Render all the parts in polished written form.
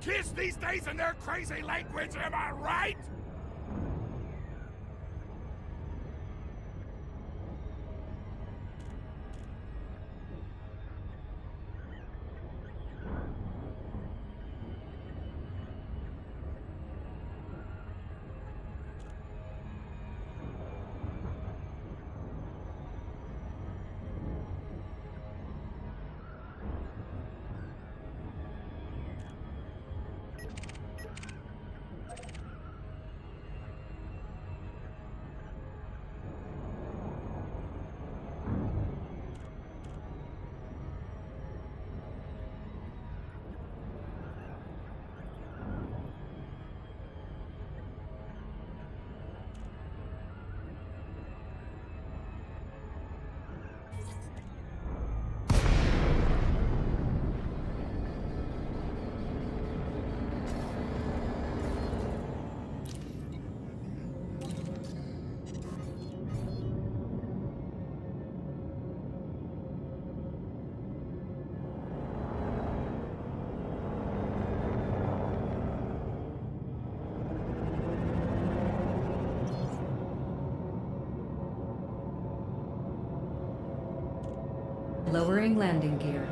kids these days and their crazy language, am I right? Lowering landing gear.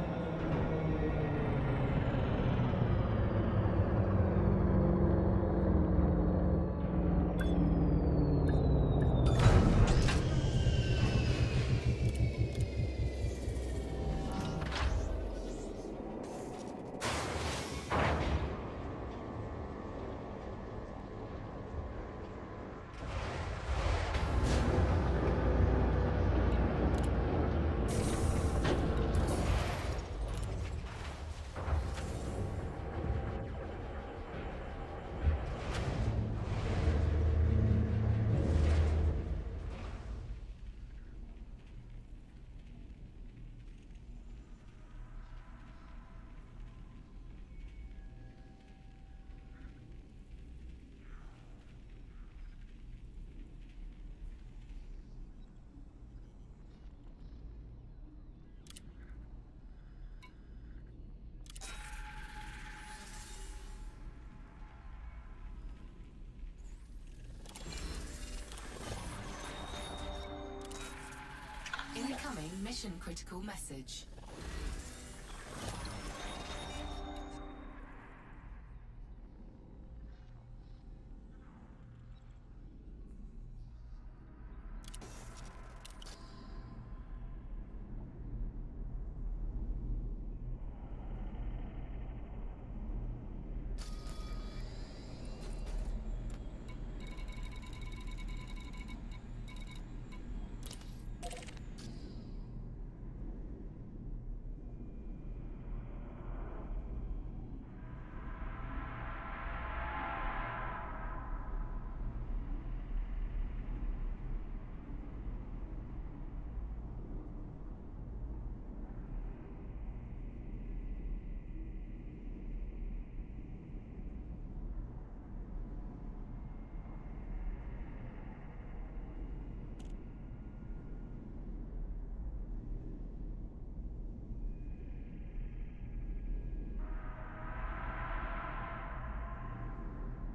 Incoming mission critical message.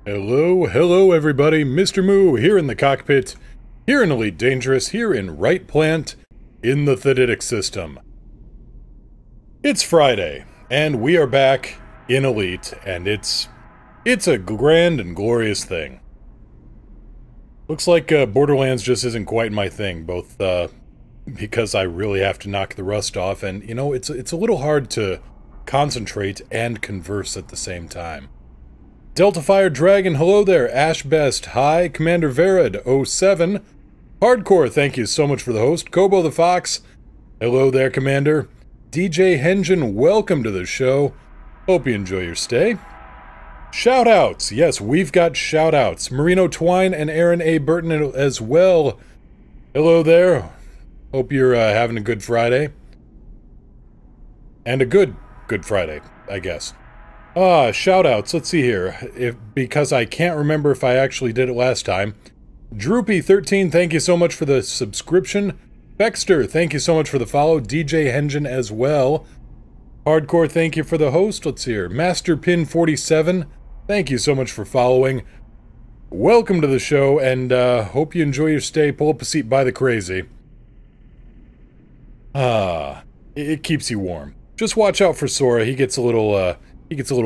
Hello everybody, Mr. Moo here in the cockpit, here in Elite Dangerous, here in Right Plant, in the Theoditic system. It's Friday, and we are back in Elite, and it's a grand and glorious thing. Looks like Borderlands just isn't quite my thing, both because I really have to knock the rust off, and you know, it's a little hard to concentrate and converse at the same time. Delta Fire Dragon, hello there. Ash Best, hi. Commander Verad, 07. Hardcore, thank you so much for the host. Kobo the Fox, hello there, Commander. DJ Hengen, welcome to the show. Hope you enjoy your stay. Shoutouts, yes, we've got shoutouts. Marino Twine and Aaron A. Burton as well. Hello there. Hope you're having a good Friday. And a good Friday, I guess. Shoutouts, let's see here, because I can't remember if I actually did it last time. Droopy13, thank you so much for the subscription. Bexter, thank you so much for the follow. DJ Hengen as well. Hardcore, thank you for the host. Let's hear. Master Pin 47, thank you so much for following. Welcome to the show, and hope you enjoy your stay. Pull up a seat by the crazy. It keeps you warm. Just watch out for Sora. He gets a little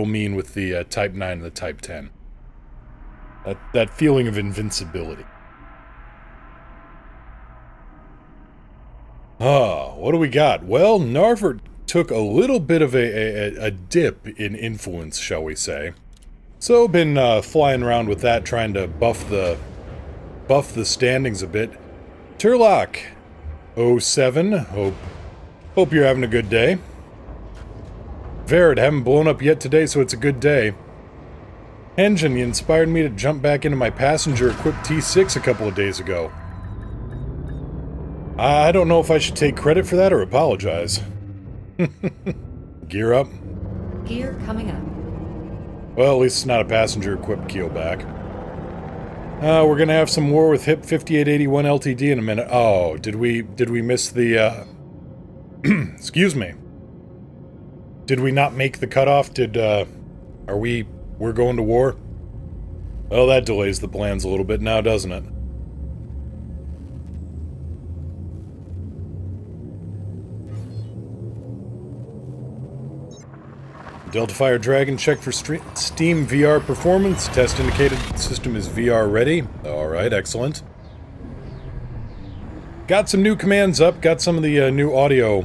mean with the Type 9 and the Type 10. That feeling of invincibility. What do we got? Well, Narvert took a little bit of a dip in influence, shall we say. So, been flying around with that, trying to buff the standings a bit. Turlock 07, hope you're having a good day. Verid, haven't blown up yet today, so it's a good day. Engine, you inspired me to jump back into my passenger-equipped T6 a couple of days ago. I don't know if I should take credit for that or apologize. Gear up. Gear coming up. Well, at least it's not a passenger-equipped keelback. We're gonna have some war with HIP 5881 LTD in a minute. Oh, did we miss the, excuse me. Did we not make the cutoff? We're going to war? Well, that delays the plans a little bit now, doesn't it? Delta Fire Dragon, check for Steam VR performance. Test indicated system is VR ready. Alright, excellent. Got some new commands up, got some of the new audio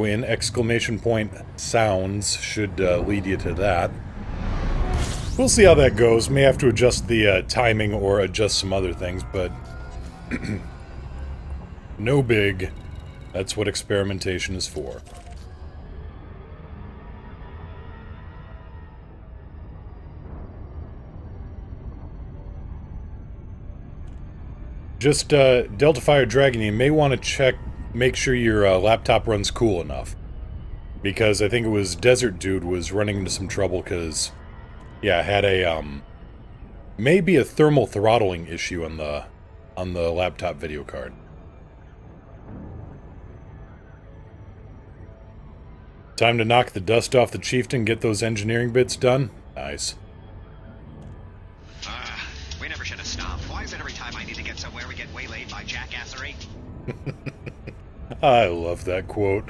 in, exclamation point sounds should lead you to that. We'll see how that goes. May have to adjust the timing or adjust some other things, but no big. That's what experimentation is for. Just, Delta Fire Dragon, you may want to make sure your laptop runs cool enough. Because I think it was Desert Dude was running into some trouble because, yeah, had a, maybe a thermal throttling issue on the laptop video card. Time to knock the dust off the Chieftain, get those engineering bits done? Nice. We never should have stopped. Why is it every time I need to get somewhere we get waylaid by jackassery? I love that quote.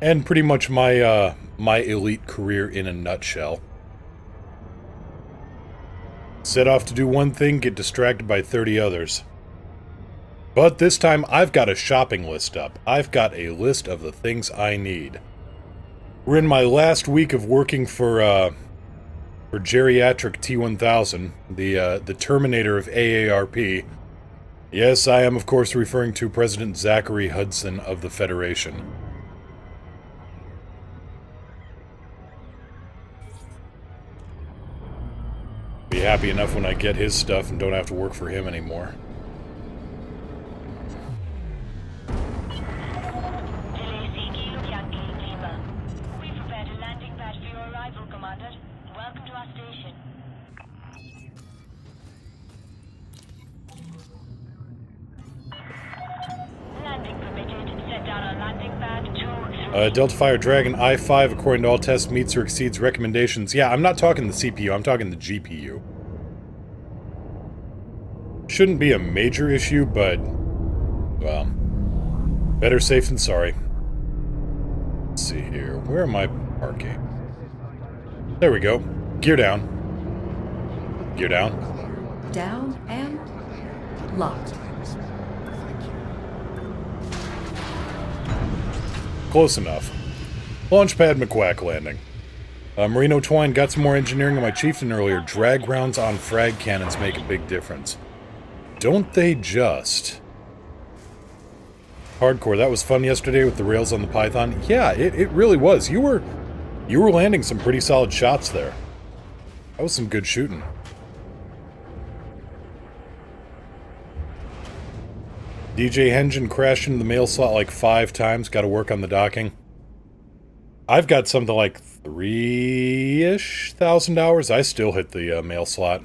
And pretty much my my elite career in a nutshell. Set off to do one thing, get distracted by 30 others. But this time, I've got a shopping list up. I've got a list of the things I need. We're in my last week of working for Geriatric T-1000, the Terminator of AARP. Yes, I am, of course, referring to President Zachary Hudson of the Federation. Be happy enough when I get his stuff and don't have to work for him anymore. Delta Fire Dragon I-5, according to all tests, meets or exceeds recommendations. Yeah, I'm not talking the CPU, I'm talking the GPU. Shouldn't be a major issue, but, well, better safe than sorry. Let's see here. Where am I parking? There we go. Gear down. Gear down. Down and locked. Close enough. Launchpad McQuack landing. Marino Twine, got some more engineering on my Chieftain earlier. Drag rounds on frag cannons make a big difference. Don't they just? Hardcore, that was fun yesterday with the rails on the Python. Yeah, it really was. You were landing some pretty solid shots there. That was some good shooting. DJ Hengen crashed into the mail slot like 5 times. Got to work on the docking. I've got something like 3-ish thousand hours. I still hit the mail slot.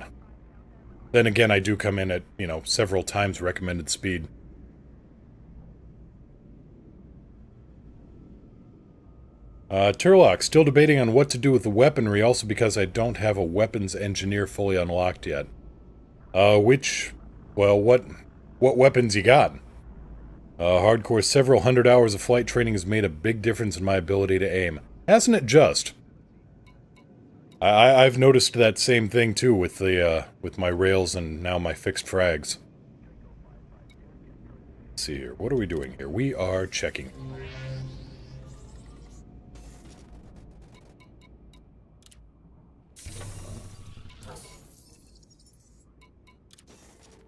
Then again, I do come in at, you know, several times recommended speed. Turlock, still debating on what to do with the weaponry, also because I don't have a weapons engineer fully unlocked yet. Well, what weapons you got? Hardcore, several hundred hours of flight training has made a big difference in my ability to aim. Hasn't it just? I've noticed that same thing too with the with my rails and now my fixed frags. Let's see here. What are we doing here? We are checking.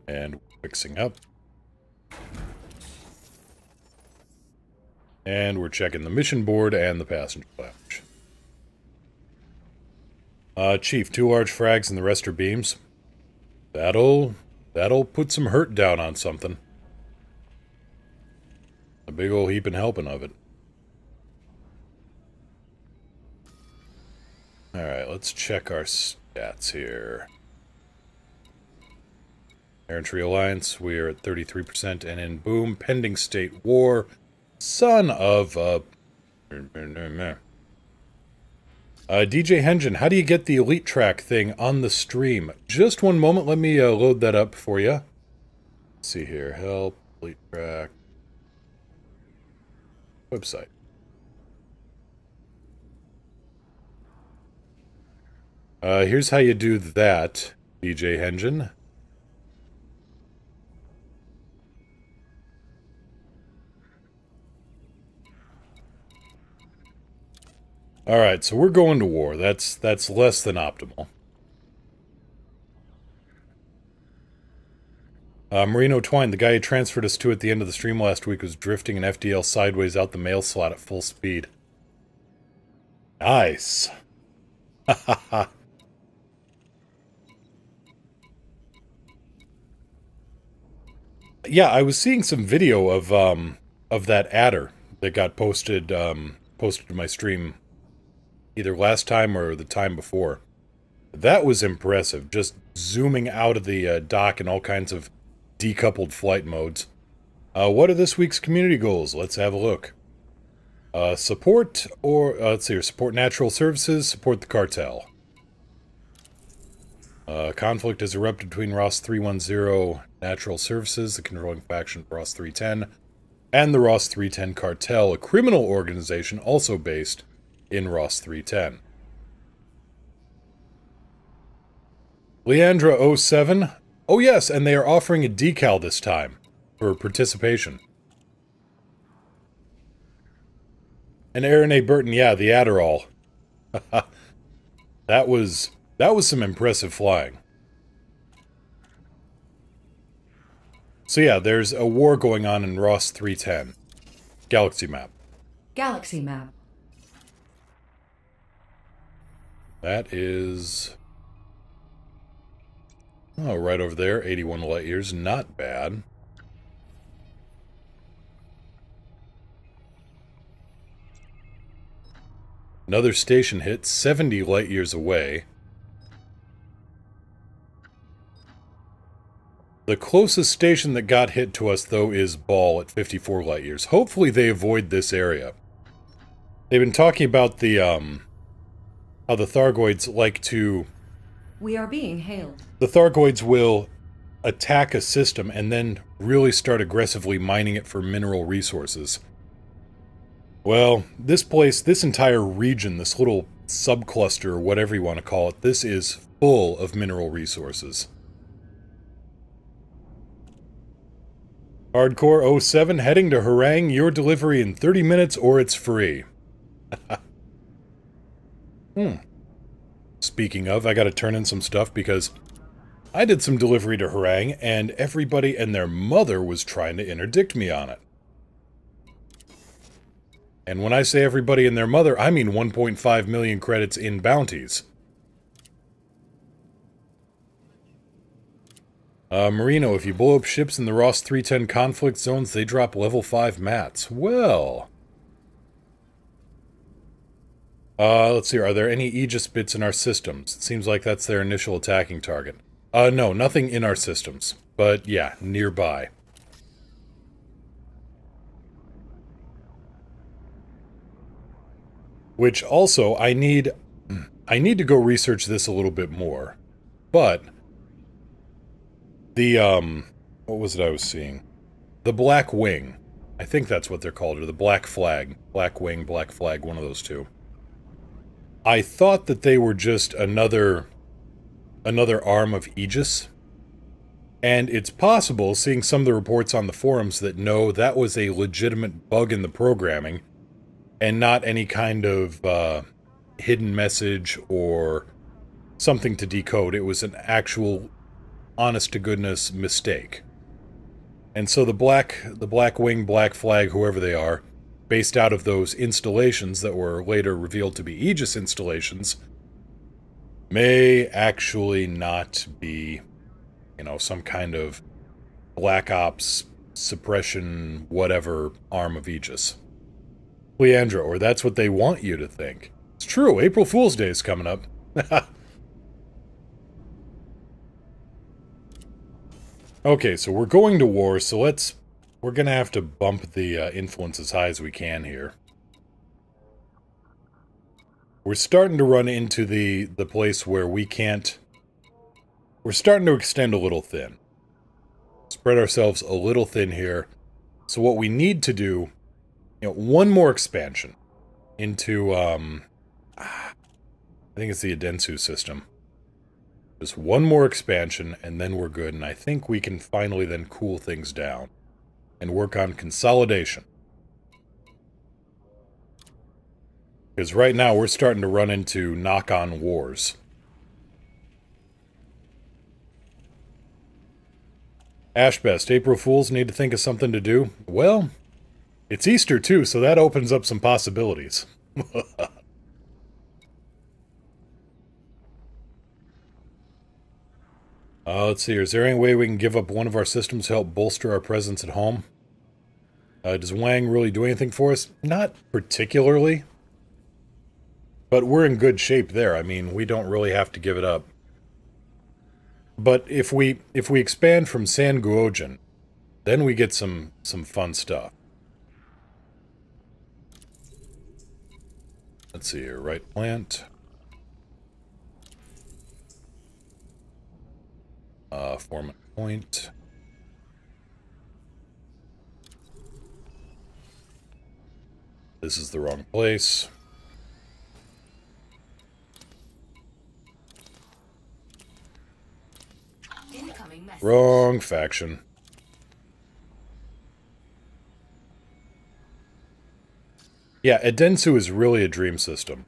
And fixing up. And we're checking the mission board and the passenger lounge. Chief, 2 large frags and the rest are beams. That'll put some hurt down on something. A big ol' heaping helping of it. Alright, let's check our stats here. Infantry Alliance, we are at 33%, and in boom, pending state war, son of DJ Hengen, how do you get the elite track thing on the stream? Just one moment, let me load that up for you. Let's see here, help, elite track, website. Here's how you do that, DJ Hengen. Alright, so we're going to war. That's less than optimal. Marino Twine, the guy who transferred us to at the end of the stream last week, was drifting an FDL sideways out the mail slot at full speed. Nice. Hahaha. Yeah, I was seeing some video of that adder that got posted posted to my stream either last time or the time before. That was impressive, just zooming out of the dock in all kinds of decoupled flight modes. What are this week's community goals? Let's have a look. Support, or let's see here, support natural services, support the cartel. Conflict has erupted between Ross 310 Natural Services, the controlling faction of Ross 310, and the Ross 310 Cartel, a criminal organization also based in Ross 310. Leandra 07. Oh yes, and they are offering a decal this time for participation. And Aaron A. Burton, yeah, the Adderall. That was some impressive flying. So yeah, there's a war going on in Ross 310. Galaxy map. Galaxy map. That is... oh, right over there, 81 light years, not bad. Another station hit, 70 light years away. The closest station that got hit to us, though, is Ball at 54 light years. Hopefully they avoid this area. They've been talking about the, how the Thargoids like to... We are being hailed. The Thargoids will attack a system and then really start aggressively mining it for mineral resources. Well, this place, this entire region, this little subcluster, or whatever you want to call it, this is full of mineral resources. Hardcore 07, heading to Harang, your delivery in 30 minutes or it's free. Speaking of, I gotta turn in some stuff because I did some delivery to Harang and everybody and their mother was trying to interdict me on it. And when I say everybody and their mother, I mean 1.5 million credits in bounties. Marino, if you blow up ships in the Ross 310 conflict zones, they drop level 5 mats. Well... Let's see, are there any Aegis bits in our systems? It seems like that's their initial attacking target. No, nothing in our systems. But yeah, nearby. Which also, I need to go research this a little bit more. But the, what was it I was seeing? The Black Wing. I think that's what they're called, or the Black Flag. Black Wing, Black Flag, one of those two. I thought that they were just another arm of Aegis. And it's possible, seeing some of the reports on the forums, that no, that was a legitimate bug in the programming, and not any kind of hidden message or something to decode. It was an actual, honest-to-goodness mistake. And so the Black Wing, Black Flag, whoever they are, based out of those installations that were later revealed to be Aegis installations, may actually not be, you know, some kind of Black Ops suppression, whatever, arm of Aegis. Leandra, or that's what they want you to think. It's true, April Fool's Day is coming up. Okay, so we're going to war, so we're gonna have to bump the influence as high as we can here. We're starting to run into the place where we can't... We're starting to extend a little thin. Spread ourselves a little thin here. So what we need to do, you know, one more expansion into, I think it's the Adensu system. Just one more expansion, and then we're good, and I think we can finally then cool things down and work on consolidation. Because right now we're starting to run into knock-on wars. Ashbest, April Fools need to think of something to do? Well, it's Easter too, so that opens up some possibilities. Let's see, is there any way we can give up one of our systems to help bolster our presence at home? Does Wang really do anything for us? Not particularly. But we're in good shape there. I mean, we don't really have to give it up. But if we expand from San Guojin, then we get some fun stuff. Let's see here, right plant. Form a point. This is the wrong place. Wrong faction. Yeah, Adensu is really a dream system.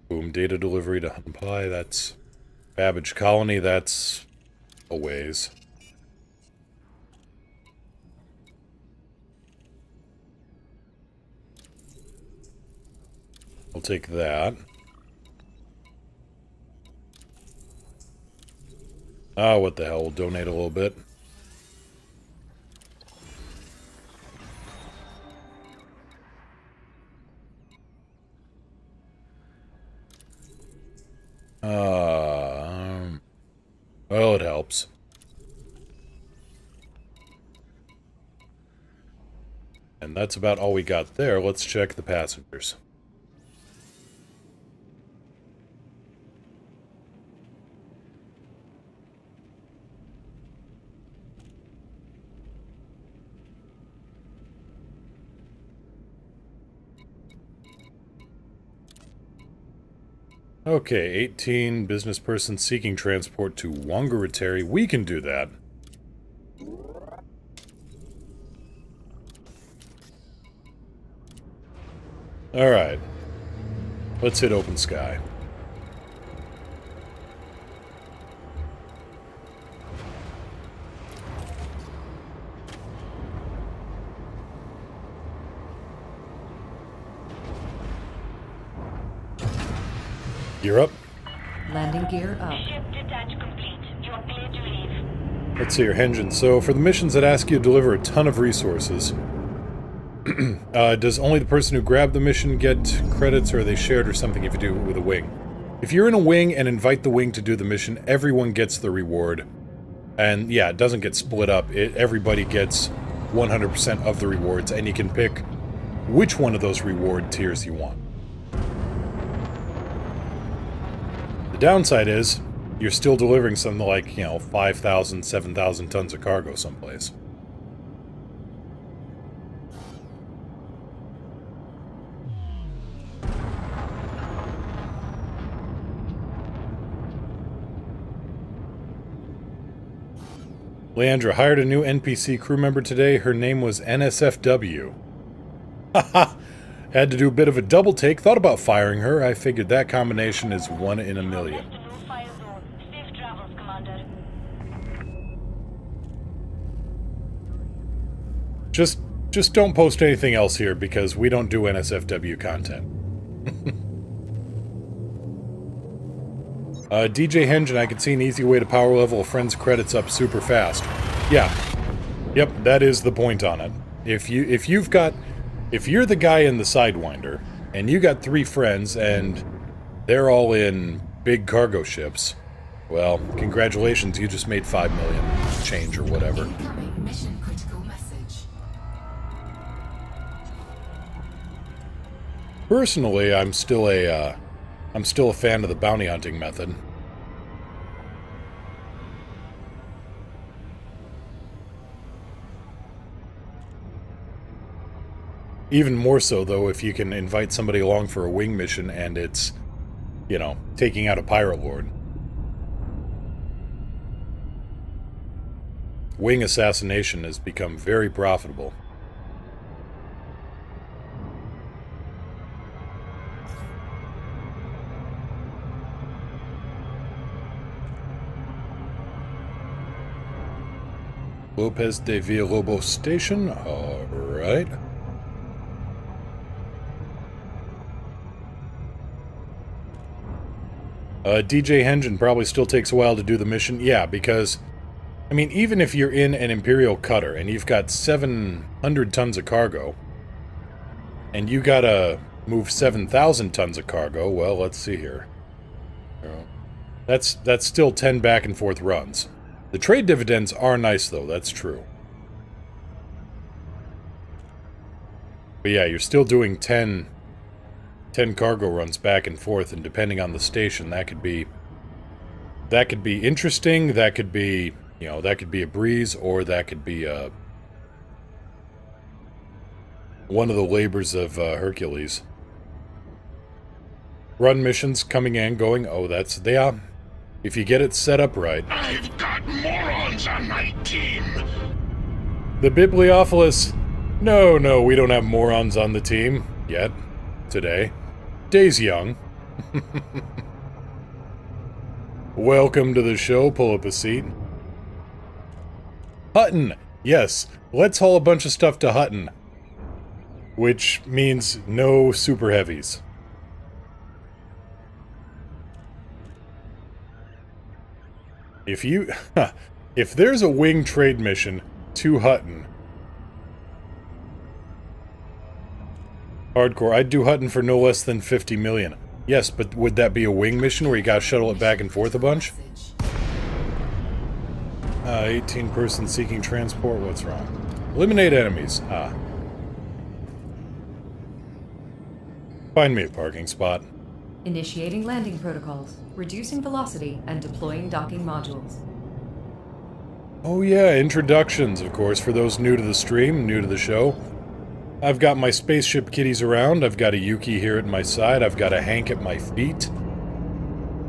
Boom, data delivery to Hunpai, that's... Babbage Colony, that's... a ways. I'll take that. Ah, what the hell, we'll donate a little bit. Well, it helps. And that's about all we got there. Let's check the passengers. Okay, 18 business persons seeking transport to Whangariteri. We can do that. Alright. Let's hit open sky. Gear up. Landing gear up. Ship detach complete. You are clear to leave. Let's see your engine. So, for the missions that ask you to deliver a ton of resources, does only the person who grabbed the mission get credits, or are they shared or something if you do it with a wing? If you're in a wing and invite the wing to do the mission, everyone gets the reward. And yeah, it doesn't get split up. Everybody gets 100% of the rewards, and you can pick which one of those reward tiers you want. The downside is, you're still delivering something like, 5,000, 7,000 tons of cargo someplace. Leandra hired a new NPC crew member today. Her name was NSFW. Haha! Had to do a bit of a double take. Thought about firing her. I figured that combination is 1 in a million. Just don't post anything else here, because we don't do NSFW content. DJ Henge, I could see an easy way to power level a friend's credits up super fast. Yeah. Yep, that is the point on it. If you're the guy in the Sidewinder, and you got 3 friends, and they're all in big cargo ships, well, congratulations, you just made 5 million change or whatever. Incoming mission critical message. Personally, I'm still a fan of the bounty hunting method. Even more so, though, if you can invite somebody along for a wing mission and it's, taking out a pirate lord. Wing assassination has become very profitable. Lopez de Villalobos Station, alright. DJ Hengen probably still takes a while to do the mission. Yeah, because, even if you're in an Imperial cutter and you've got 700 tons of cargo, and you gotta move 7,000 tons of cargo, well, let's see here. That's still 10 back and forth runs. The trade dividends are nice, though, that's true. But yeah, you're still doing 10 cargo runs back and forth, and depending on the station, that could be interesting, that could be, that could be a breeze, or that could be one of the labors of Hercules. Run missions coming and going. Oh, if you get it set up right. I've got morons on my team. The Bibliophilus. No, we don't have morons on the team yet. Today. Day's young. Welcome to the show. Pull up a seat. Hutton. Yes, let's haul a bunch of stuff to Hutton. Which means no super heavies. If there's a wing trade mission to Hutton, hardcore, I'd do Hutton for no less than 50 million. Yes, but would that be a wing mission where you gotta shuttle it back and forth a bunch? 18 person seeking transport, what's wrong? Eliminate enemies, Find me a parking spot. Initiating landing protocols, reducing velocity, and deploying docking modules. Oh yeah, introductions, of course, for those new to the stream, new to the show. I've got my spaceship kitties around, I've got a Yuki here at my side, I've got a Hank at my feet.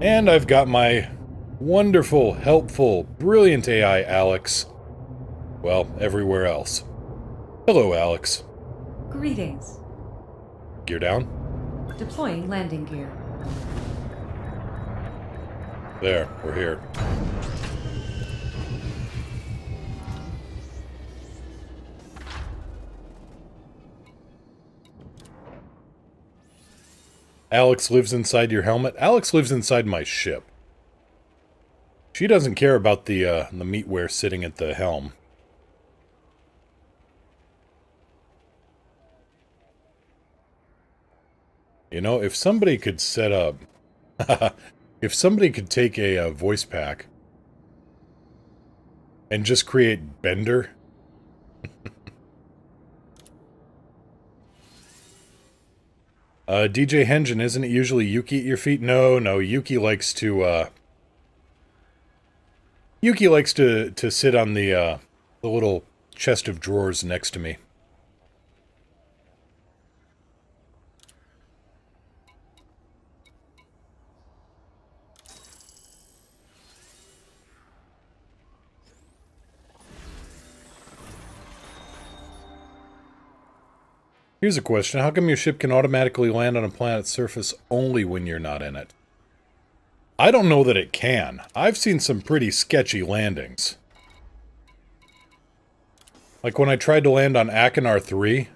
And I've got my wonderful, helpful, brilliant AI, Alex. Well, everywhere else. Hello, Alex. Greetings. Gear down. Deploying landing gear. There, we're here. Alex lives inside your helmet? Alex lives inside my ship. She doesn't care about the meatware sitting at the helm. You know, if somebody could set up... if somebody could take a voice pack and just create Bender... DJ Henjin, isn't it usually Yuki at your feet? No, Yuki likes to, Yuki likes to sit on the little chest of drawers next to me. Here's a question. How come your ship can automatically land on a planet's surface only when you're not in it? I don't know that it can. I've seen some pretty sketchy landings. Like when I tried to land on Achenar 3.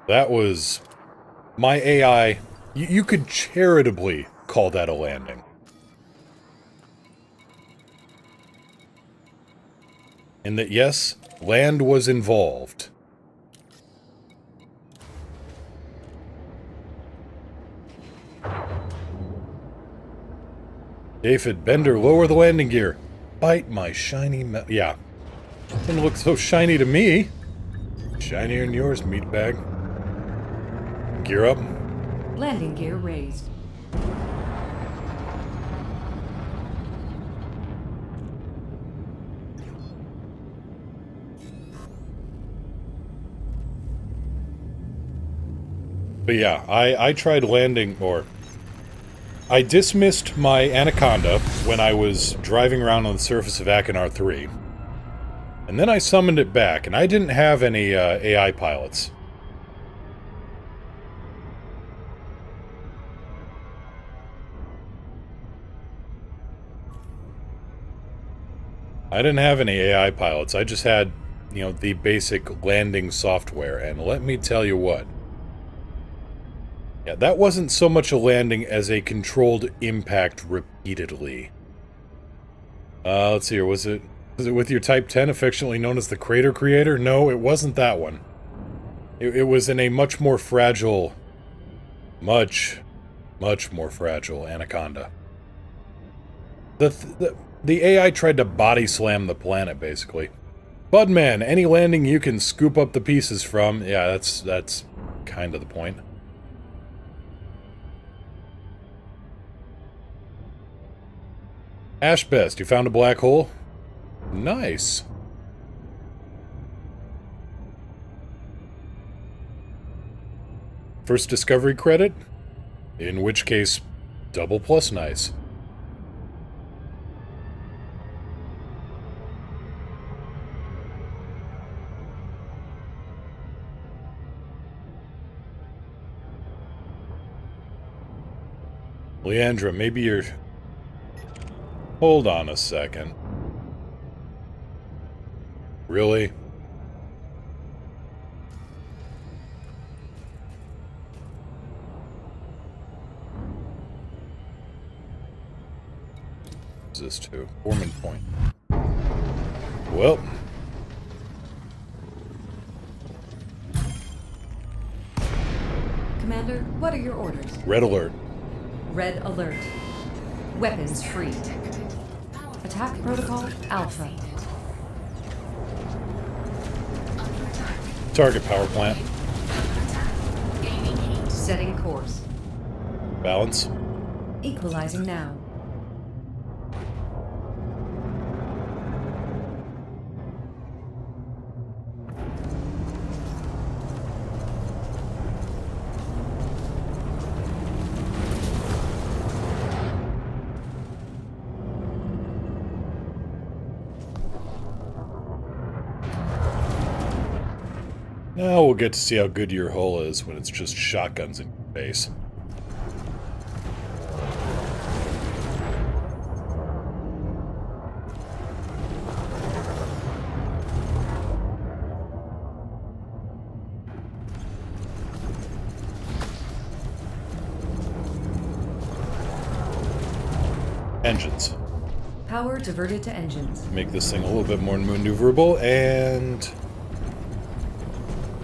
That was... my AI... You could charitably call that a landing. And that, yes, land was involved. David, Bender, lower the landing gear. Bite my shiny metal. Yeah. Didn't look so shiny to me. Shinier than yours, meatbag. Gear up. Landing gear raised. But yeah, I tried landing, or... I dismissed my Anaconda when I was driving around on the surface of Achenar 3. And then I summoned it back, and I didn't have any AI pilots. I didn't have any AI pilots. I just had, you know, the basic landing software, and let me tell you what. Yeah, that wasn't so much a landing as a controlled impact repeatedly. Let's see here, was it with your Type 10, affectionately known as the Crater Creator? No, it wasn't that one. It was in a much more fragile... much more fragile Anaconda. The AI tried to body slam the planet, basically. Budman, any landing you can scoop up the pieces from. Yeah, that's kind of the point. Ashbest, you found a black hole? Nice. First discovery credit? In which case, double plus nice. Leandra, maybe you're... Hold on a second. Really? What's this to? Foreman Point. Well. Commander, what are your orders? Red alert. Red alert. Weapons free. Attack protocol Alpha. Target power plant. Setting course. Balance. Equalizing now. Now we'll get to see how good your hull is when it's just shotguns in your face. Engines. Power diverted to engines. Make this thing a little bit more maneuverable, and...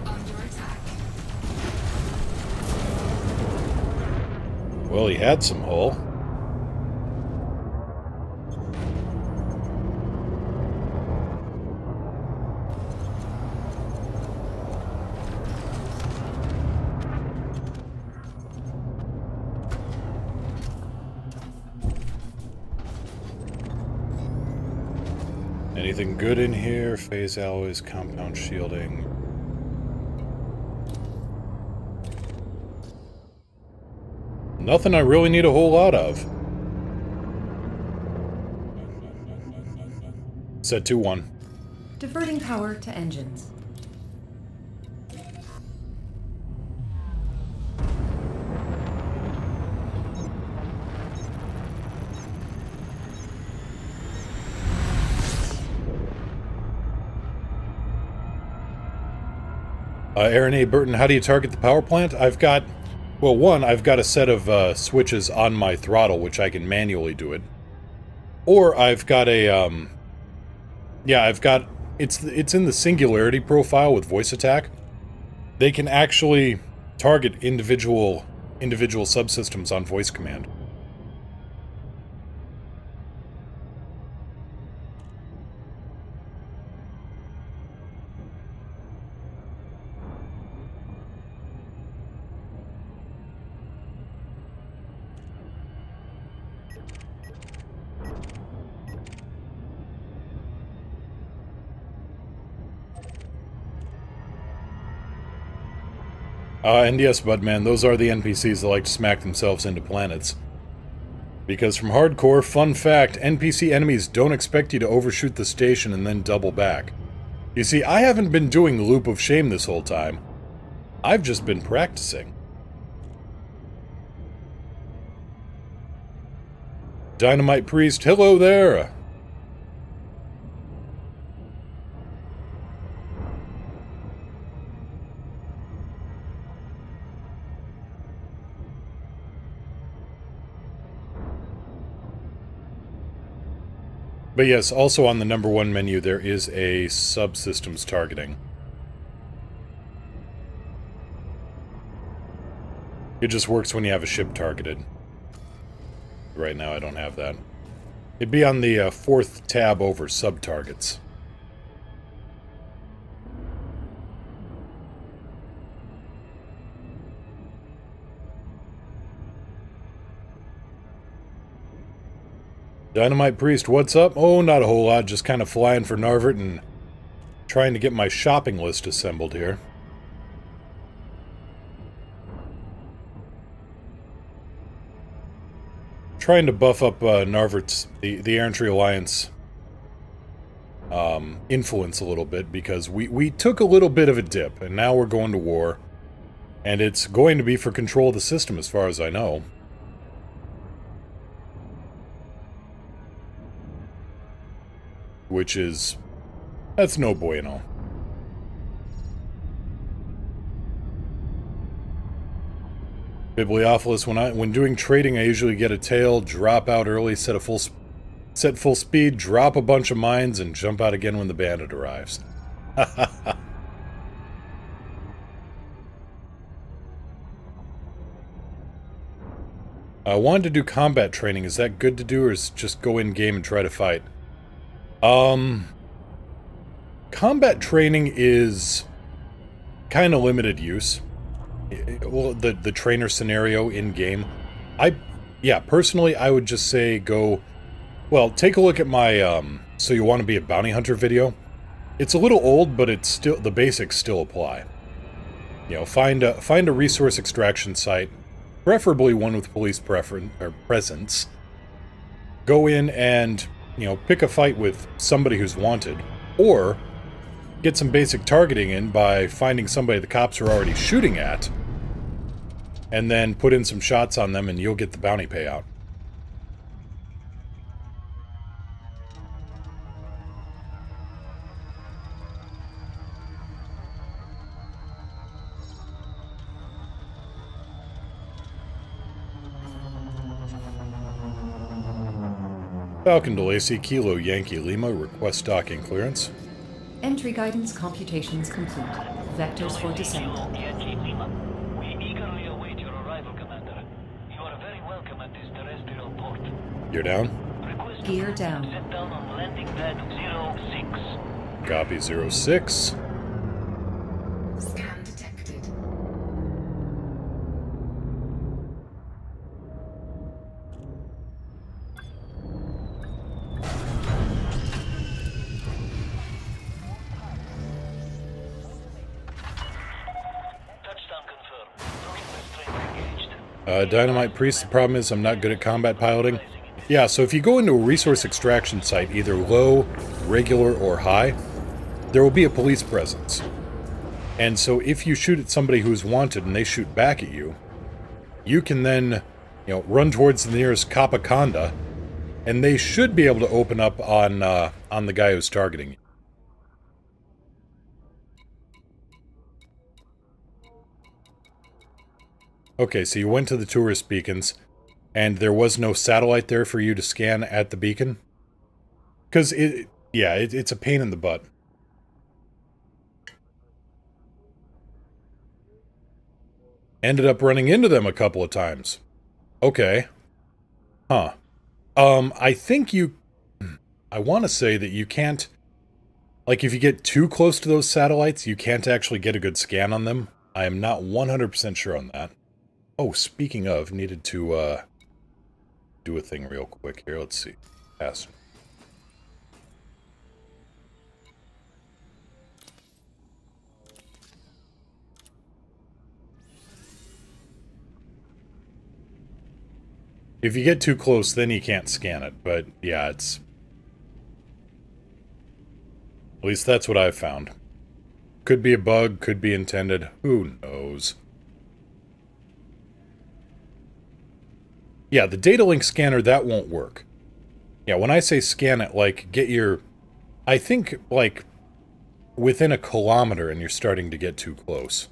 Under attack. well, he had some hull. Anything good in here? Phase alloys, compound shielding. Nothing I really need a whole lot of. Set 2-1. Diverting power to engines. Aaron A. Burton, how do you target the power plant? I've got, well, one, I've got a set of switches on my throttle, which I can manually do it. Or I've got a, yeah, I've got, it's in the singularity profile with voice attack. They can actually target individual subsystems on voice command. And yes, Budman, those are the NPCs that like to smack themselves into planets. Because from hardcore, fun fact, NPC enemies don't expect you to overshoot the station and then double back. You see, I haven't been doing the loop of shame this whole time. I've just been practicing. Dynamite Priest, hello there! But yes, also on the #1 menu, there is a subsystems targeting. It just works when you have a ship targeted. Right now, I don't have that. It'd be on the 4th tab over sub-targets. Dynamite Priest, what's up? Oh, not a whole lot, just kind of flying for Narvert and trying to get my shopping list assembled here. Trying to buff up Narvert's, the Errantry Alliance influence a little bit, because we took a little bit of a dip, and now we're going to war. And it's going to be for control of the system, as far as I know. Which is... that's no bueno. Bibliophilus, when doing trading, I usually get a tail, drop out early, set full speed, drop a bunch of mines, and jump out again when the bandit arrives. I wanted to do combat training. Is that good to do, or is just go in game and try to fight? Combat training is kind of limited use. Well, the trainer scenario in-game. Yeah, personally, I would just say go... well, take a look at my, So You Want to Be a Bounty Hunter video. It's a little old, but it's still... the basics still apply. You know, find a resource extraction site, preferably one with police presence. Go in and... you know, pick a fight with somebody who's wanted, or get some basic targeting in by finding somebody the cops are already shooting at, and then put in some shots on them and you'll get the bounty payout. Falcon to Lacey, Kilo Yankee Lima, request docking clearance. Entry guidance computations complete. Vectors for descent. Yankee Lima. We eagerly await your arrival, Commander. You are very welcome at this terrestrial port. You're down? Request Gear down. set down on landing pad 06. Copy 06. Scan detected. Touchdown confirmed. Looking restraint engaged. Dynamite Priest, the problem is I'm not good at combat piloting. Yeah, so if you go into a resource extraction site, either low, regular, or high, there will be a police presence. And so if you shoot at somebody who's wanted and they shoot back at you, you can then, run towards the nearest ANACONDA, and they should be able to open up on the guy who's targeting you. Okay, so you went to the tourist beacons, and there was no satellite there for you to scan at the beacon? Because, it's a pain in the butt. Ended up running into them a couple of times. Okay. Huh. I think I want to say that you can't... Like, if you get too close to those satellites, you can't actually get a good scan on them. I am not 100% sure on that. Oh, speaking of, needed to, do a thing real quick here. Let's see. Pass. If you get too close, then you can't scan it. But, yeah, it's... At least that's what I've found. Could be a bug, could be intended. Who knows? Yeah, the data link scanner, that won't work. Yeah, when I say scan it, like, get your... I think, like, within a kilometer and you're starting to get too close.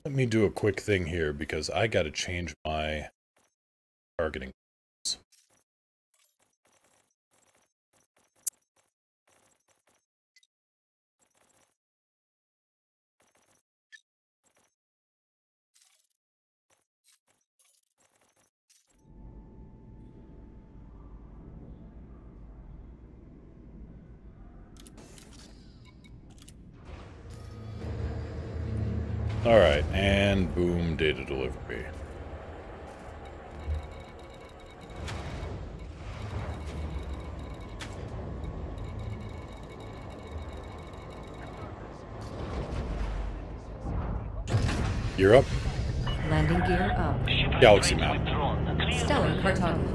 Let me do a quick thing here, because I gotta change my targeting. Alright, and boom, data delivery. You're up. Landing gear up. Galaxy map. Stellar cartography.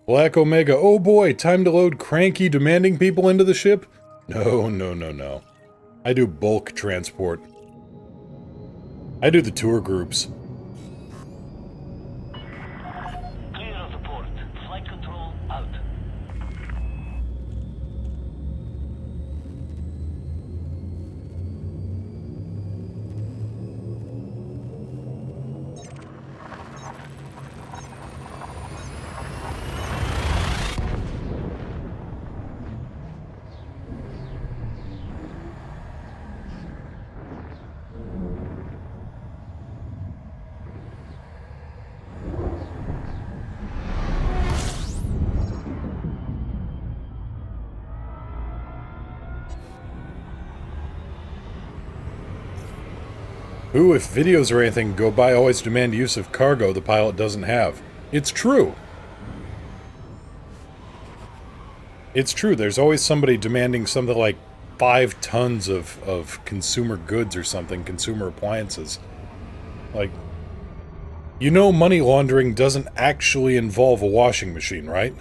Black Omega, oh boy, time to load cranky, demanding people into the ship? No, no, no, no. I do bulk transport. I do the tour groups. Clear of the port. Flight control out. Who, if videos or anything go by, always demand use of cargo the pilot doesn't have. It's true. It's true, there's always somebody demanding something like 5 tons of consumer goods or something, consumer appliances. Like, you know money laundering doesn't actually involve a washing machine, right?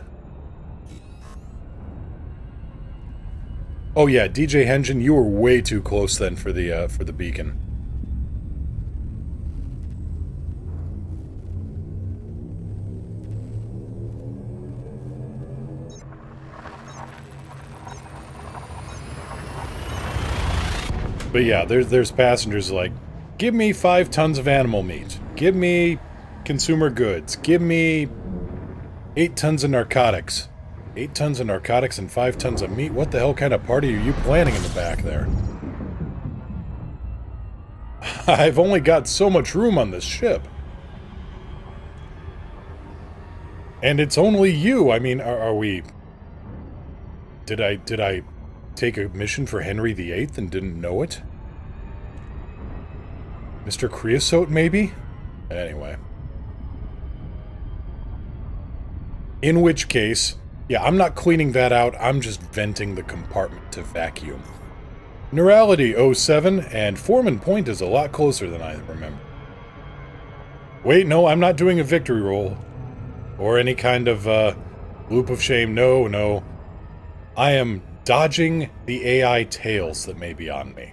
Oh yeah, DJ Hengen, you were way too close then for the beacon. But yeah, there's passengers like, give me 5 tons of animal meat. Give me consumer goods. Give me 8 tons of narcotics. 8 tons of narcotics and 5 tons of meat? What the hell kind of party are you planning in the back there? I've only got so much room on this ship. And it's only you. I mean, are we... Did I take a mission for Henry VIII and didn't know it? Mr. Creosote, maybe? Anyway. In which case, yeah, I'm not cleaning that out, I'm just venting the compartment to vacuum. Neurality 07, and Foreman Point is a lot closer than I remember. Wait, no, I'm not doing a victory roll. Or any kind of, loop of shame. No, no. I am dodging the AI tails that may be on me.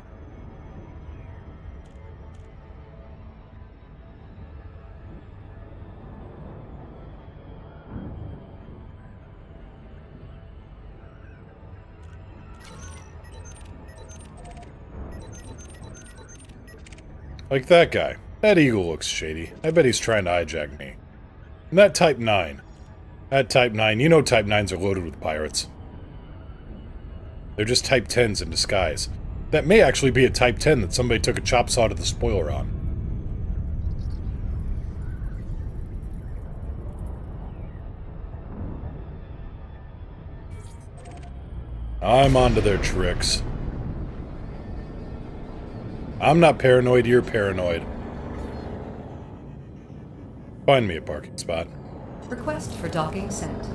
Like that guy. That eagle looks shady. I bet he's trying to hijack me. And that Type 9. That Type 9. You know Type 9s are loaded with pirates. They're just Type 10s in disguise. That may actually be a Type 10 that somebody took a chop saw to the spoiler on. I'm onto their tricks. I'm not paranoid, you're paranoid. Find me a parking spot. Request for docking sent.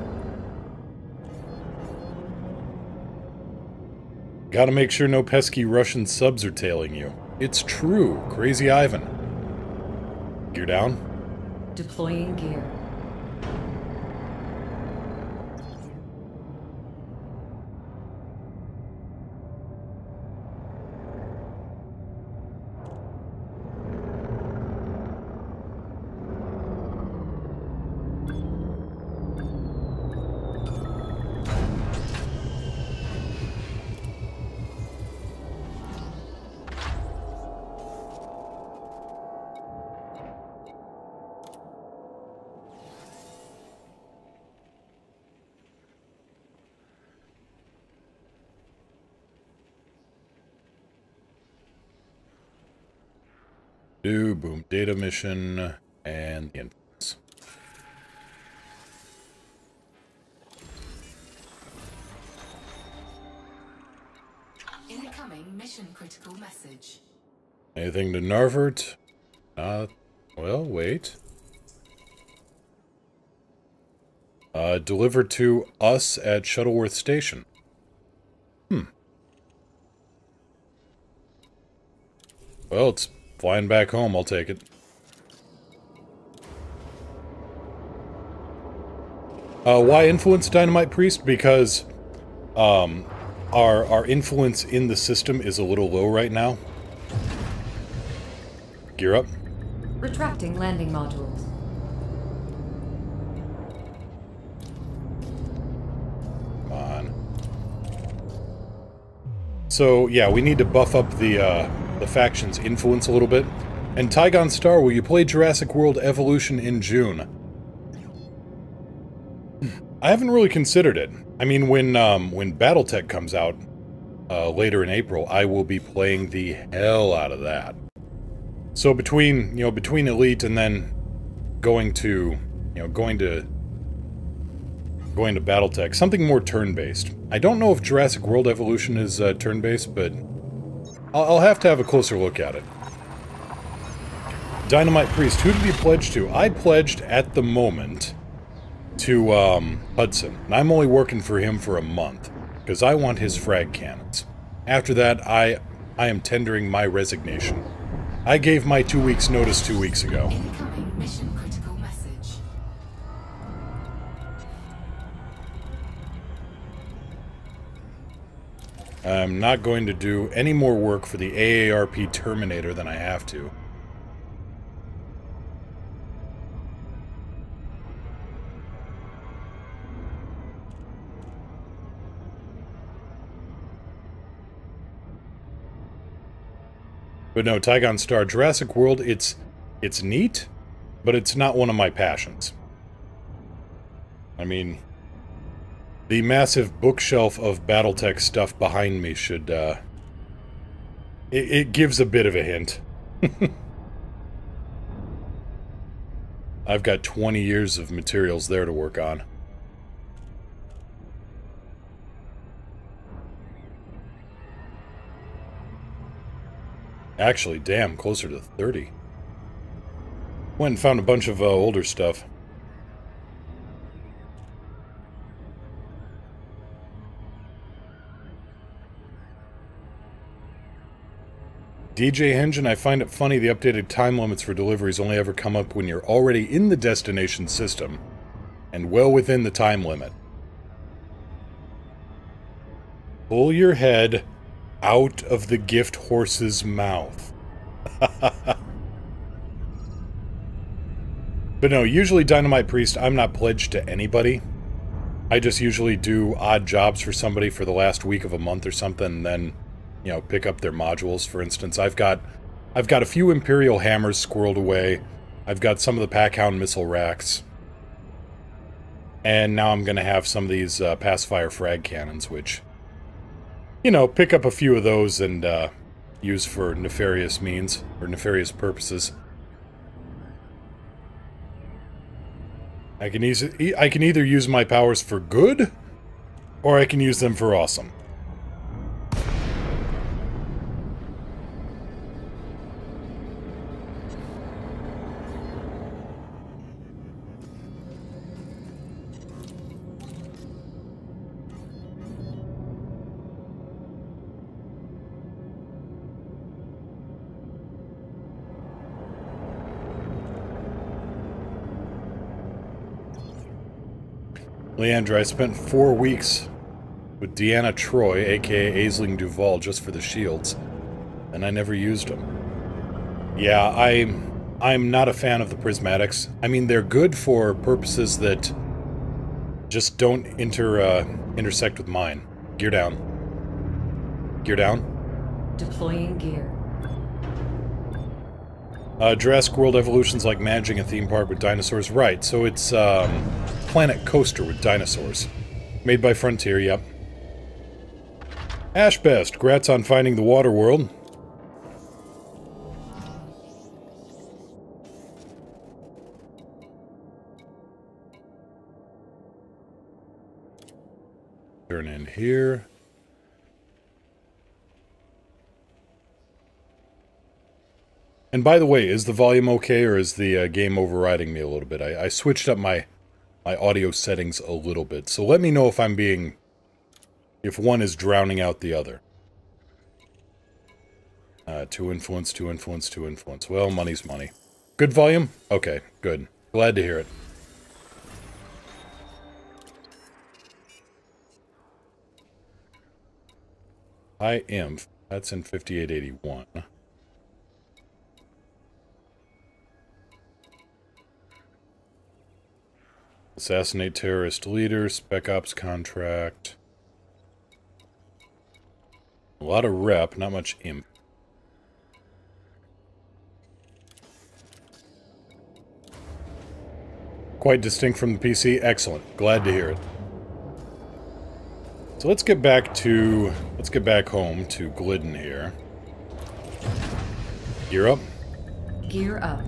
Gotta make sure no pesky Russian subs are tailing you. It's true, Crazy Ivan. Gear down. Deploying gear. Do boom data mission and the influence. Incoming mission critical message. Anything to Narvert? Well, wait. Delivered to us at Shuttleworth Station. Well, it's flying back home, I'll take it. Why influence Dynamite Priest? Because, our influence in the system is a little low right now. Gear up. Retracting landing modules. Come on. So, yeah, we need to buff up the faction's influence a little bit. And Tygon Star, will you play Jurassic World Evolution in June? I haven't really considered it. I mean, when BattleTech comes out later in April, I will be playing the hell out of that. So between Elite and then going to BattleTech, something more turn-based. I don't know if Jurassic World Evolution is turn-based, but I'll have to have a closer look at it. Dynamite Priest, who did he pledge to? I pledged at the moment to Hudson, and I'm only working for him for a month, because I want his frag cannons. After that, I am tendering my resignation. I gave my 2 weeks notice 2 weeks ago. Incoming mission critical message. I'm not going to do any more work for the AARP Terminator than I have to. But no, Tygon Star, Jurassic World, it's neat, but it's not one of my passions. I mean, the massive bookshelf of Battletech stuff behind me should, it gives a bit of a hint. I've got 20 years of materials there to work on. Actually, damn, closer to 30. Went and found a bunch of older stuff. DJ Engine, I find it funny the updated time limits for deliveries only ever come up when you're already in the destination system and well within the time limit. Pull your head out of the gift horse's mouth. But no, usually Dynamite Priest, I'm not pledged to anybody. I just usually do odd jobs for somebody for the last week of a month or something, and then, you know, pick up their modules. For instance, I've got a few Imperial hammers squirreled away. I've got some of the Packhound missile racks. And now I'm going to have some of these Pacifier frag cannons, which, you know, pick up a few of those and use for nefarious means, or nefarious purposes. I can either use my powers for good, or I can use them for awesome. Leandra, I spent 4 weeks with Deanna Troy, aka Aisling Duval, just for the shields, and I never used them. Yeah, I'm not a fan of the prismatics. I mean, they're good for purposes that just don't intersect with mine. Gear down. Gear down. Deploying gear. Jurassic World Evolution's like managing a theme park with dinosaurs. Right, so it's Planet Coaster with dinosaurs. Made by Frontier, yep. Ashbest, congrats on finding the water world. Turn in here. And by the way, is the volume okay, or is the game overriding me a little bit? I switched up my audio settings a little bit, so let me know if if one is drowning out the other. To influence. Well, money's money. Good volume? Okay, good. Glad to hear it. High Inf. That's in 5881. Assassinate terrorist leader, Spec Ops contract. A lot of rep, not much imp. Quite distinct from the PC. Excellent. Glad to hear it. So let's get back home to Glidden here. Gear up. Gear up.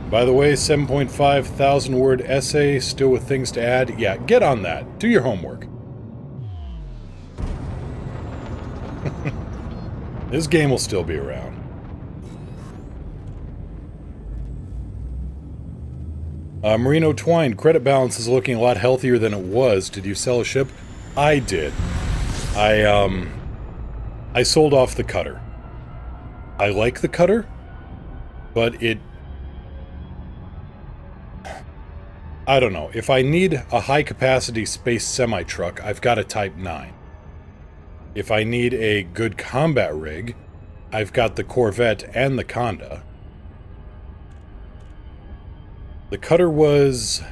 By the way, 7.5 thousand word essay, still with things to add. Yeah, get on that. Do your homework. This game will still be around. Marino Twine, credit balance is looking a lot healthier than it was. Did you sell a ship? I did. I sold off the cutter. I like the cutter, but I don't know. If I need a high-capacity space semi-truck, I've got a Type 9. If I need a good combat rig, I've got the Corvette and the Conda. The cutter was...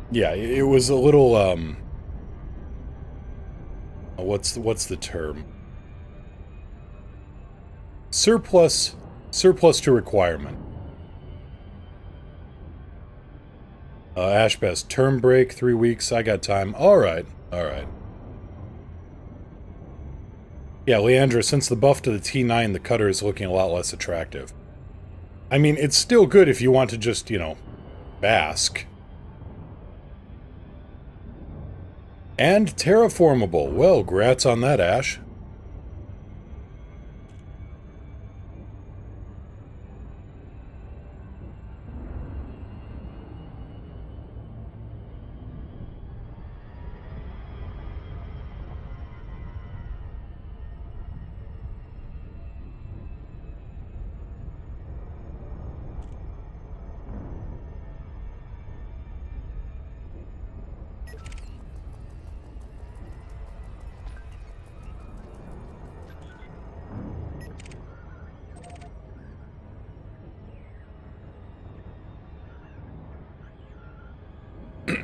yeah, it was a little, What's the term? Surplus to requirement. Ashbest, term break, 3 weeks, I got time. Alright, alright. Yeah, Leandra, since the buff to the T9, the cutter is looking a lot less attractive. I mean, it's still good if you want to just, you know, bask. And terraformable. Well, grats on that, Ash.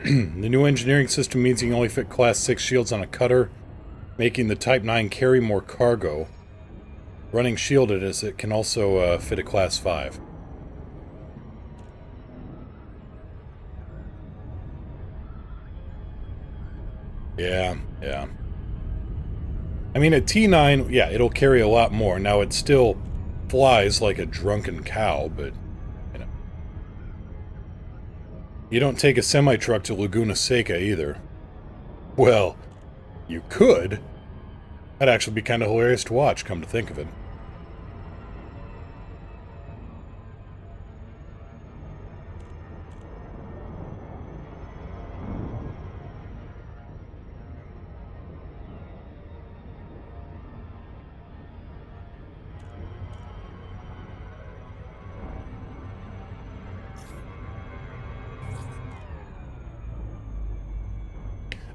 The new engineering system means you can only fit Class 6 shields on a cutter, making the Type 9 carry more cargo. Running shielded as it can also fit a Class 5. Yeah. I mean, a T9, yeah, it'll carry a lot more. Now, it still flies like a drunken cow, but... You don't take a semi-truck to Laguna Seca, either. Well, you could. That'd actually be kind of hilarious to watch, come to think of it.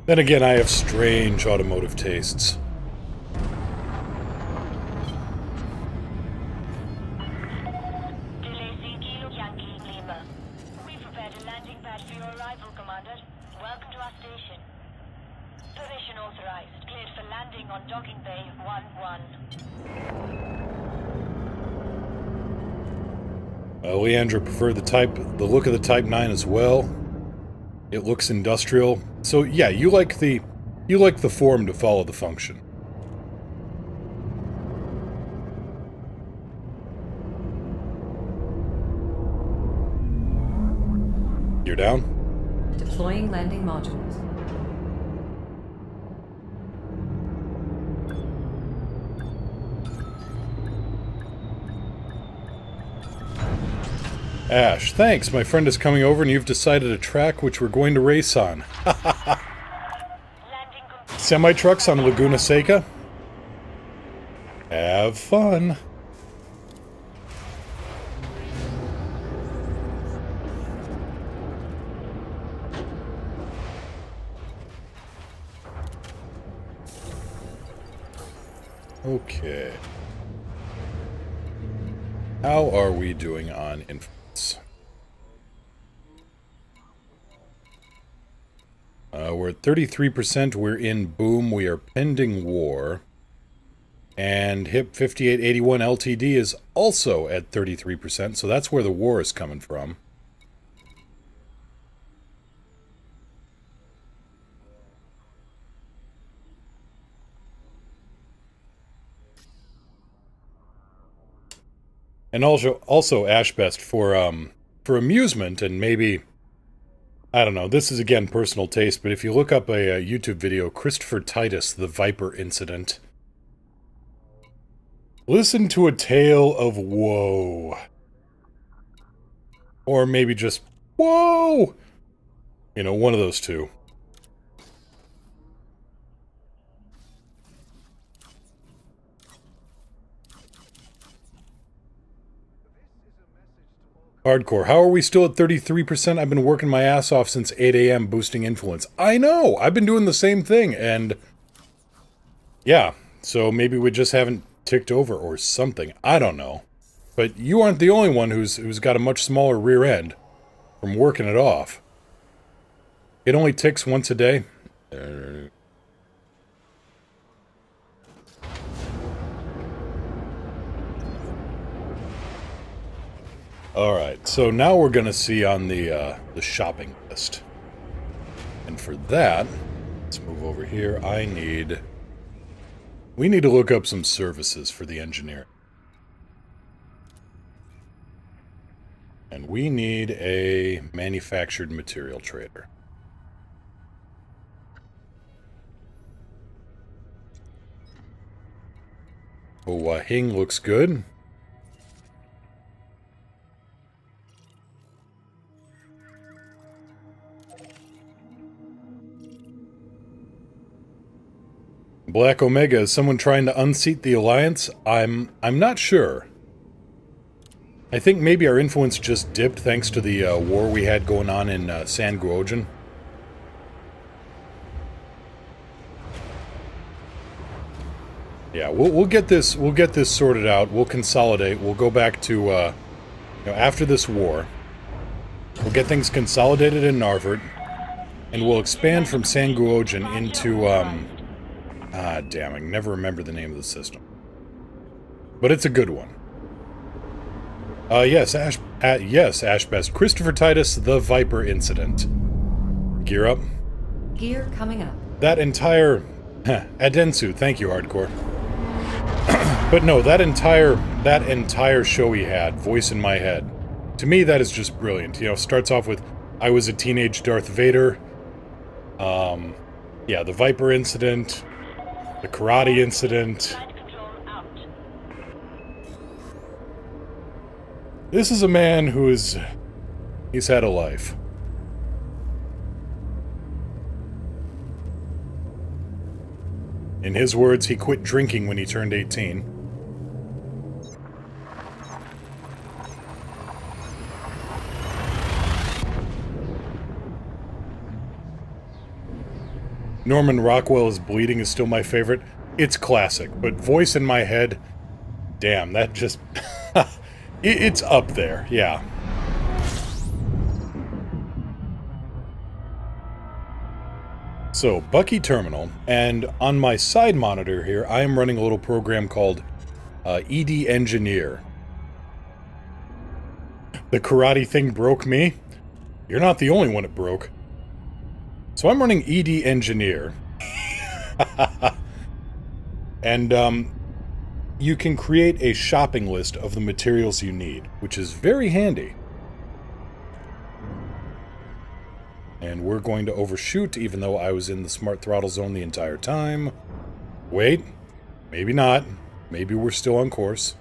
Then again, I have strange automotive tastes. We've prepared a landing pad for your arrival, Commander. Welcome to our station. Permission authorized. Cleared for landing on docking bay 11. Leandra preferred the look of the Type 9 as well. It looks industrial. So yeah, you like the form to follow the function. You're down? Deploying landing modules. Ash, thanks. My friend is coming over and you've decided a track which we're going to race on. Semi-trucks on Laguna Seca? Have fun. Okay. How are we doing on influence? We're at 33%. We're in boom. We are pending war. And HIP 5881 LTD is also at 33%, so that's where the war is coming from. And also Ashbest for amusement and maybe, I don't know, this is again personal taste, but if you look up a YouTube video, Christopher Titus, the Viper Incident, listen to a tale of woe. Or maybe just, whoa! You know, one of those two. Hardcore. How are we still at 33%? I've been working my ass off since 8 a.m. boosting influence. I know! I've been doing the same thing, and... yeah, so maybe we just haven't ticked over or something. I don't know. But you aren't the only one who's got a much smaller rear end from working it off. It only ticks once a day. Alright, so now we're gonna see on the shopping list. And for that, let's move over here. We need to look up some services for the engineer. And we need a manufactured material trader. Oh, Wahing looks good. Black Omega, is someone trying to unseat the Alliance? I'm not sure. I think maybe our influence just dipped thanks to the war we had going on in San Guojian. Yeah, we'll get this sorted out. We'll consolidate. We'll go back to you know, after this war. We'll get things consolidated in Narvert, and we'll expand from San Guojian into damn, I can never remember the name of the system. But it's a good one. Yes, Ashbest. Christopher Titus, the Viper incident. Gear up. Gear coming up. That entire... Adensu, thank you, Hardcore. But no, that entire show he had, Voice in My Head, to me that is just brilliant. You know, starts off with, I was a teenage Darth Vader. Yeah, the Viper incident, the karate incident. This is a man who is... he's had a life. In his words, he quit drinking when he turned 18. Norman Rockwell's Bleeding is still my favorite. It's classic, but Voice in My Head, damn, that just... it's up there, yeah. So, Bucky Terminal, and on my side monitor here, I am running a little program called ED Engineer. The karate thing broke me. You're not the only one it broke. So I'm running ED Engineer. And, you can create a shopping list of the materials you need, which is very handy. And we're going to overshoot, even though I was in the smart throttle zone the entire time. Wait. Maybe not. Maybe we're still on course.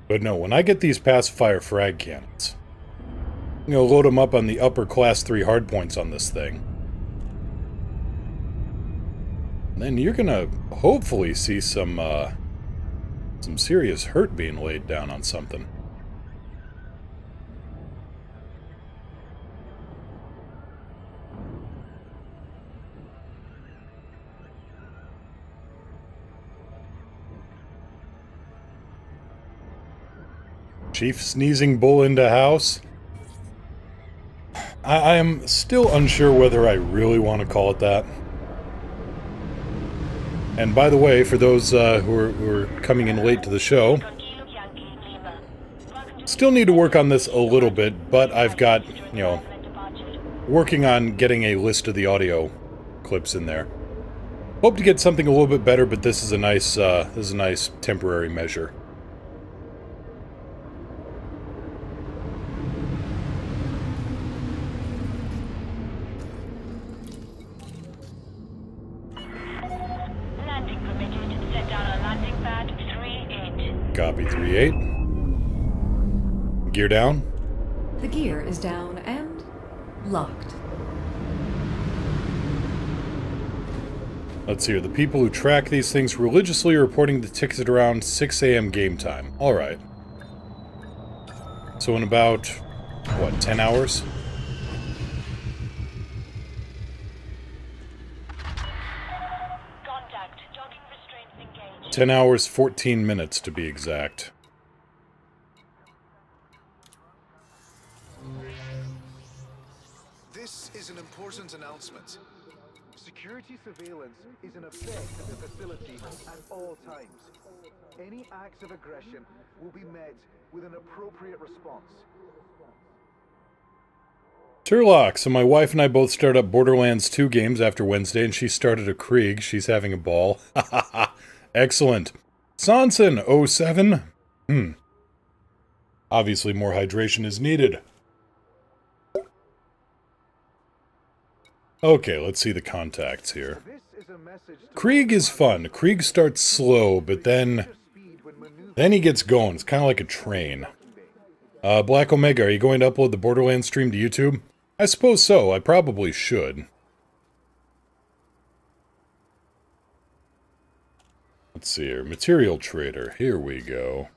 But no, when I get these pacifier frag cannons, I'm going to load them up on the upper class 3 hardpoints on this thing. And then you're going to hopefully see some serious hurt being laid down on something. Chief Sneezing Bull into house. I am still unsure whether I really want to call it that. And by the way, for those who are coming in late to the show, still need to work on this a little bit, but I've got, you know, working on getting a list of the audio clips in there. Hope to get something a little bit better, but this is a nice temporary measure. Copy 3-8. Gear down. The gear is down and locked. Let's see here. The people who track these things religiously are reporting the tickets at around 6 a.m. game time. Alright. So in about, what, 10 hours? Contact. Jogging restraints engaged. 10 hours, 14 minutes to be exact. This This is an important announcement. Security surveillance is in effect at the facility at all times. Any acts of aggression will be met with an appropriate response. Turlock, so my wife and I both started up Borderlands 2 games after Wednesday, and she started a Krieg. She's having a ball. Ha ha ha. Excellent. Sonson, 07. Obviously more hydration is needed. Okay, let's see the contacts here. Krieg is fun. Krieg starts slow, but then he gets going. It's kind of like a train. Black Omega, are you going to upload the Borderlands stream to YouTube? I suppose so. I probably should. Let's see here. Material Trader. Here we go.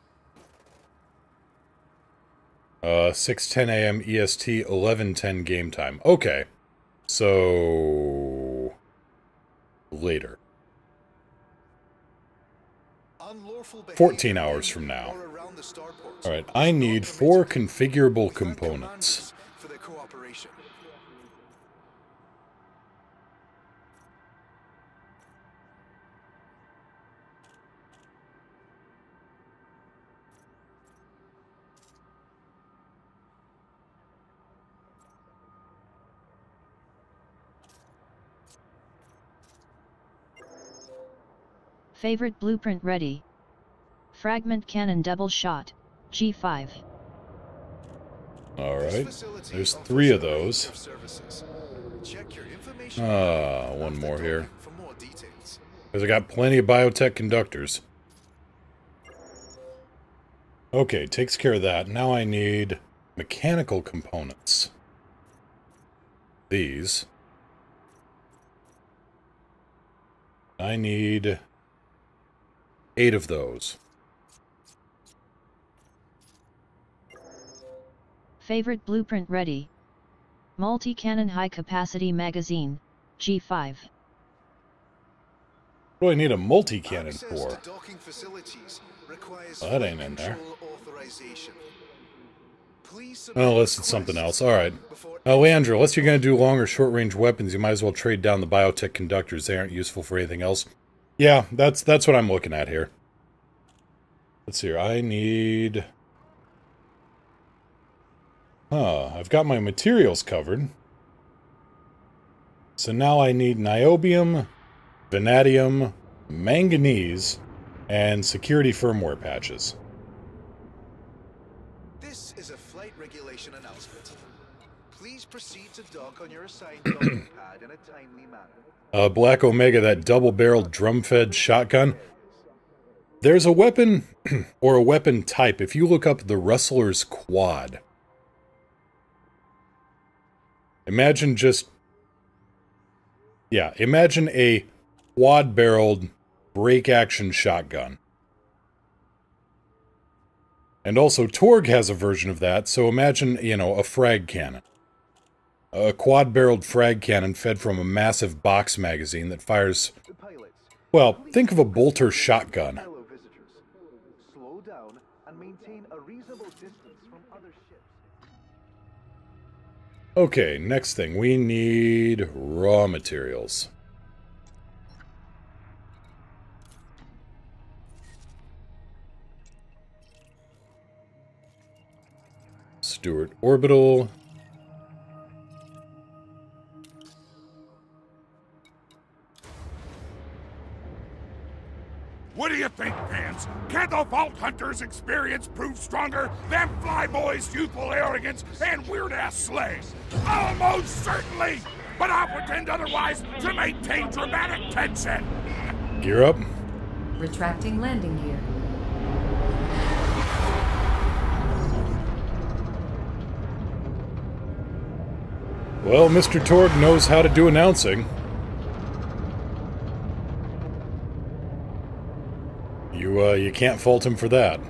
6:10 a.m. EST, 11:10 game time. Okay. So... later. 14 hours from now. Alright, I need 4 configurable components. For their cooperation. Favorite blueprint ready. Fragment cannon double shot, G5. Alright, there's 3 of those. One more here. Because I got plenty of biotech conductors. Okay, takes care of that. Now I need mechanical components. These. I need 8 of those. Favorite blueprint ready. Multi-cannon high-capacity magazine, G5. What do I need a multi-cannon for? Oh, that ain't in there. Oh, unless it's something else. Alright. Leandro, unless you're going to do long or short-range weapons, you might as well trade down the biotech conductors. They aren't useful for anything else. Yeah, that's what I'm looking at here. Let's see here. I need... I've got my materials covered. So now I need niobium, vanadium, manganese, and security firmware patches. This is a flight regulation announcement. Please proceed to dock on your assigned docking pad in a timely manner. Black Omega, that double-barreled drum-fed shotgun. There's a weapon, or a weapon type, if you look up the Rustler's Quad. Imagine just... yeah, imagine a quad-barreled break-action shotgun. And also, Torg has a version of that, so imagine, you know, a frag cannon. A quad-barreled frag cannon fed from a massive box magazine that fires... well, think of a bolter shotgun. Slow down and maintain a reasonable distance from other ships. Okay, next thing. We need raw materials. Stewart Orbital. What do you think, fans? Can the Vault Hunter's experience prove stronger than Flyboy's youthful arrogance and weird-ass slang? Almost certainly! But I'll pretend otherwise to maintain dramatic tension! Gear up. Retracting landing gear. Well, Mr. Torg knows how to do announcing. You can't fault him for that.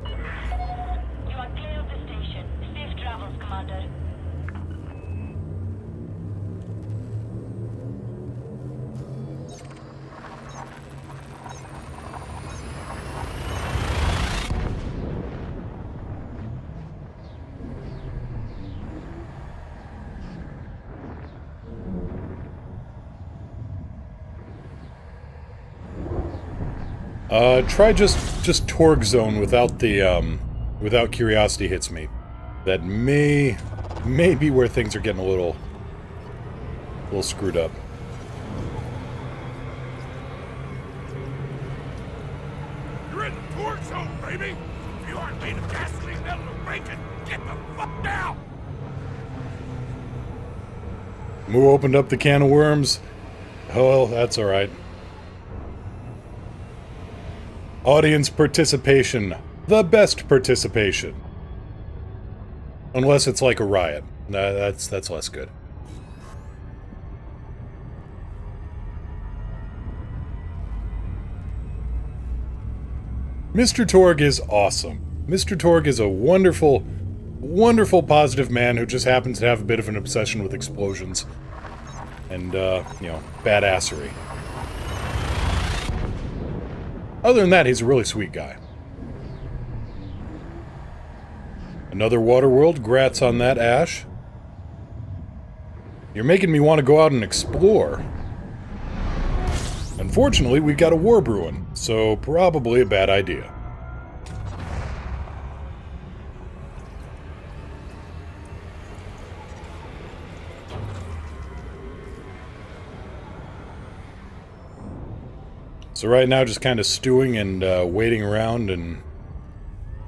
You are clear of the station. Safe travels, Commander. Try just Torg Zone without the, without Curiosity hits me. That may be where things are getting a little screwed up. You're in the Torg Zone, baby! If you aren't made of gasoline, metal, or bacon, get the fuck down! Moo opened up the can of worms. Oh, well, that's alright. Audience participation. The best participation. Unless it's like a riot. That's less good. Mr. Torg is awesome. Mr. Torg is a wonderful, wonderful positive man who just happens to have a bit of an obsession with explosions. And, you know, badassery. Other than that, he's a really sweet guy. Another water world. Grats on that, Ash. You're making me want to go out and explore. Unfortunately, we've got a war brewing, so probably a bad idea. So right now, just kind of stewing and waiting around and,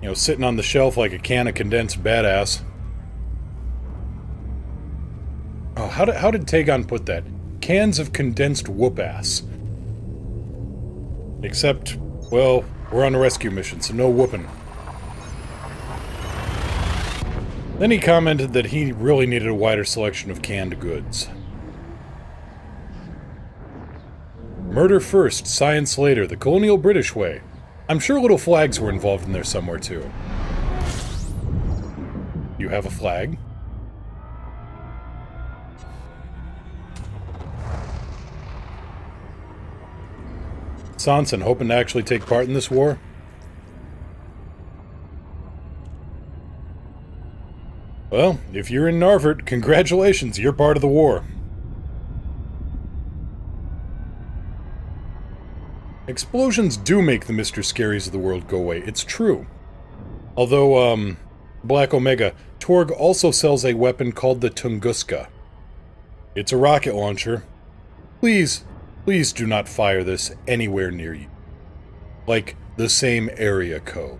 you know, sitting on the shelf like a can of condensed badass. Oh, how did Tagon put that? Cans of condensed whoop-ass. Except, well, we're on a rescue mission, so no whooping. Then he commented that he really needed a wider selection of canned goods. Murder first, science later, the colonial British way. I'm sure little flags were involved in there somewhere, too. You have a flag? Sanson, hoping to actually take part in this war? Well, if you're in Narvert, congratulations, you're part of the war. Explosions do make the Mr. Scaries of the world go away, it's true. Although, Black Omega, Torg also sells a weapon called the Tunguska. It's a rocket launcher. Please do not fire this anywhere near you. Like, the same area code.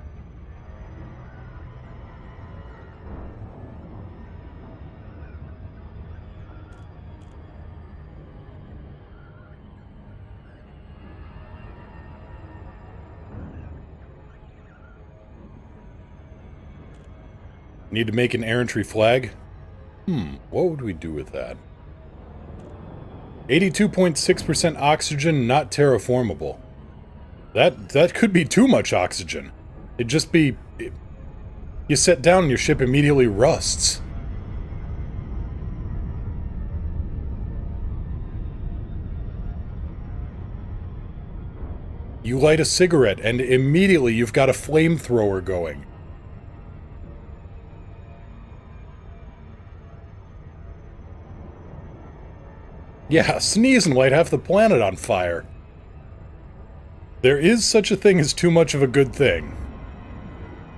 Need to make an errantry flag? What would we do with that? 82.6% oxygen, not terraformable. That could be too much oxygen. It'd just be... You set down and your ship immediately rusts. You light a cigarette and immediately you've got a flamethrower going. Yeah, sneeze and light half the planet on fire. There is such a thing as too much of a good thing.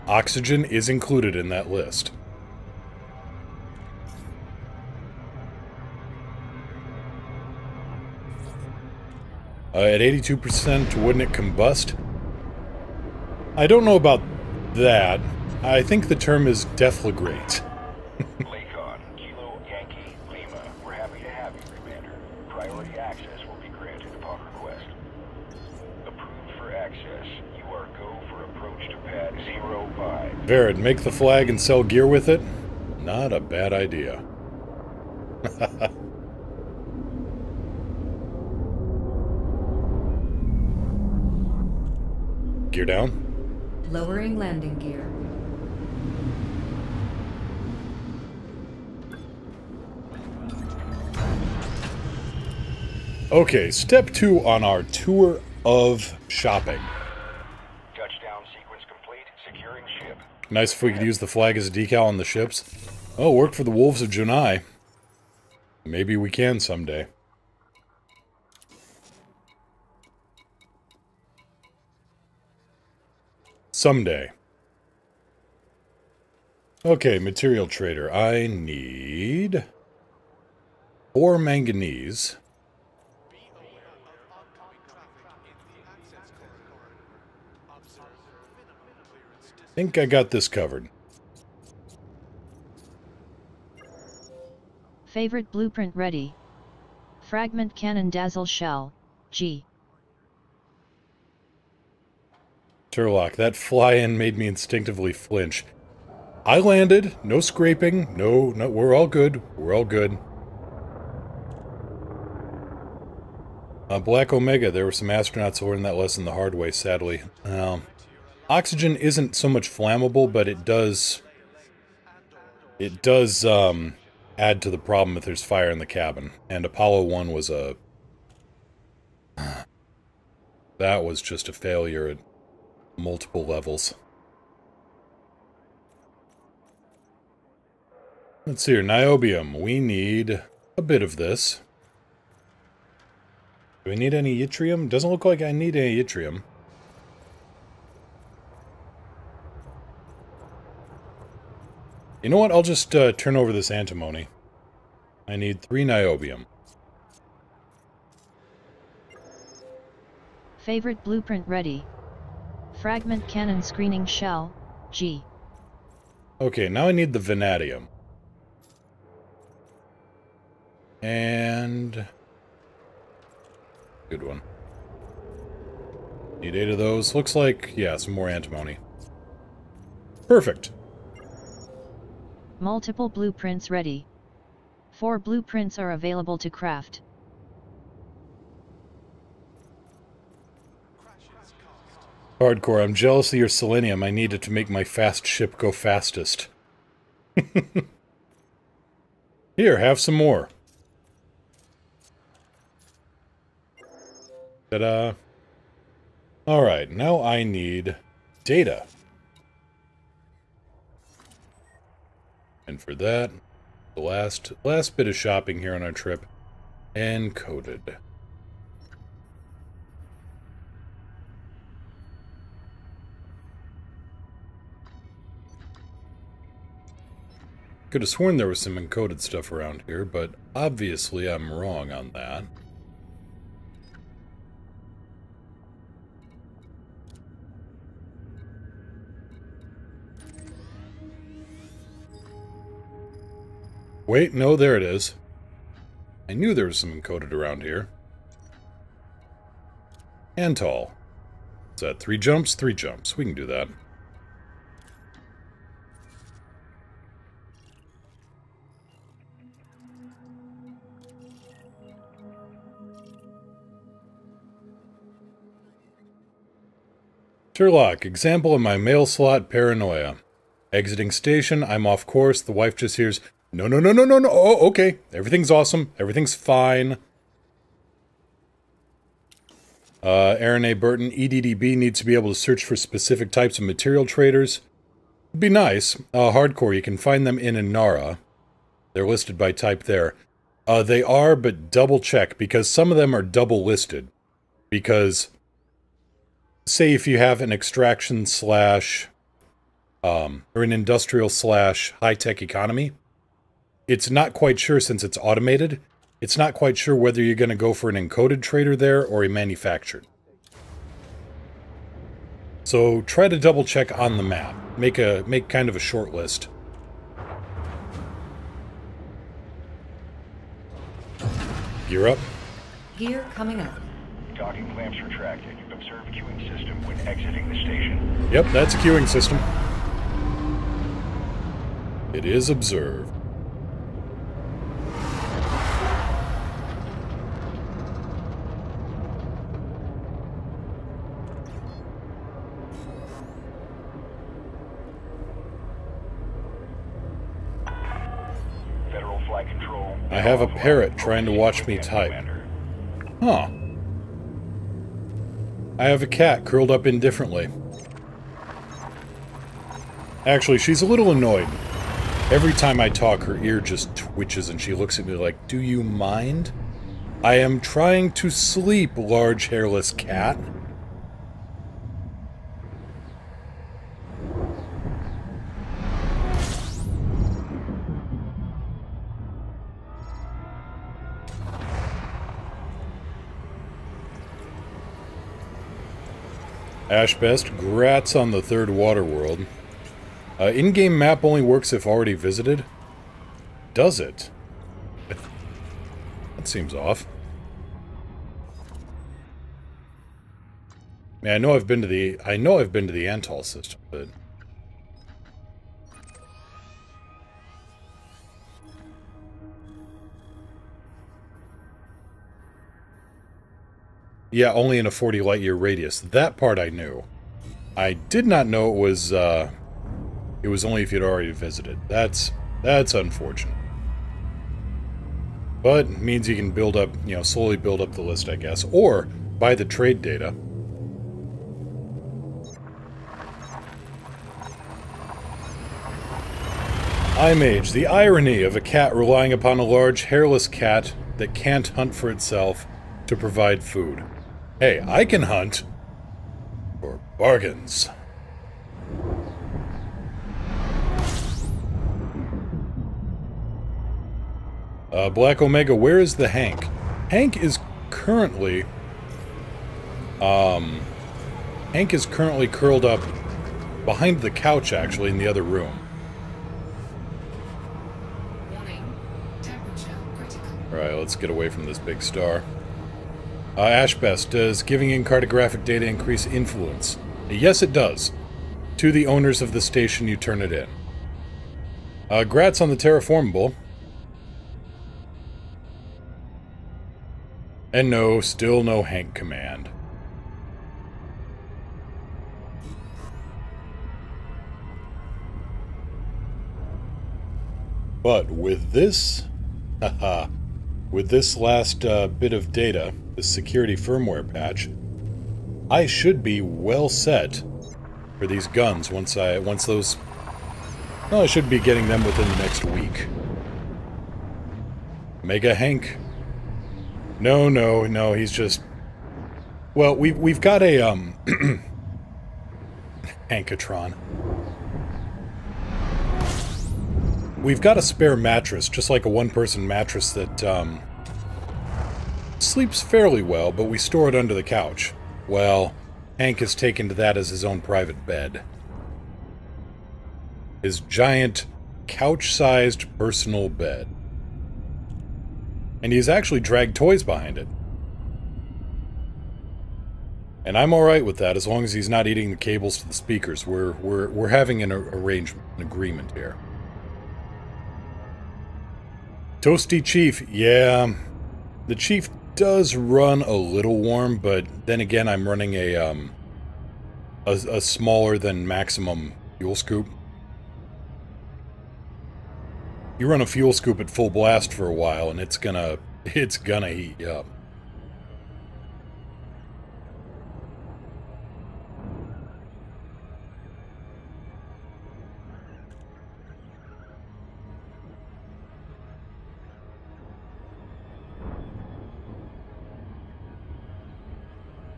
Oxygen is included in that list. At 82%, wouldn't it combust? I don't know about that. I think the term is deflagrate. Lakon, Kilo Yankee, Lima, we're happy to have you, Commander. Priority access will be granted upon request. Approved for access. You are go for approach to pad 05. Verid, make the flag and sell gear with it? Not a bad idea. Gear down. Lowering landing gear. Okay, step 2 on our tour of shopping. Touchdown sequence complete. Securing ship. Nice if we could use the flag as a decal on the ships. Oh, worked for the Wolves of Junai. Maybe we can someday. Someday. Okay, material trader. I need 4 manganese. I think I got this covered. Favorite blueprint ready. Fragment cannon dazzle shell, G. Turlock, that fly-in made me instinctively flinch. I landed, no scraping, no, we're all good, we're all good. Black Omega, there were some astronauts who learned that lesson the hard way, sadly. Oxygen isn't so much flammable, but it does add to the problem if there's fire in the cabin. And Apollo 1 was a... that was just a failure at multiple levels. Let's see here, niobium. We need a bit of this. Do we need any yttrium? Doesn't look like I need any yttrium. You know what? I'll just turn over this antimony. I need 3 niobium. Favorite blueprint ready. Fragment cannon screening shell, G. Okay, now I need the vanadium. And... good one. Need 8 of those. Looks like, yeah, some more antimony. Perfect. Multiple blueprints ready. 4 blueprints are available to craft. Hardcore, I'm jealous of your selenium. I need it to make my fast ship go fastest. Here, have some more. Ta-da. Alright, now I need data. And for that, the last bit of shopping here on our trip, encoded. Could have sworn there was some encoded stuff around here, but obviously I'm wrong on that. Wait, no, there it is. I knew there was some encoded around here. And tall. Is that 3 jumps? 3 jumps. We can do that. Turlock, example of my mail slot paranoia. Exiting station, I'm off course, the wife just hears, no, no, no, no, no, no, oh, okay, everything's awesome, everything's fine. Aaron A. Burton, EDDB needs to be able to search for specific types of material traders. It'd be nice. Hardcore, you can find them in Inara. They're listed by type there. They are, but double check, because some of them are double listed. Because... say if you have an extraction slash, or an industrial slash high-tech economy, it's not quite sure since it's automated, it's not quite sure whether you're going to go for an encoded trader there or a manufactured. So try to double check on the map. Make kind of a short list. Gear up. Gear coming up. Docking clamps retracted. Observe queuing system when exiting the station. Yep, that's a queuing system. It is observed. Federal flight control. I have a parrot trying to watch me type. Huh. I have a cat curled up indifferently. Actually, she's a little annoyed. Every time I talk, her ear just twitches and she looks at me like, do you mind? I am trying to sleep, large hairless cat. Ashbest, grats on the third water world. In-game map only works if already visited. Does it? That seems off. Man, I know I've been to the Antol system, but yeah, only in a 40 light year radius. That part I knew. I did not know it was only if you'd already visited. That's unfortunate. But it means you can build up, you know, slowly build up the list, I guess. Or buy the trade data. iMage, the irony of a cat relying upon a large, hairless cat that can't hunt for itself to provide food. Hey, I can hunt for bargains. Black Omega, where is the Hank? Hank is currently curled up behind the couch, actually, in the other room. Alright, let's get away from this big star. Ashbest, does giving in cartographic data increase influence? Yes, it does. To the owners of the station you turn it in. Grats on the terraformable. And no, still no Hank command. But with this, haha, with this last bit of data, the security firmware patch, I should be well set for these guns once those... Well, I should be getting them within the next week. Mega Hank. No, he's just... Well, we've got a, Hankatron. We've got a spare mattress, just like a one-person mattress that, sleeps fairly well, but we store it under the couch. Well, Hank has taken to that as his own private bed. His giant, couch-sized personal bed. And he's actually dragged toys behind it. And I'm alright with that, as long as he's not eating the cables to the speakers. We're having an arrangement, an agreement here. Toasty Chief, yeah. The Chief does run a little warm, but then again I'm running a smaller than maximum fuel scoop. You run a fuel scoop at full blast for a while, and it's gonna heat you up.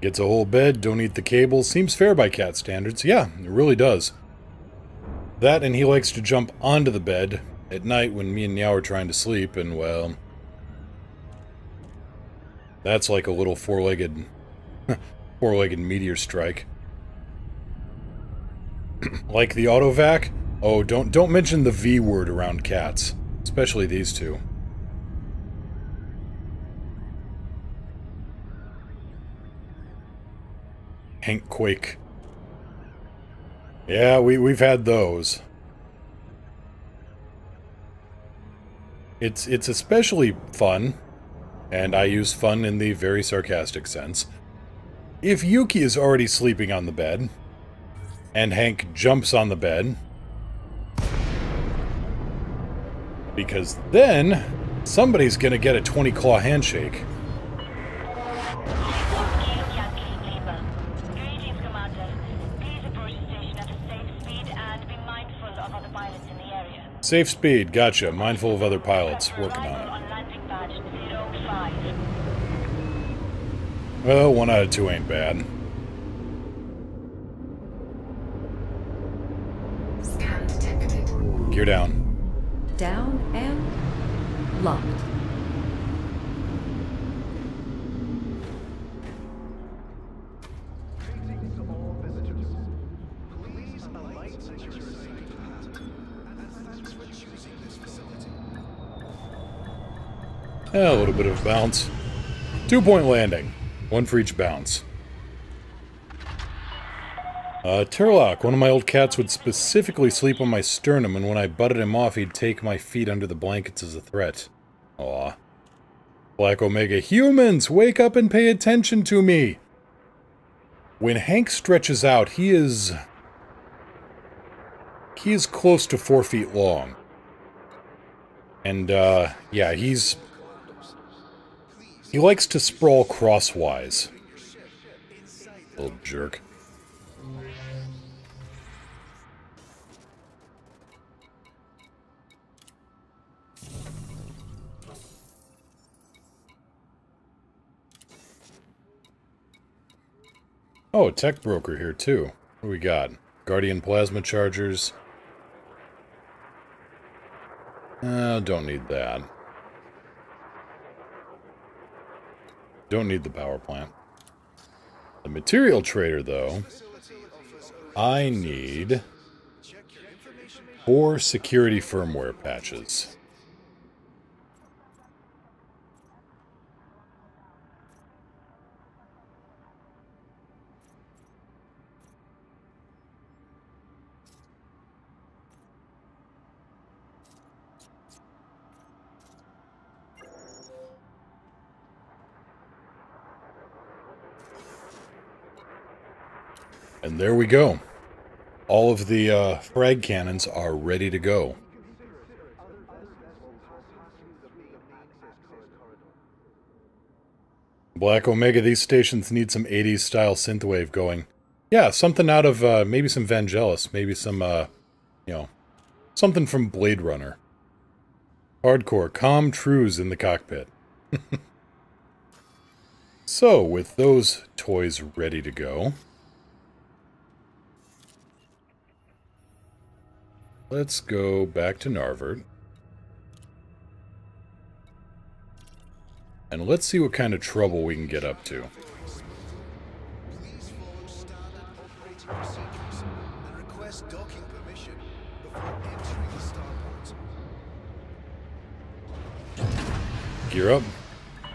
Gets a whole bed, don't eat the cables. Seems fair by cat standards. Yeah, it really does. That, and he likes to jump onto the bed at night when me and Meow are trying to sleep, and, well... That's like a little four-legged meteor strike. Like the autovac? Oh, don't mention the V word around cats. Especially these two. Hank Quake. Yeah, we've had those. It's especially fun, and I use fun in the very sarcastic sense, if Yuki is already sleeping on the bed, and Hank jumps on the bed, because then somebody's gonna get a 20-claw handshake. Safe speed, gotcha. Mindful of other pilots. Working on it. Well, 1 out of 2 ain't bad. Scan detected. Gear down. Down and locked. Greetings to all A little bit of bounce. 2-point landing. 1 for each bounce. Turlock, one of my old cats, would specifically sleep on my sternum, and when I butted him off, he'd take my feet under the blankets as a threat. Aw. Black Omega, humans, wake up and pay attention to me! When Hank stretches out, he is close to 4 feet long. And, yeah, he likes to sprawl crosswise. Little jerk. Oh, a tech broker here, too. What do we got? Guardian plasma chargers. Don't need that. Don't need the power plant. The material trader, though, I need 4 security firmware patches. And there we go. All of the frag cannons are ready to go. Black Omega, these stations need some 80s style synthwave going. Yeah, something out of maybe some Vangelis, maybe some, you know, something from Blade Runner. Hardcore, calm trues in the cockpit. So, with those toys ready to go, let's go back to Narvert. And let's see what kind of trouble we can get up to. Please follow standard operating procedures and request docking permission before entering the starport. Gear up.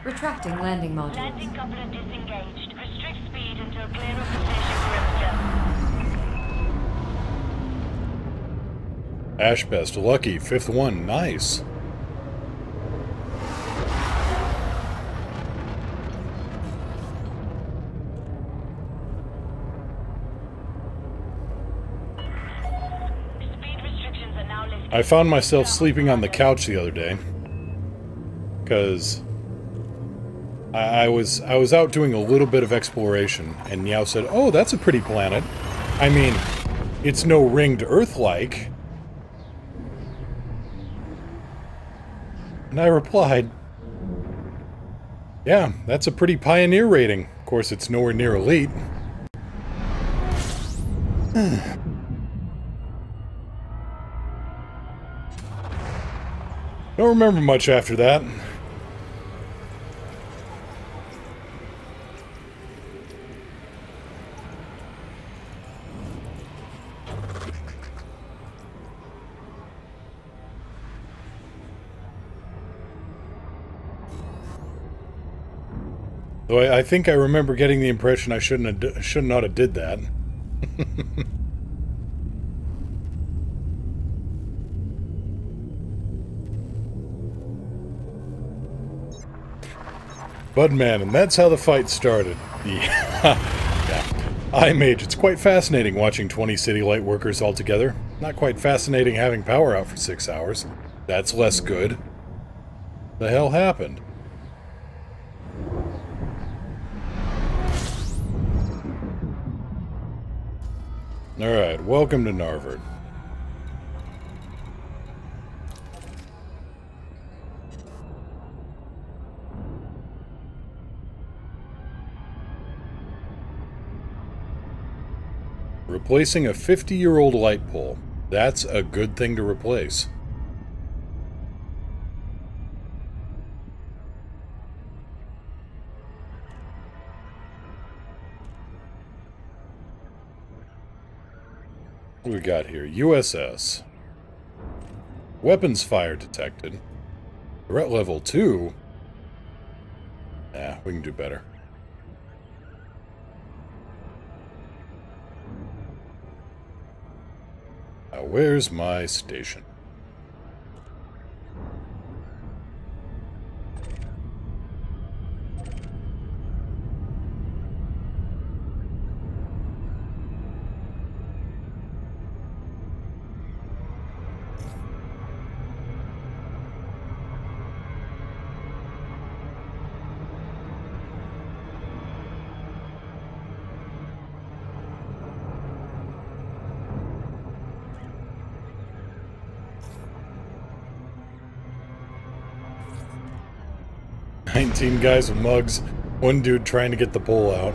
Retracting landing module. Landing coupler disengaged. Restrict speed until clear of the station perimeter. Ashbest, lucky, 5th one, nice. Speed restrictions are now lifted. I found myself sleeping on the couch the other day. Because I was out doing a little bit of exploration, and Meow said, "Oh, that's a pretty planet. I mean, it's no ringed Earth-like." And I replied, "Yeah, that's a pretty pioneer rating. Of course, it's nowhere near elite." Don't remember much after that. Though I think I remember getting the impression I shouldn't have did that. Budman, and that's how the fight started. Yeah. iMage, it's quite fascinating watching 20 city light workers all together. Not quite fascinating having power out for 6 hours. That's less good. The hell happened? Alright, welcome to Narvert. Replacing a 50-year-old light pole. That's a good thing to replace. What do we got here? USS. Weapons fire detected. Threat level 2. Nah, we can do better. Now, where's my station? Guys with mugs. One dude trying to get the pole out.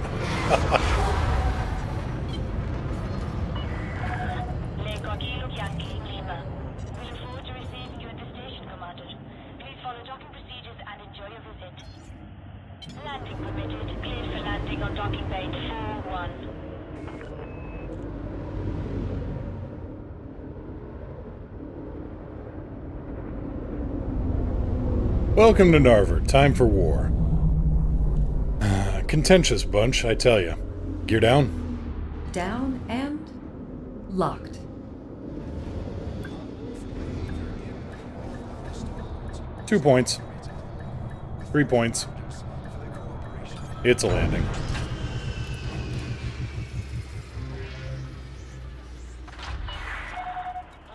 Landing permitted. Cleared for landing on docking bay 4-1. Welcome to Narver. Time for war. Contentious bunch, I tell you. Gear down? Down and locked. Two points. 3 points. It's a landing.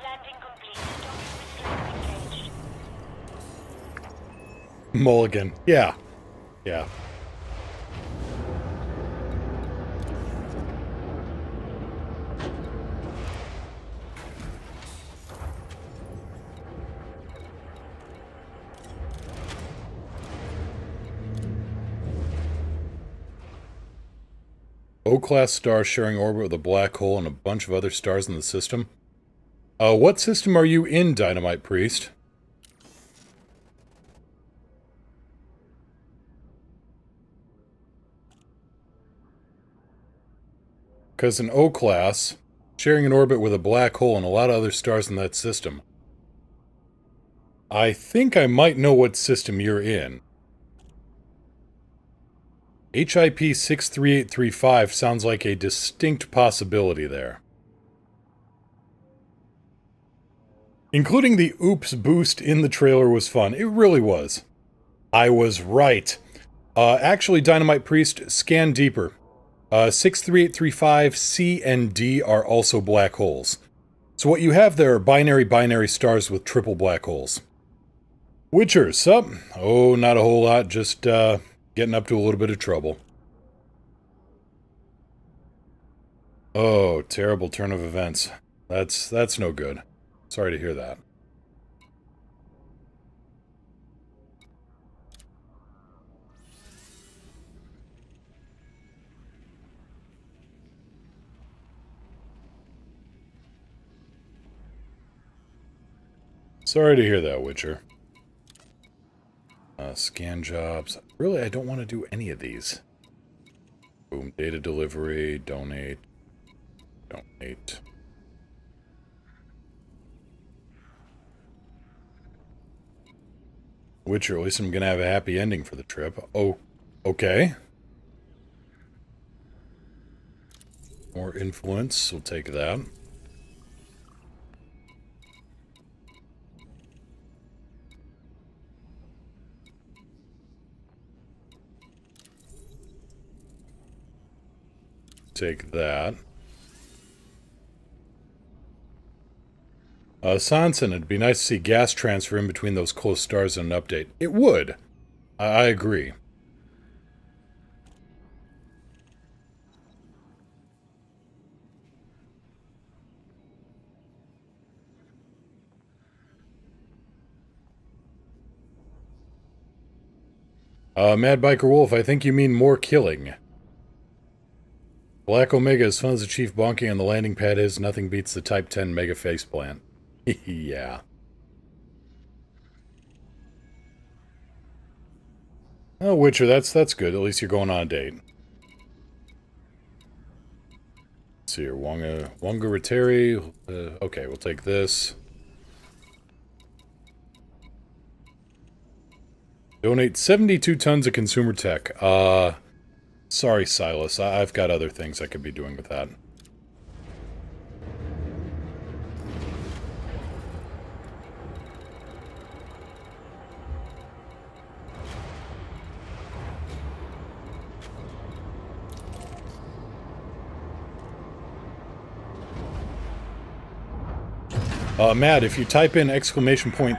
Landing complete. Docking engaged. Mulligan. Yeah. Yeah. O-class star sharing orbit with a black hole and a bunch of other stars in the system. What system are you in, Dynamite Priest? Because an O-class, sharing an orbit with a black hole and a lot of other stars in that system. I think I might know what system you're in. HIP 63835 sounds like a distinct possibility there. Including the oops boost in the trailer was fun. It really was. I was right. Actually, Dynamite Priest, scan deeper. 63835, C and D are also black holes. So what you have there are binary stars with triple black holes. Witcher, sup? Oh, not a whole lot, just, getting up to a little bit of trouble. Oh, terrible turn of events. That's no good. Sorry to hear that. Sorry to hear that, Witcher. Scan jobs. Really, I don't want to do any of these. Boom, data delivery, donate. Donate. Witcher, at least I'm gonna have a happy ending for the trip. Oh, okay. More influence, we'll take that. Take that. Sanson, it'd be nice to see gas transfer in between those close stars in an update. It would. I agree. Mad Biker Wolf, I think you mean more killing. Black Omega, as fun as the Chief bonking on the landing pad is, nothing beats the Type 10 Mega faceplant. Yeah. Oh, Witcher, that's good. At least you're going on a date. Let's see here, Wangariteri. Okay, we'll take this. Donate 72 tons of consumer tech. Sorry, Silas. I've got other things I could be doing with that. Matt, if you type in !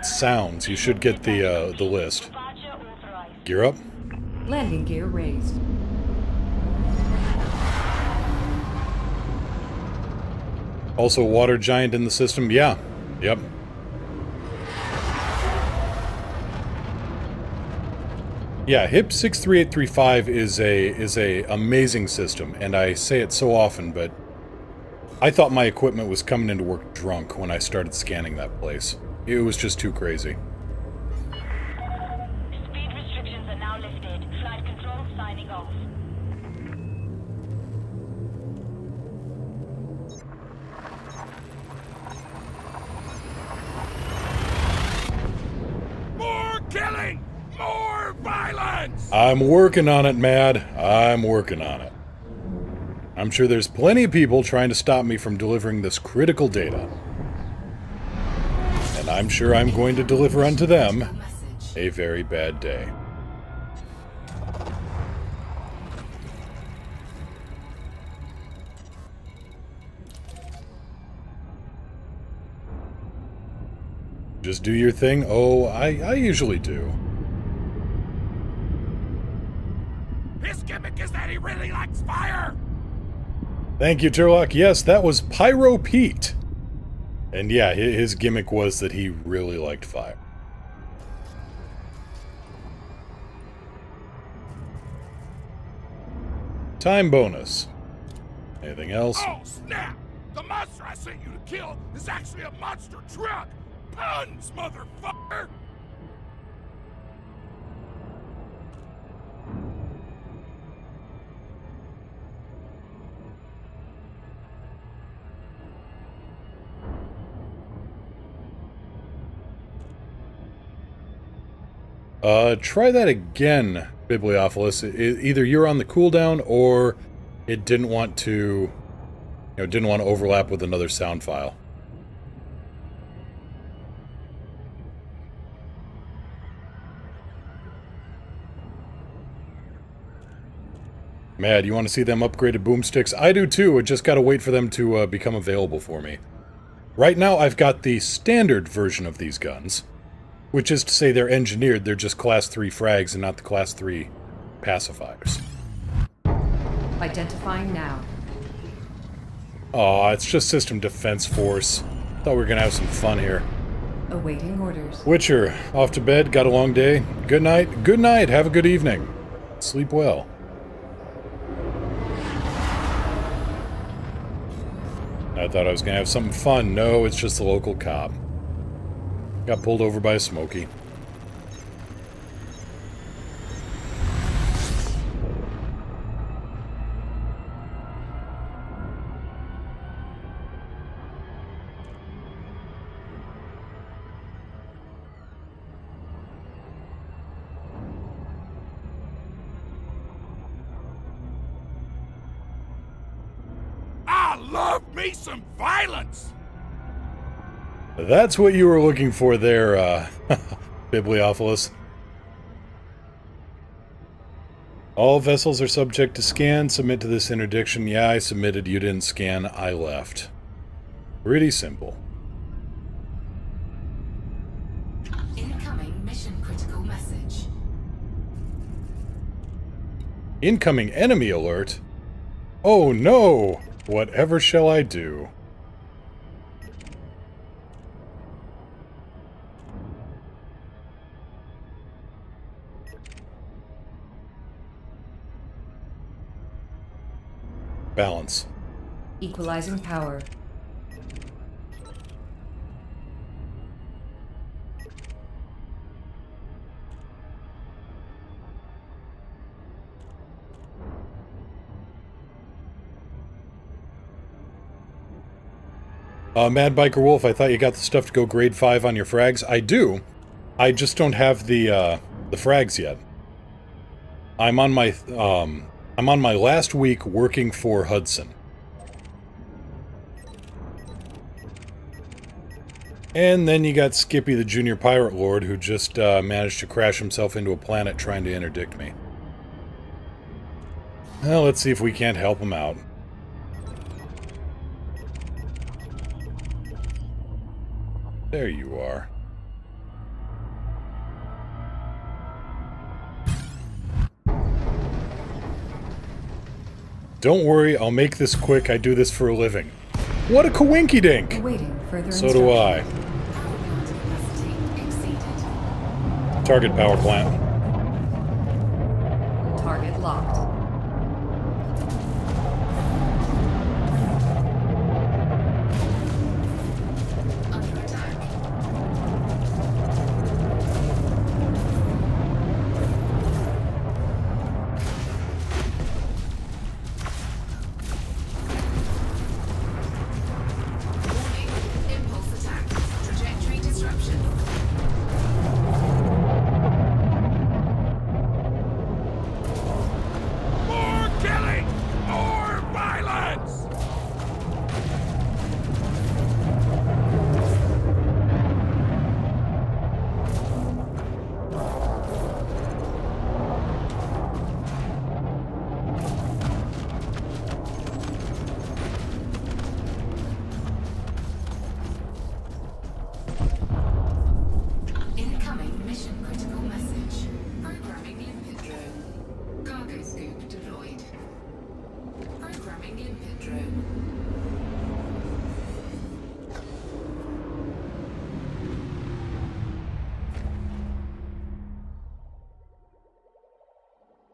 sounds, you should get the list. Gear up. Landing gear raised. Also, water giant in the system. Yeah. Yep. Yeah, HIP 63835 is a amazing system, and I say it so often, but I thought my equipment was coming into work drunk when I started scanning that place. It was just too crazy. Speed restrictions are now lifted. Flight control signing off. More killing! More violence! I'm working on it, Mad. I'm working on it. I'm sure there's plenty of people trying to stop me from delivering this critical data. And I'm sure I'm going to deliver unto them a very bad day. Just do your thing? Oh, I usually do. His gimmick is that he really likes fire! Thank you, Turlock. Yes, that was Pyro Pete. And yeah, his gimmick was that he really liked fire. Time bonus. Anything else? Oh, snap! The monster I sent you to kill is actually a monster truck! Puns, motherfucker! Try that again, Bibliophilus. Either you're on the cooldown, or it didn't want to, didn't want to overlap with another sound file. Mad, you want to see them upgraded boomsticks? I do too, I just gotta wait for them to become available for me. Right now, I've got the standard version of these guns. Which is to say they're engineered, they're just Class 3 frags and not the Class 3 pacifiers. Identifying now. Aw, it's just System Defense Force. Thought we were gonna have some fun here. Awaiting orders. Witcher, off to bed, got a long day. Good night. Good night, have a good evening. Sleep well. I thought I was gonna have something fun. No, it's just the local cop. Got pulled over by a Smoky. I love me some violence! That's what you were looking for there, Bibliophilus. All vessels are subject to scan. Submit to this interdiction. Yeah, I submitted. You didn't scan. I left. Pretty simple. Incoming mission critical message. Incoming enemy alert? Oh no! Whatever shall I do? Balance. Equalizing power. Mad Biker Wolf, I thought you got the stuff to go grade 5 on your frags. I do. I just don't have the frags yet. I'm on my last week working for Hudson. And then you got Skippy the Junior Pirate Lord, who just managed to crash himself into a planet trying to interdict me. Well, let's see if we can't help him out. There you are. Don't worry, I'll make this quick. I do this for a living. What a coinky-dink! Awaiting further So do I. Target power plant. Target locked.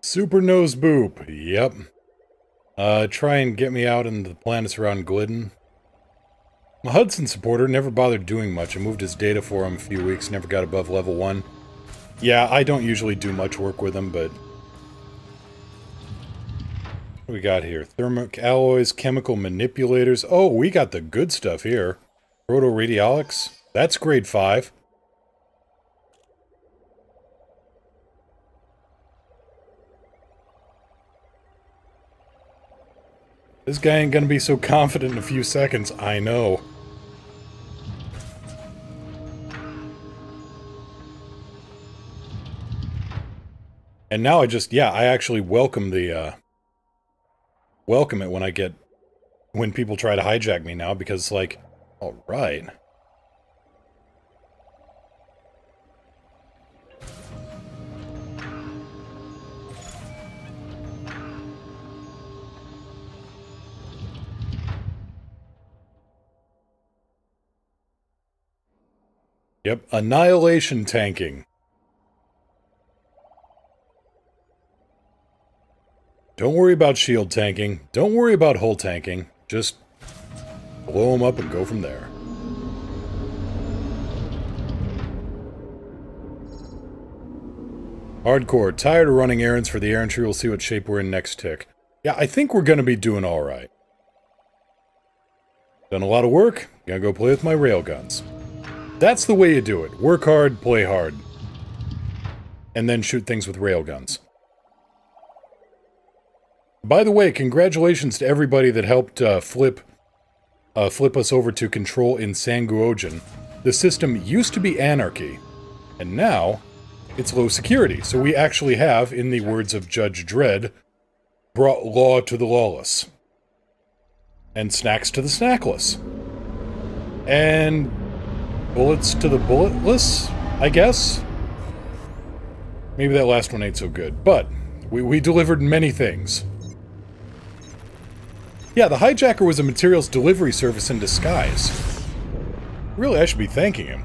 Super Nose Boop, yep. Try and get me out into the planets around Glidden. I'm a Hudson supporter, never bothered doing much. I moved his data for him a few weeks, never got above level 1. Yeah, I don't usually do much work with him, but... What do we got here? Thermic alloys, chemical manipulators. Oh, we got the good stuff here. Proto-radiolics. That's grade 5. This guy ain't gonna be so confident in a few seconds, I know. And now I actually welcome the, welcome it when people try to hijack me now, because it's like, alright. Yep, annihilation tanking. Don't worry about shield tanking. Don't worry about hull tanking. Just blow them up and go from there. Hardcore. Tired of running errands for the errand tree. We'll see what shape we're in next tick. Yeah, I think we're gonna be doing alright. Done a lot of work. Gonna go play with my railguns. That's the way you do it. Work hard, play hard. And then shoot things with railguns. By the way, congratulations to everybody that helped flip us over to control in Sanguogen. The system used to be anarchy, and now it's low security. So we actually have, in the words of Judge Dredd, brought law to the lawless. And snacks to the snackless. And bullets to the bulletless, I guess? Maybe that last one ain't so good, but we delivered many things. Yeah, the hijacker was a materials delivery service in disguise. Really, I should be thanking him.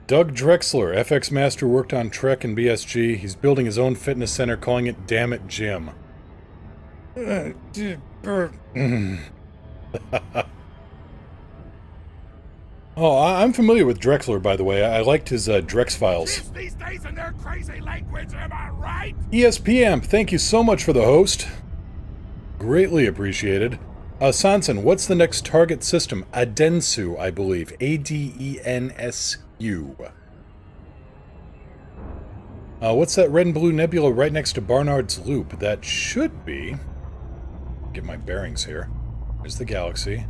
Doug Drexler, FX Master, worked on Trek and BSG. He's building his own fitness center, calling it Damn It Gym. Oh, I'm familiar with Drexler, by the way. I liked his Drex files. Kids these days in their crazy language, am I right? ESPM, thank you so much for the host. Greatly appreciated. Sanson, what's the next target system? Adensu, I believe. A-D-E-N-S-U. What's that red and blue nebula right next to Barnard's Loop? That should be... Get my bearings here. There's the galaxy.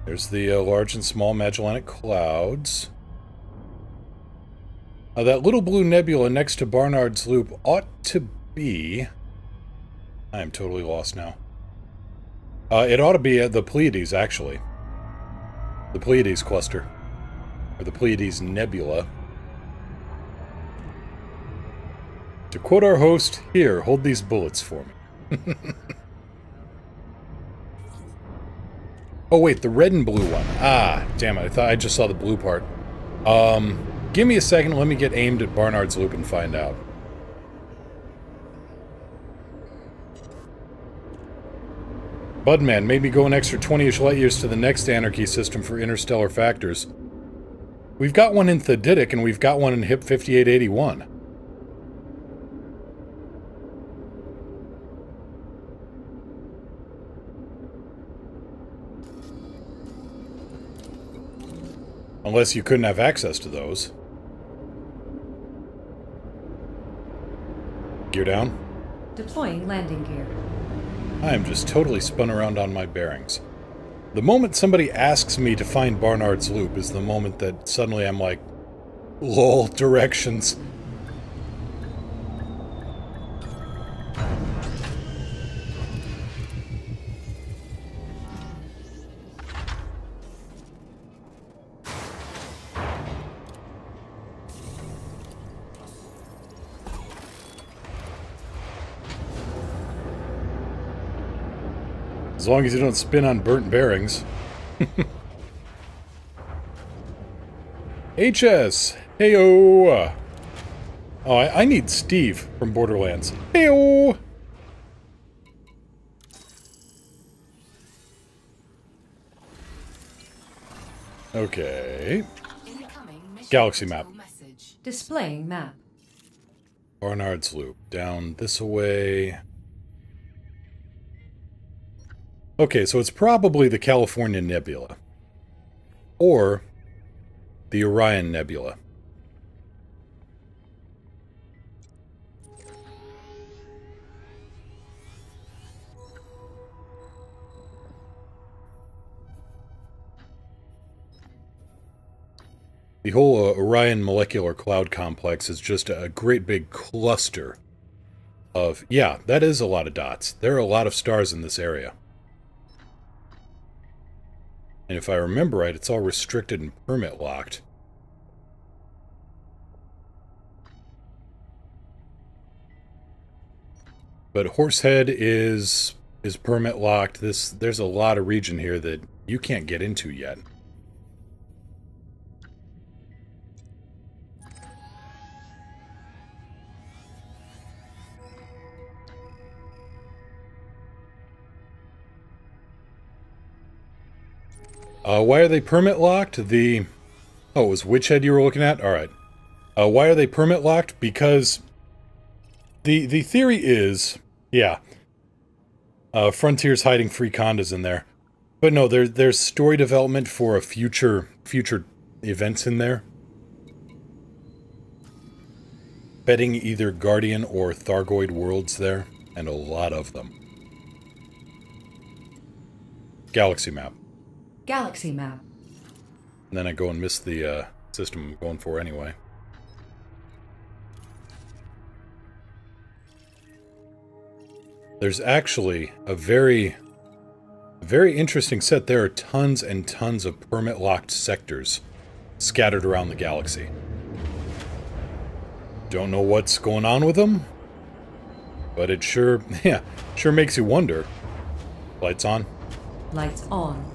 There's the large and small Magellanic Clouds. That little blue nebula next to Barnard's Loop ought to be... I am totally lost now. It ought to be the Pleiades, actually. The Pleiades cluster. Or the Pleiades nebula. To quote our host, here, hold these bullets for me. Oh wait, the red and blue one. Ah, damn it, I thought I just saw the blue part. Give me a second, let me get aimed at Barnard's Loop and find out. Budman made me go an extra 20-ish light years to the next anarchy system for interstellar factors. We've got one in Thedidic, and we've got one in HIP 5881. Unless you couldn't have access to those. Gear down. Deploying landing gear. I am just totally spun around on my bearings. The moment somebody asks me to find Barnard's Loop is the moment that suddenly I'm like, lol, directions. As long as you don't spin on burnt bearings. HS! Heyo! Oh, I need Steve from Borderlands. Heyo! Okay. Galaxy map. Displaying map. Barnard's Loop. Down this way. Okay, so it's probably the California Nebula. Or the Orion Nebula. The whole Orion molecular cloud complex is just a great big cluster of... Yeah, that is a lot of dots. There are a lot of stars in this area. And if I remember right, it's all restricted and permit locked. But Horsehead is permit locked. There's a lot of region here that you can't get into yet. Why are they permit locked? Oh, it was Witchhead you were looking at? Alright. Why are they permit locked? Because the theory is, yeah, Frontier's hiding free condas in there. But no, there's story development for a future events in there. Betting either Guardian or Thargoid worlds there, and a lot of them. Galaxy map. Galaxy map. And then I go and miss the system I'm going for anyway. There's actually a very interesting set. There are tons and tons of permit-locked sectors scattered around the galaxy. Don't know what's going on with them, but it sure makes you wonder. Lights on. Lights on.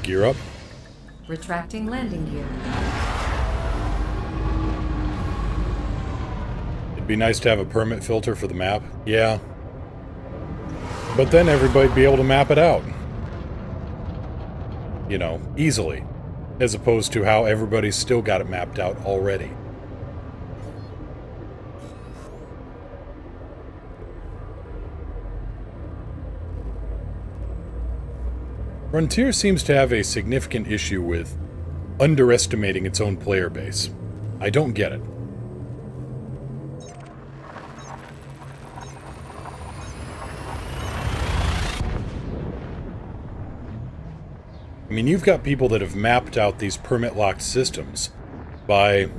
Gear up. Retracting landing gear. It'd be nice to have a permit filter for the map. Yeah. But then everybody'd be able to map it out. You know, easily. As opposed to how everybody's still got it mapped out already. Frontier seems to have a significant issue with underestimating its own player base. I don't get it. I mean, you've got people that have mapped out these permit-locked systems by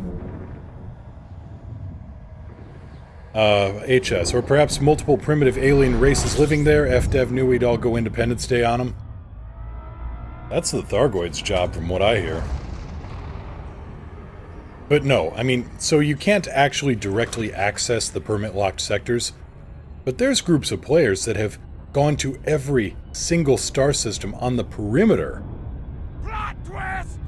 HS, or perhaps multiple primitive alien races living there. FDev knew we'd all go Independence Day on them. That's the Thargoid's job, from what I hear. But no, I mean, so you can't actually directly access the permit-locked sectors, but there's groups of players that have gone to every single star system on the perimeter. Plot twist!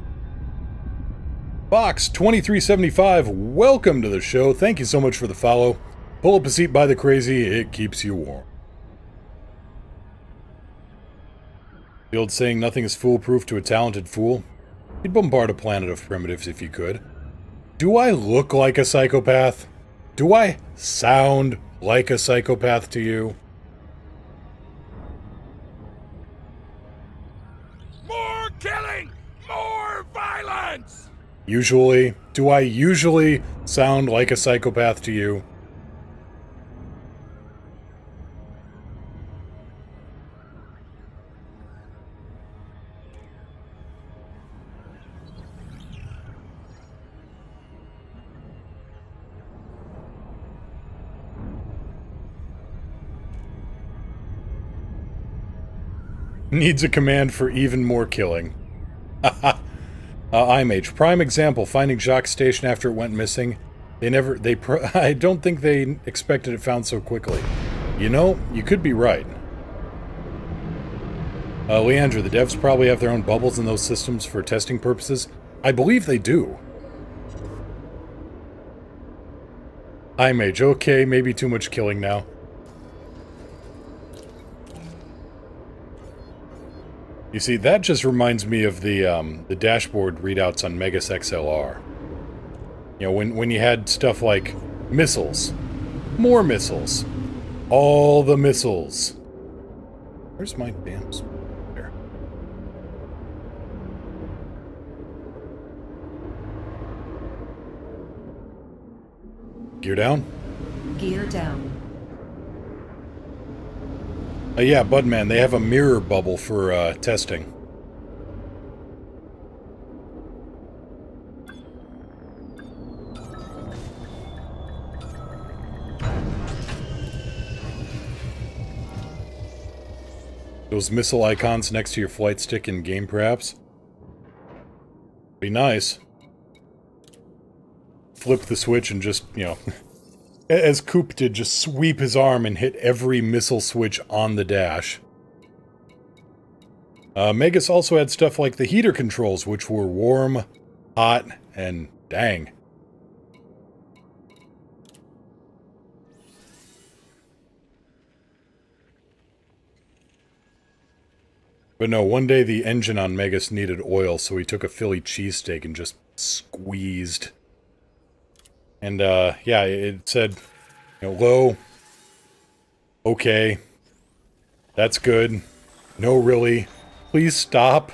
Fox 2375, welcome to the show. Thank you so much for the follow. Pull up a seat by the crazy, it keeps you warm. The old saying, nothing is foolproof to a talented fool. You'd bombard a planet of primitives if you could. Do I look like a psychopath? Do I sound like a psychopath to you? More killing! More violence! Usually. Do I usually sound like a psychopath to you? Needs a command for even more killing. IMH. Prime example, finding Jacques' station after it went missing. I don't think they expected it found so quickly. You know, you could be right. Leandra, the devs probably have their own bubbles in those systems for testing purposes. I believe they do. IMH. Okay, maybe too much killing now. You see, that just reminds me of the dashboard readouts on Megas XLR. You know, when you had stuff like missiles, more missiles, all the missiles. Where's my damn... There. Gear down? Gear down. Yeah, Budman, they have a mirror bubble for testing. Those missile icons next to your flight stick in game, perhaps? Be nice. Flip the switch and just, you know... As Coop did, just sweep his arm and hit every missile switch on the dash. Megas also had stuff like the heater controls, which were warm, hot, and dang. But no, one day the engine on Megas needed oil, so he took a Philly cheesesteak and just squeezed. And, yeah, it said, you know, low, okay, that's good, no really, please stop.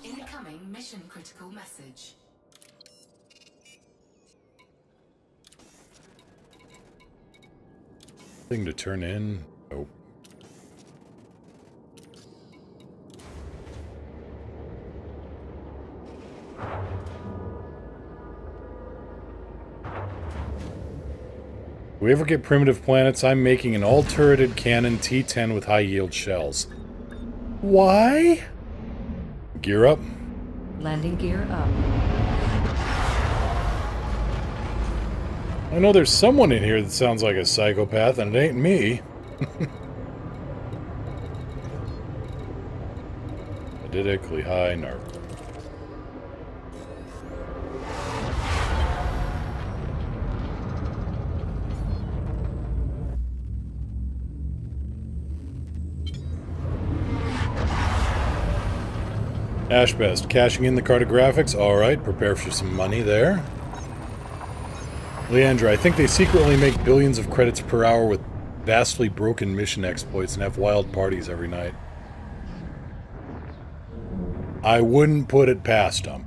Incoming mission critical message. Thing to turn in? Nope. If we ever get primitive planets, I'm making an all-turreted cannon T-10 with high-yield shells. Why? Gear up. Landing gear up. I know there's someone in here that sounds like a psychopath, and it ain't me. Adidically high narp. Ashbest, cashing in the cartographics. Alright, prepare for some money there. Leandra, I think they secretly make billions of credits per hour with vastly broken mission exploits and have wild parties every night. I wouldn't put it past them.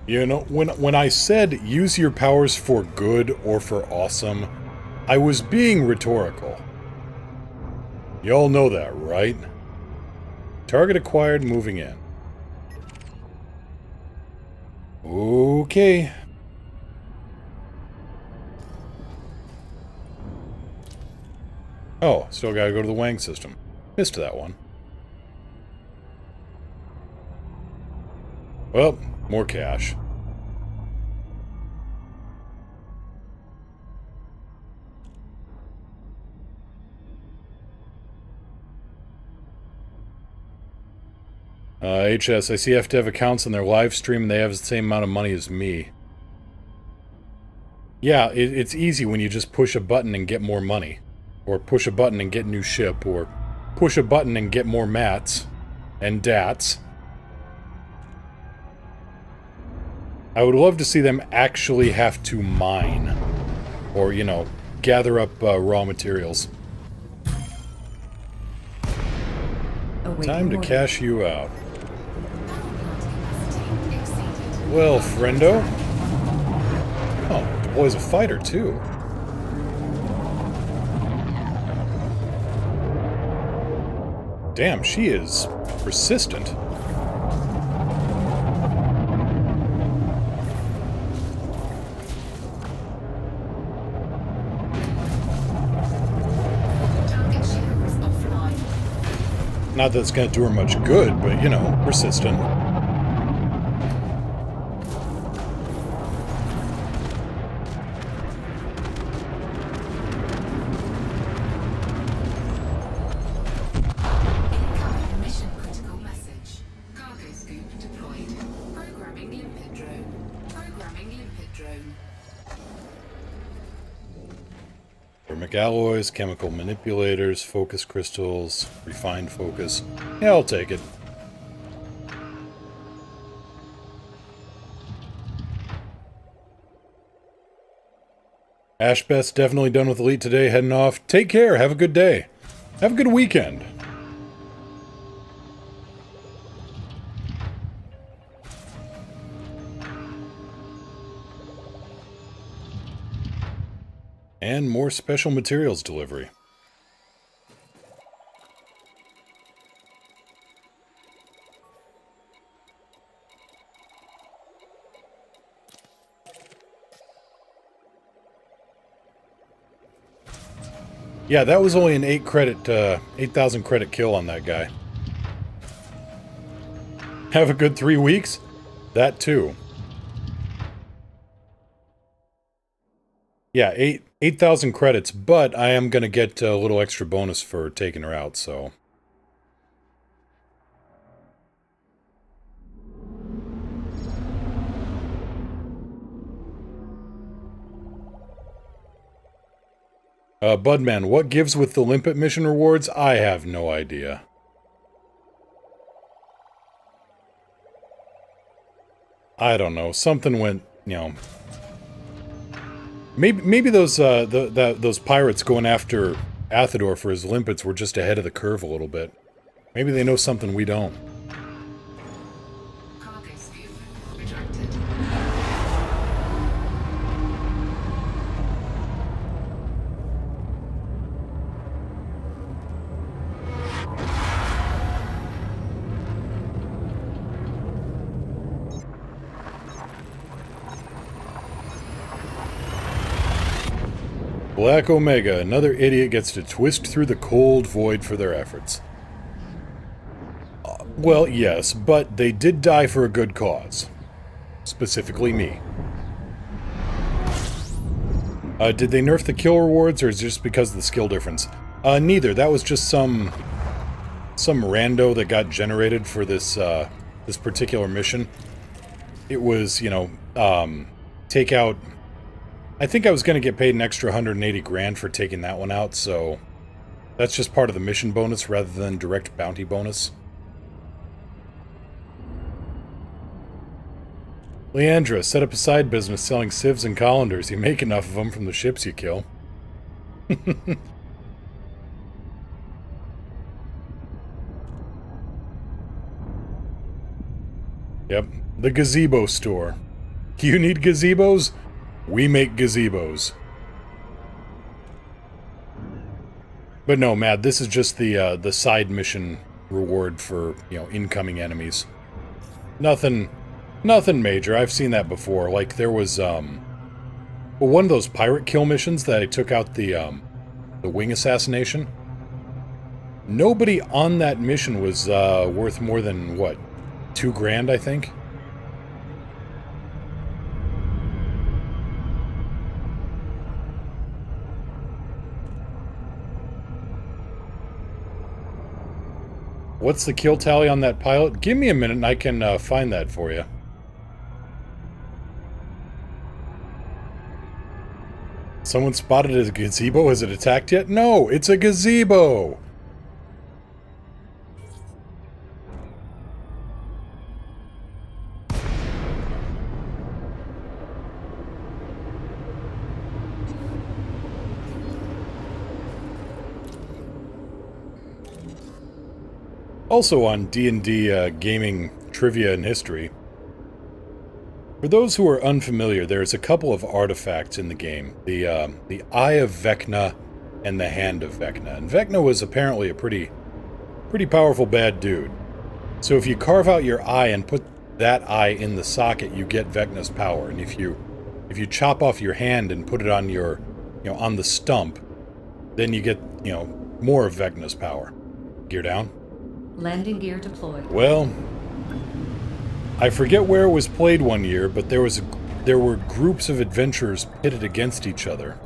You know, when I said use your powers for good or for awesome, I was being rhetorical. Y'all know that, right? Target acquired, moving in. Okay. Oh, still gotta go to the Wang system. Missed that one. Well, more cash. HS, I see FDev accounts on their live stream and they have the same amount of money as me. Yeah, it's easy when you just push a button and get more money. Or push a button and get new ship, or push a button and get more mats and dats. I would love to see them actually have to mine. Or, you know, gather up raw materials. Time to cash you out. Well, friendo. Oh, the boy's a fighter, too. Damn, she is persistent. Not that it's going to do her much good, but, you know, persistent. Alloys, chemical manipulators, focus crystals, refined focus. Yeah, I'll take it. Ashbest definitely done with Elite today, heading off. Take care, have a good day. Have a good weekend. And more special materials delivery. Yeah, that was only an 8,000 credit kill on that guy. Have a good 3 weeks? That too. Yeah, 8,000 credits, but I am going to get a little extra bonus for taking her out, so... Budman, what gives with the Limpet mission rewards? I have no idea. I don't know. Something went, you know... Maybe those those pirates going after Athador for his limpets were just ahead of the curve a little bit. Maybe they know something we don't. Cargo scoop retracted. Black Omega, another idiot gets to twist through the cold void for their efforts. Well, yes, but they did die for a good cause. Specifically me. Did they nerf the kill rewards, or is it just because of the skill difference? Neither. That was just some rando that got generated for this, this particular mission. It was, you know, take out I think I was going to get paid an extra 180 grand for taking that one out, so that's just part of the mission bonus rather than direct bounty bonus. Leandra, set up a side business selling sieves and colanders. You make enough of them from the ships you kill. Yep, the gazebo store. You need gazebos? We make gazebos. But no, Matt, this is just the side mission reward for, you know, incoming enemies. Nothing major. I've seen that before. Like, there was, well, one of those pirate kill missions that I took out the wing assassination. Nobody on that mission was worth more than, what, 2 grand, I think? What's the kill tally on that pilot? Give me a minute and I can find that for you. Someone spotted a gazebo. Has it attacked yet? No, it's a gazebo! Also on D&D gaming trivia and history, for those who are unfamiliar, there's a couple of artifacts in the game. The Eye of Vecna and the Hand of Vecna. And Vecna was apparently a pretty powerful bad dude. So if you carve out your eye and put that eye in the socket, you get Vecna's power. And if you chop off your hand and put it on your, you know, on the stump, then you get, you know, more of Vecna's power. Gear down. Landing gear deployed. Well, I forget where it was played one year, but there were groups of adventurers pitted against each other.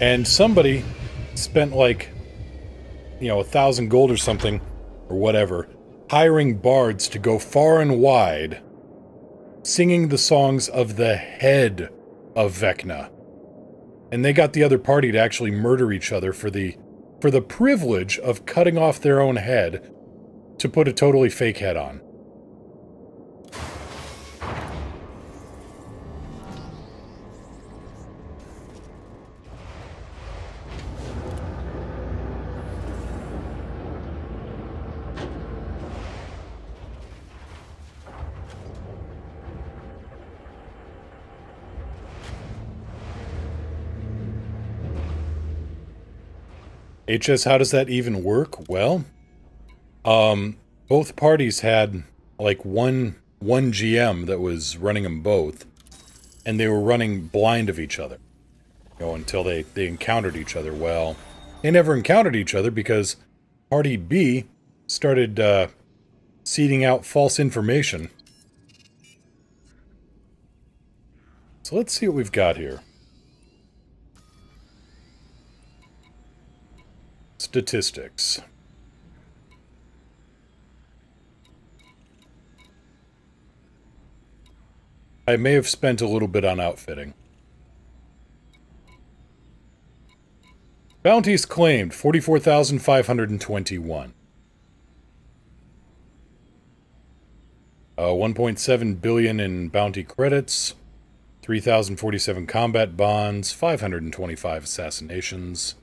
And somebody spent like, you know, 1,000 gold or something, or whatever, hiring bards to go far and wide, singing the songs of the head of Vecna. And they got the other party to actually murder each other for the privilege of cutting off their own head to put a totally fake head on. HS, how does that even work? Well, both parties had like one GM that was running them both, and they were running blind of each other, you know, until they encountered each other. Well, they never encountered each other because Party B started seeding out false information. So let's see what we've got here. Statistics. I may have spent a little bit on outfitting. Bounties claimed, 44,521. 1.7 billion in bounty credits, 3,047 combat bonds, 525 assassinations.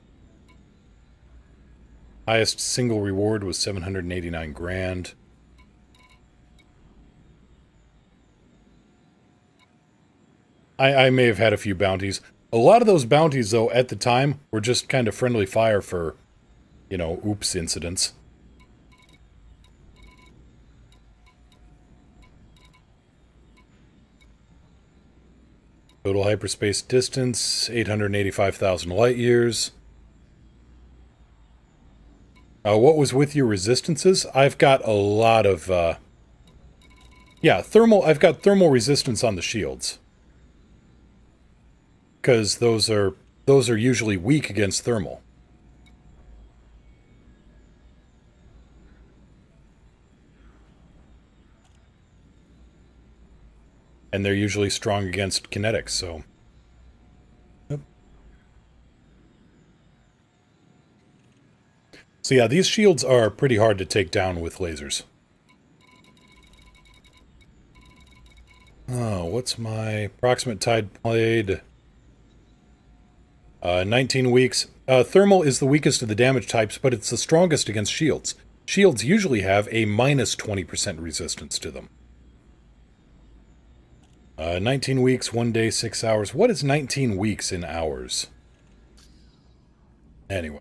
Highest single reward was 789 grand. I may have had a few bounties. A lot of those bounties, though, at the time, were just kind of friendly fire for, you know, oops incidents. Total hyperspace distance, 885,000 light years. What was with your resistances? I've got a lot of, yeah, I've got thermal resistance on the shields. Because those are usually weak against thermal. And they're usually strong against kinetics, so So yeah, these shields are pretty hard to take down with lasers. Oh, what's my approximate tide played? 19 weeks. Thermal is the weakest of the damage types, but it's the strongest against shields. Shields usually have a minus 20% resistance to them. 19 weeks, 1 day, 6 hours. What is 19 weeks in hours? Anyway.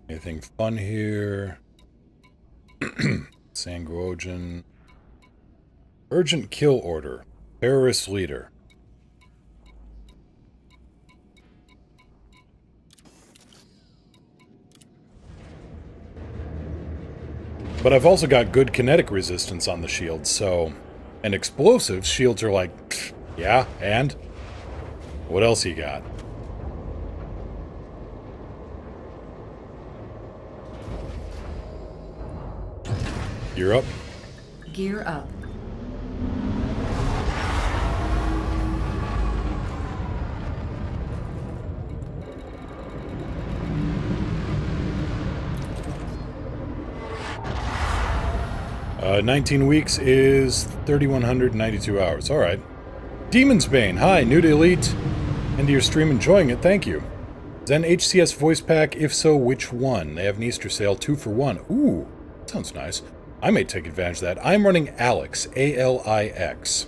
Anything fun here? Sanguogen. Urgent kill order. Terrorist leader. But I've also got good kinetic resistance on the shields, so... And explosives, shields are like, pfft, yeah, and? What else you got? Gear up. Gear up. Uh, 19 weeks is 3,192 hours. All right. Demon's Bane. Hi, new to Elite. Into your stream, enjoying it. Thank you. Zen HCS voice pack. If so, which one? They have an Easter sale, 2 for 1. Ooh, sounds nice. I may take advantage of that. I'm running Alex, A-L-I-X.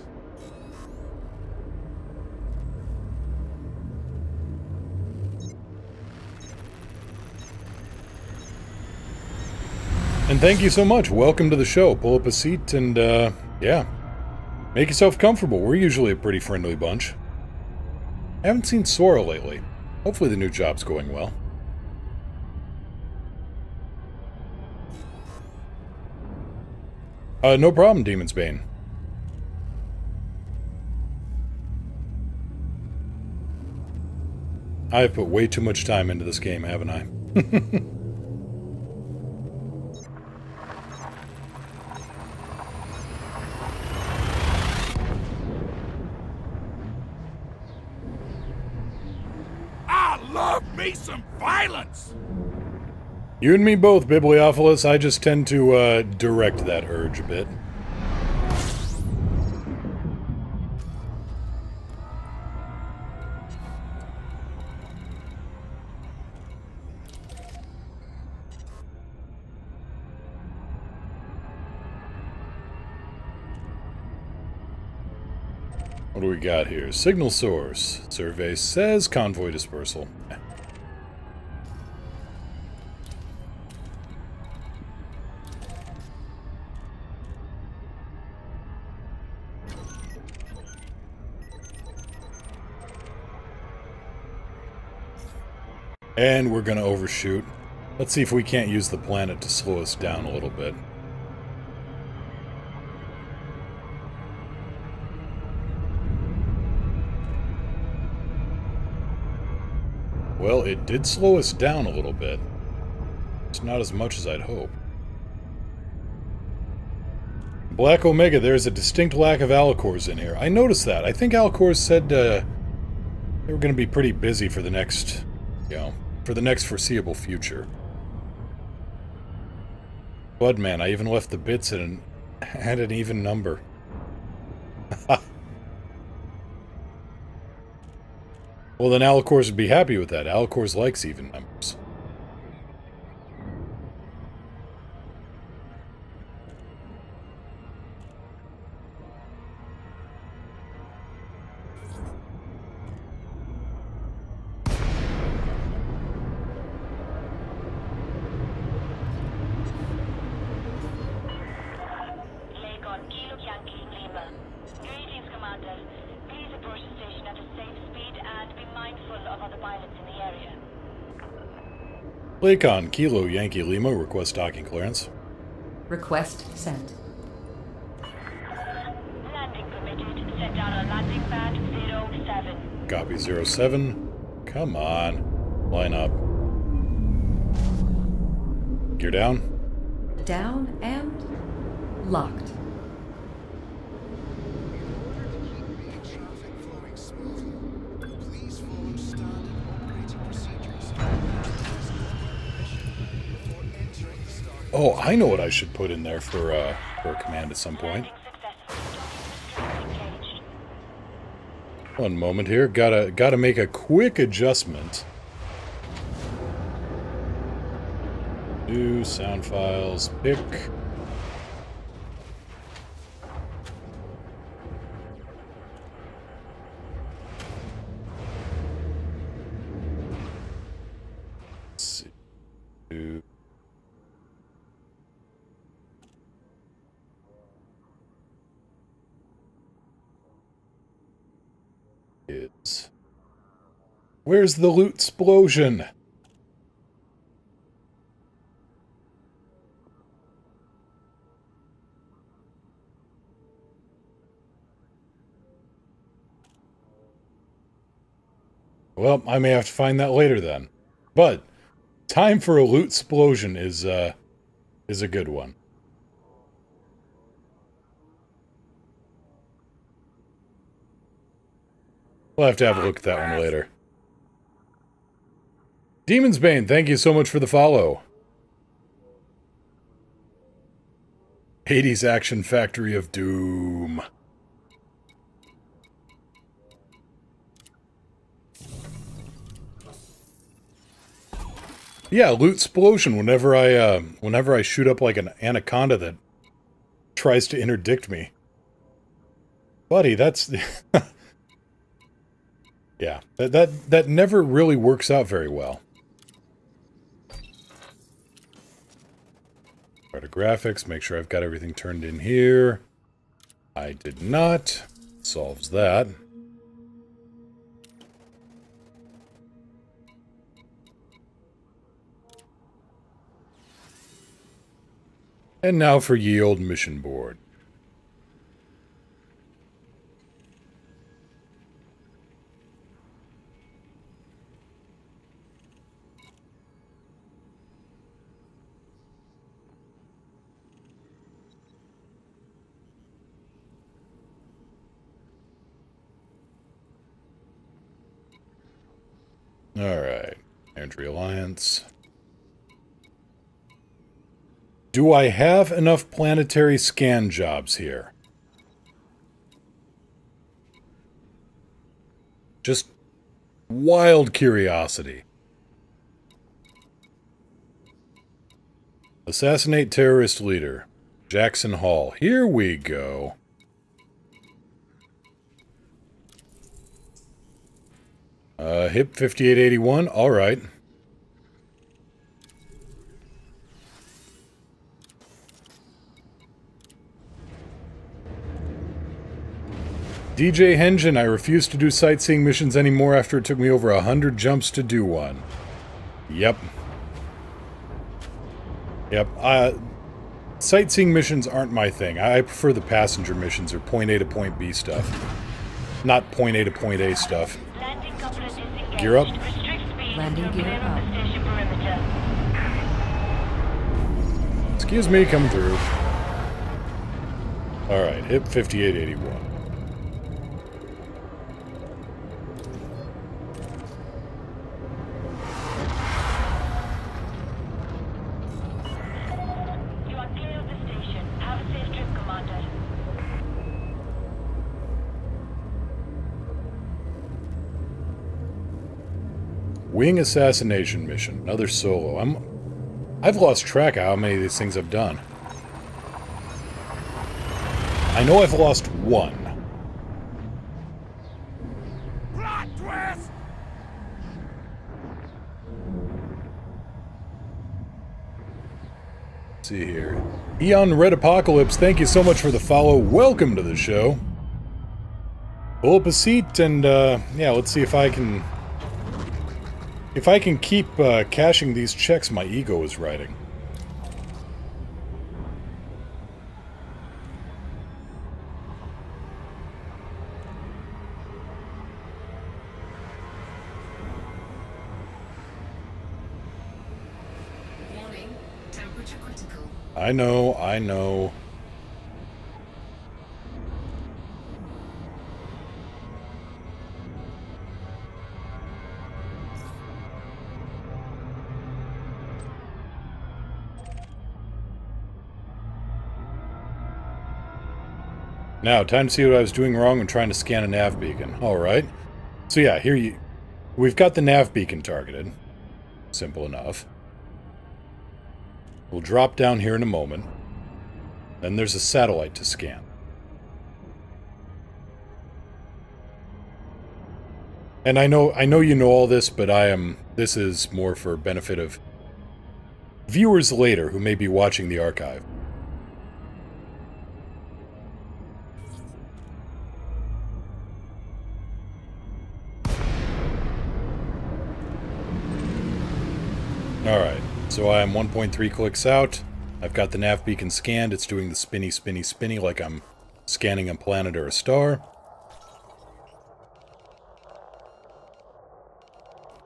And thank you so much. Welcome to the show. Pull up a seat and, yeah. Make yourself comfortable. We're usually a pretty friendly bunch. I haven't seen Sora lately. Hopefully the new job's going well. No problem, Demon's Bane. I've put way too much time into this game, haven't I? I love me some violence! You and me both, Bibliophilus. I just tend to, direct that urge a bit. What do we got here? Signal source. Survey says convoy dispersal. And we're going to overshoot. Let's see if we can't use the planet to slow us down a little bit. Well, it did slow us down a little bit. It's not as much as I'd hope. Black Omega, there's a distinct lack of Alcors in here. I noticed that. I think Alcors said they were going to be pretty busy for the next, for the next foreseeable future. Bloodman, I even left the bits at an even number. Well, then Alcors would be happy with that. Alcors likes even numbers. Lakon, Kilo, Yankee, Lima, request docking clearance. Request sent. Landing permitted. Set down on landing pad 07. Copy 07. Come on. Line up. Gear down. Down and locked. Oh, I know what I should put in there for a command at some point. One moment here. Gotta make a quick adjustment. New sound files. Pick. Let's see. Where's the loot explosion? Well, I may have to find that later then. But time for a loot explosion is a good one. We'll have to have a look at that one later. Demon's Bane, thank you so much for the follow. Hades Action Factory of Doom. Yeah, loot explosion whenever I shoot up like an anaconda that tries to interdict me. Buddy, that's yeah, that never really works out very well. Go to graphics, make sure I've got everything turned in here. I did not. Solves that. And now for ye old mission board. Alright, Entry Alliance. Do I have enough planetary scan jobs here? Just wild curiosity. Assassinate terrorist leader. Jackson Hall. Here we go. HIP 5881. All right. DJ Henjin, I refuse to do sightseeing missions anymore after it took me over 100 jumps to do one. Yep. Yep. Sightseeing missions aren't my thing. I prefer the passenger missions or point A to point B stuff. Not point A to point A stuff. Gear up. Landing gear up. Excuse me, coming through. Alright, HIP 5881. Wing assassination mission. Another solo. I've lost track of how many of these things I've done. I know I've lost one. Plot twist! Let's see here. Eon Red Apocalypse, thank you so much for the follow. Welcome to the show. Pull up a seat and, yeah, let's see if I can... If I can keep cashing these checks my ego is writing. Warning, temperature critical. I know. Now, time to see what I was doing wrong when trying to scan a nav beacon. Alright. So yeah, we've got the nav beacon targeted. Simple enough. We'll drop down here in a moment. Then there's a satellite to scan. And I know you know all this, but this is more for benefit of viewers later who may be watching the archive. Alright, so I am 1.3 clicks out. I've got the nav beacon scanned. It's doing the spinny, spinny, spinny like I'm scanning a planet or a star.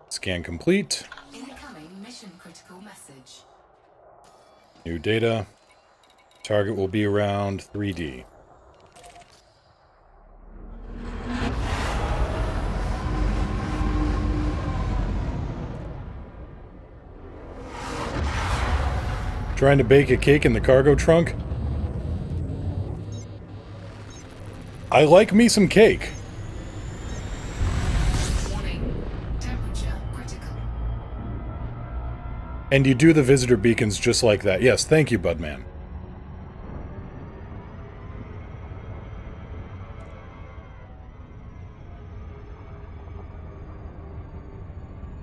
Scan complete. Incoming mission critical message. New data. Target will be around 3D. Trying to bake a cake in the cargo trunk? I like me some cake. Warning. Temperature critical. And you do the visitor beacons just like that. Yes, thank you, Budman.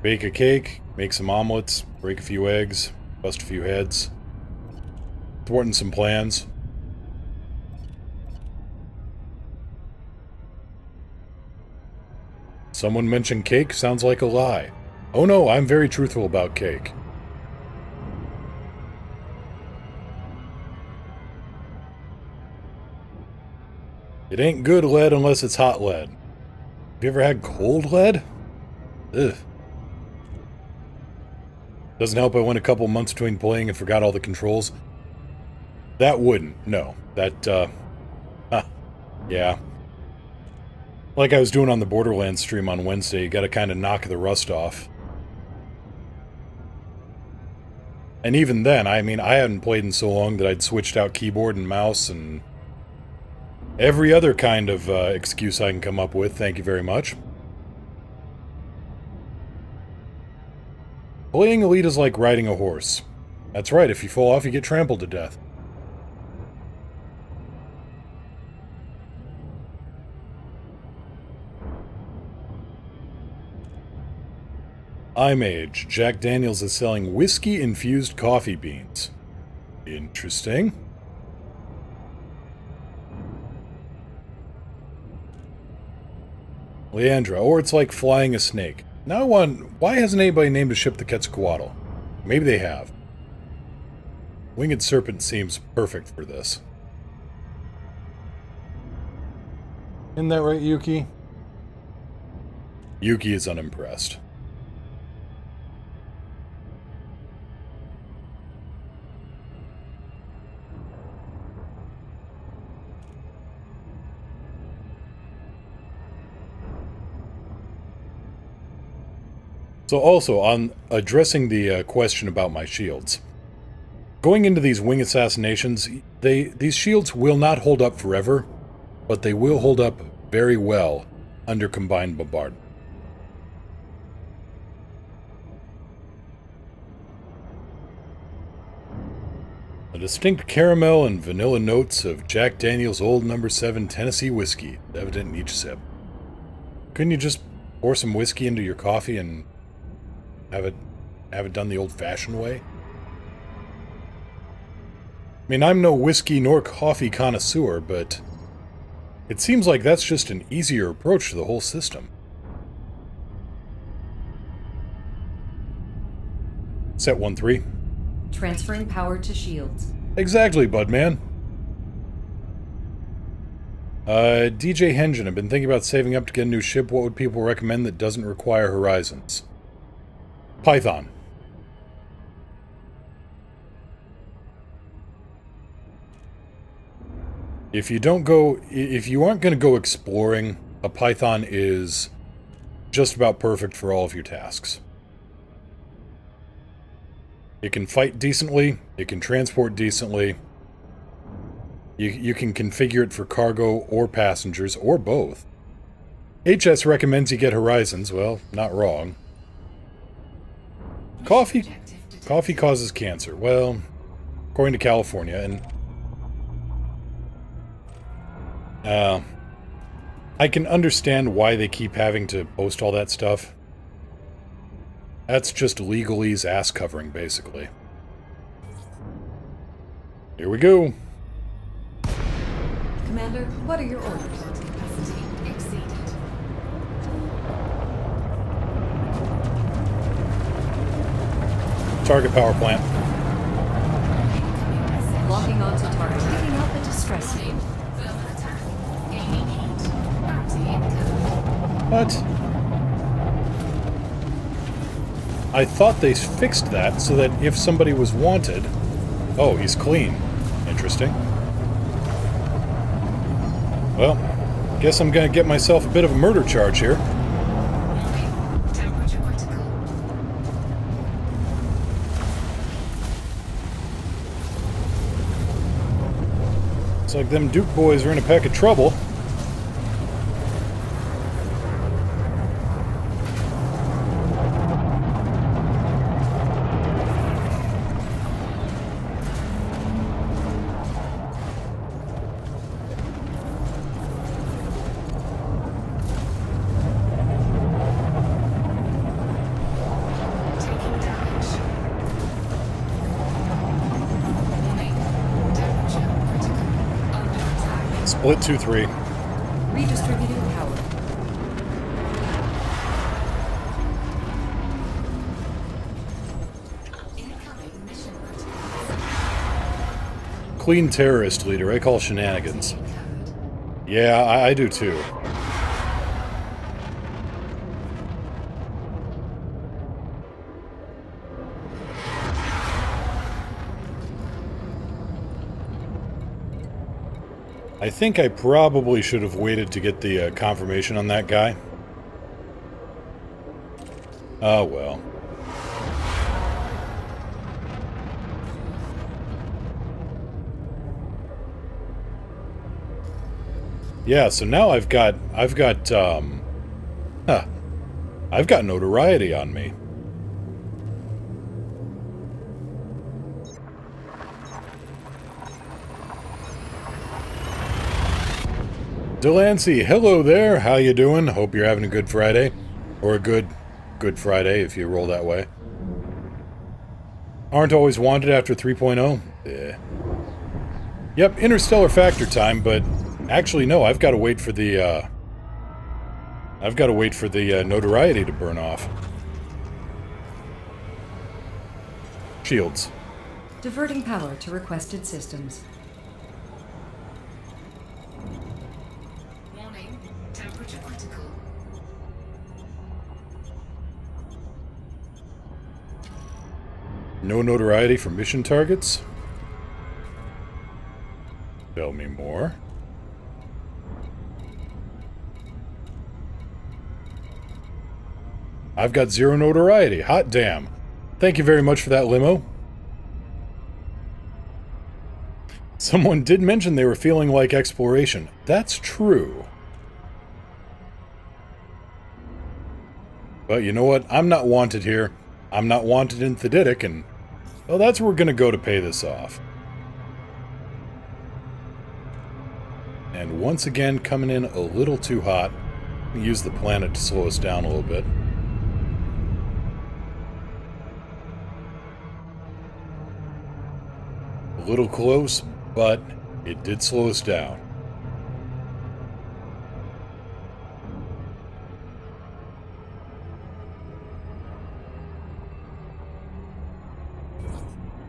Bake a cake, make some omelets, break a few eggs, bust a few heads. Thwarting some plans. Someone mentioned cake? Sounds like a lie. Oh no, I'm very truthful about cake. It ain't good lead unless it's hot lead. Have you ever had cold lead? Ugh. Doesn't help I went a couple months between playing and forgot all the controls. That wouldn't. No. That, yeah. Like I was doing on the Borderlands stream on Wednesday, you gotta kind of knock the rust off. And even then, I mean, I hadn't played in so long that I'd switched out keyboard and mouse and every other kind of excuse I can come up with. Thank you very much. Playing Elite is like riding a horse. That's right, if you fall off, you get trampled to death. iMage. Jack Daniels is selling whiskey-infused coffee beans. Interesting. Leandra. Or it's like flying a snake. Now I want... Why hasn't anybody named a ship the Quetzalcoatl? Maybe they have. Winged Serpent seems perfect for this. Isn't that right, Yuki? Yuki is unimpressed. So also, on addressing the question about my shields, going into these wing assassinations, these shields will not hold up forever, but they will hold up very well under combined bombardment. The distinct caramel and vanilla notes of Jack Daniel's Old No. 7 Tennessee whiskey, evident in each sip. Couldn't you just pour some whiskey into your coffee and have it done the old-fashioned way? I mean, I'm no whiskey nor coffee connoisseur, but it seems like that's just an easier approach to the whole system. Set 1-3. Transferring power to shields. Exactly, Budman. DJ Hengen, I've been thinking about saving up to get a new ship. What would people recommend that doesn't require horizons? Python. If you aren't going to go exploring, a Python is just about perfect for all of your tasks. It can fight decently, it can transport decently, You can configure it for cargo or passengers, or both. HS recommends you get Horizons. Well, not wrong. Coffee causes cancer. Well, according to California, and I can understand why they keep having to post all that stuff. That's just legalese ass covering, basically. Here we go. Commander, what are your orders? Capacity exceeded. Target power plant. Locking onto target. Picking out the distress signal. Thermal attack. Gaining heat. Bounty incoming. What? I thought they fixed that so that if somebody was wanted... Oh, he's clean. Interesting. Well, guess I'm gonna get myself a bit of a murder charge here. Temperature critical. Looks like them Duke boys are in a peck of trouble. Taking damage. Warning. Temperature critical. Under attack. Split 2-3. Redistributing power. Incoming mission critical. Clean terrorist leader. I call shenanigans. Code. Yeah, I do too. I think I probably should have waited to get the confirmation on that guy. Oh well. Yeah, so now I've got notoriety on me. DeLancey, hello there. How you doing? Hope you're having a good Friday, or a good Friday if you roll that way. Aren't always wanted after 3.0. Yeah. Yep, interstellar factor time, but actually no. I've got to wait for the notoriety to burn off. Shields. Diverting power to requested systems. Warning. Temperature critical. No notoriety for mission targets? Tell me more. I've got 0 notoriety. Hot damn. Thank you very much for that limo. Someone did mention they were feeling like exploration. That's true. But you know what? I'm not wanted here. I'm not wanted in Theditic, and well, that's where we're gonna go to pay this off. And once again, coming in a little too hot. Use the planet to slow us down a little bit. A little close, but it did slow us down.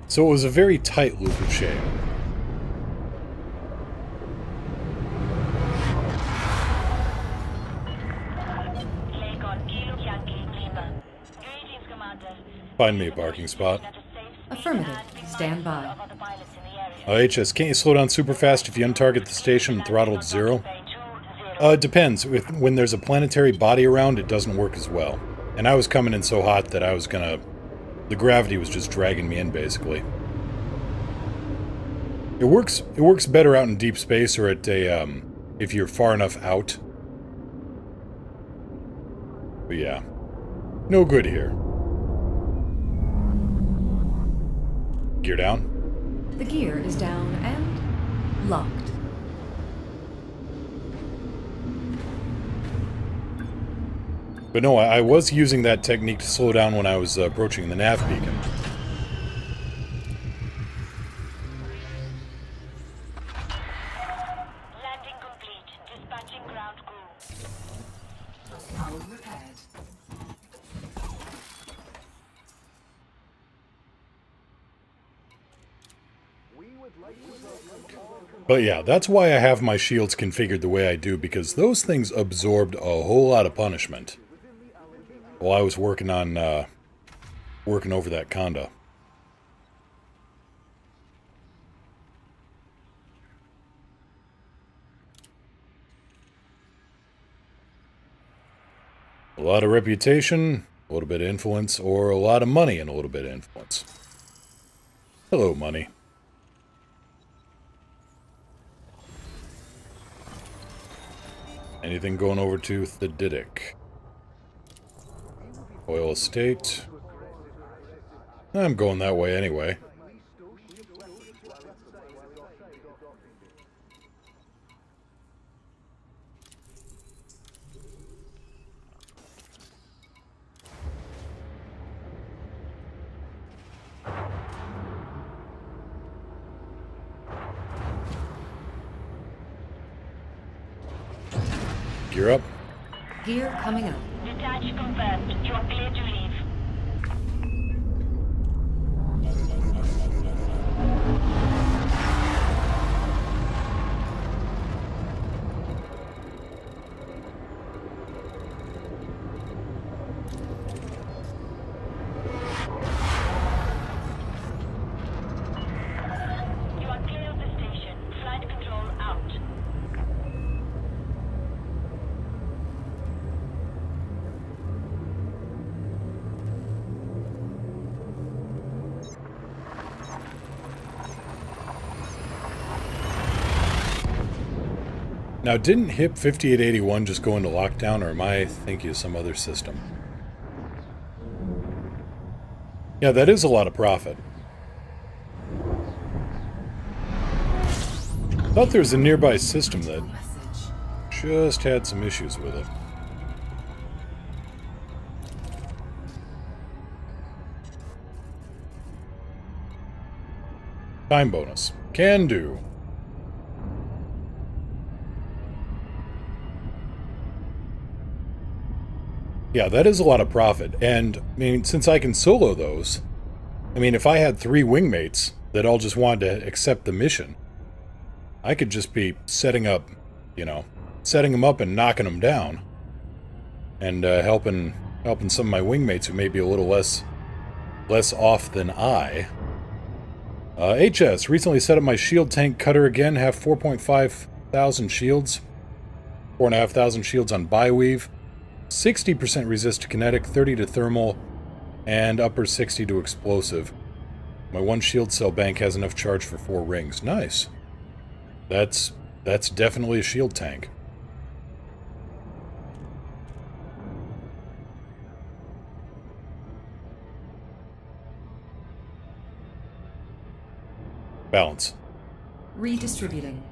So it was a very tight loop of shame. Find me a parking spot. Affirmative. Stand by. HS, can't you slow down super fast if you untarget the station and throttle to 0? It depends. When there's a planetary body around, it doesn't work as well. And I was coming in so hot that I was gonna... The gravity was just dragging me in, basically. It works better out in deep space or at a, if you're far enough out. But yeah. No good here. Gear down? The gear is down and locked. But no, I was using that technique to slow down when I was approaching the nav beacon. Landing complete. Dispatching ground crew. Hull repaired. But yeah, that's why I have my shields configured the way I do, because those things absorbed a whole lot of punishment while I was working on, working over that conda. A lot of reputation, a little bit of influence, or a lot of money and a little bit of influence. Hello, money. Anything going over to Theditic? Oil estate. I'm going that way anyway. Gear up. Gear coming up. Detach confirmed. You are clear to leave. You are clear of the station. Flight control out. Now, didn't HIP 5881 just go into lockdown, or am I thinking of some other system? Yeah, that is a lot of profit. Thought there was a nearby system that just had some issues with it. Time bonus. Can do. Yeah, that is a lot of profit, and, I mean, since I can solo those, I mean, if I had 3 wingmates that all just wanted to accept the mission, I could just be setting up, you know, setting them up and knocking them down, and helping some of my wingmates who may be a little less off than I. HS, recently set up my shield tank cutter again, have 4.5 thousand shields, 4,500 shields on Byweave, 60% resist to kinetic, 30 to thermal, and upper 60 to explosive. My 1 shield cell bank has enough charge for 4 rings. Nice. That's definitely a shield tank. Balance. Redistributing.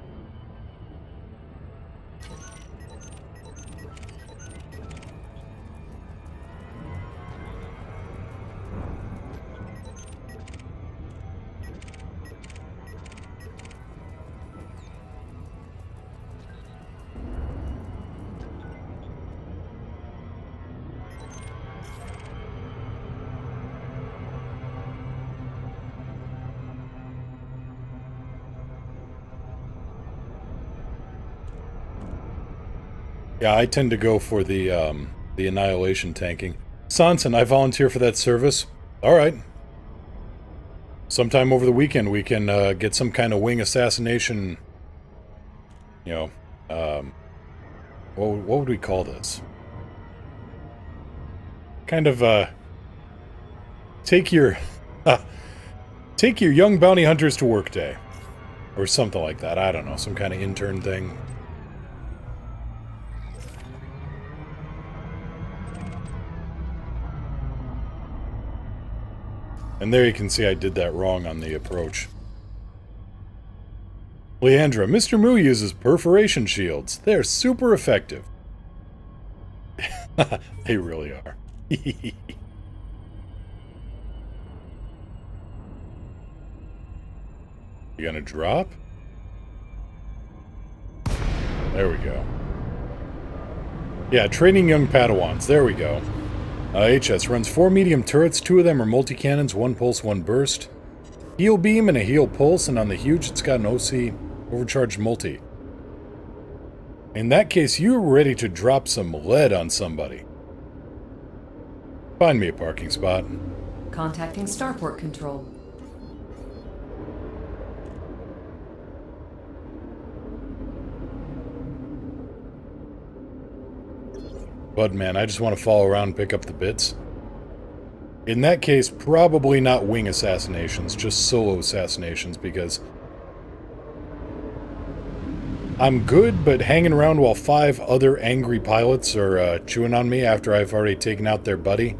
Yeah, I tend to go for the annihilation tanking. Sanson, I volunteer for that service. Alright. Sometime over the weekend we can get some kind of wing assassination, you know, what would we call this? Kind of, take your young bounty hunters to work day. Or something like that. I don't know. Some kind of intern thing. And there you can see I did that wrong on the approach. Leandra, Mr. Moo uses perforation shields. They're super effective. They really are. You gonna drop? There we go. Yeah, training young Padawans. There we go. HS runs 4 medium turrets. 2 of them are multi-cannons, 1 pulse, 1 burst. Heal beam and a heal pulse, and on the huge it's got an OC overcharged multi. In that case, you're ready to drop some lead on somebody. Find me a parking spot. Contacting starport control. But man, I just want to follow around and pick up the bits. In that case, probably not wing assassinations, just solo assassinations, because I'm good, but hanging around while 5 other angry pilots are chewing on me after I've already taken out their buddy.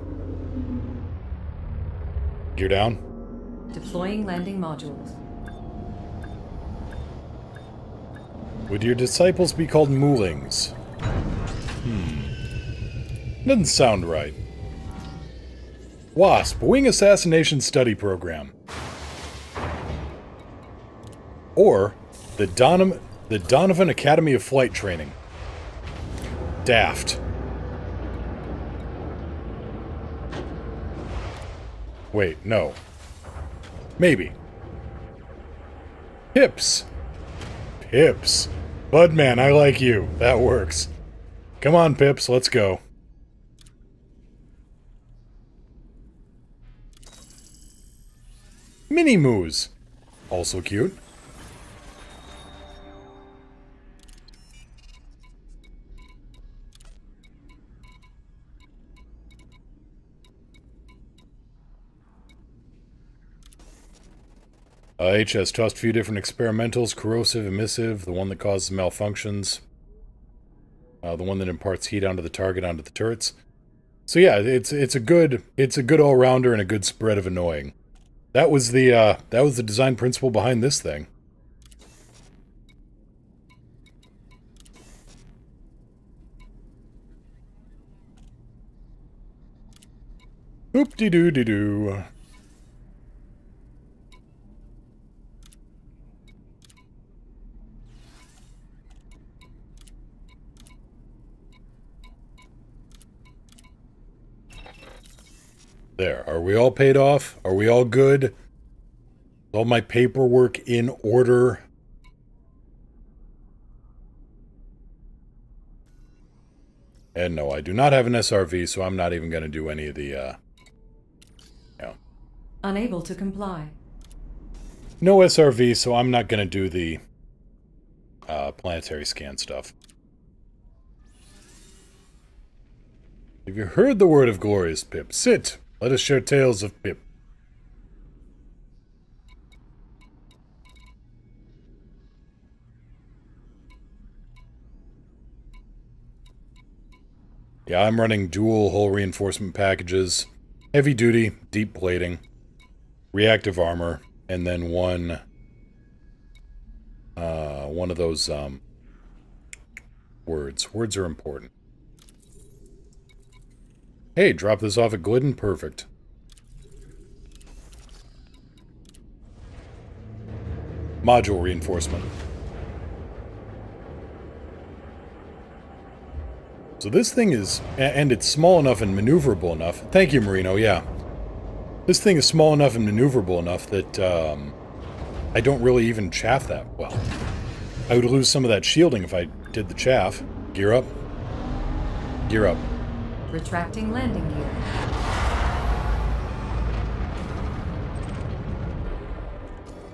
Gear down. Deploying landing modules. Would your disciples be called moolings? Doesn't sound right. WASP, Wing Assassination Study Program. Or the Donovan Academy of Flight Training. Daft. Wait, no. Maybe. Pips. Pips. Budman, I like you. That works. Come on, Pips, let's go. Mini-moos. Also cute. HS tossed a few different experimentals. Corrosive, emissive, the one that causes malfunctions. The one that imparts heat onto the target, onto the turrets. So yeah, it's a good all-rounder and a good spread of annoying. That was the design principle behind this thing. Oop-de-doo-de-doo. There. Are we all paid off? Are we all good? Is all my paperwork in order? And no, I do not have an SRV, so I'm not even going to do any of the, Unable to comply. No SRV, so I'm not going to do the planetary scan stuff. Have you heard the word of glorious, Pip? Sit! Let us share tales of Pip. Yeah, I'm running dual hull reinforcement packages. Heavy duty, deep plating, reactive armor, and then one of those, words. Words are important. Hey, drop this off at Glidden? Perfect. Module reinforcement. So this thing is, and it's small enough and maneuverable enough. Thank you, Marino, yeah. This thing is small enough and maneuverable enough that I don't really even chaff that well. I would lose some of that shielding if I did the chaff. Gear up. Gear up. Retracting landing gear.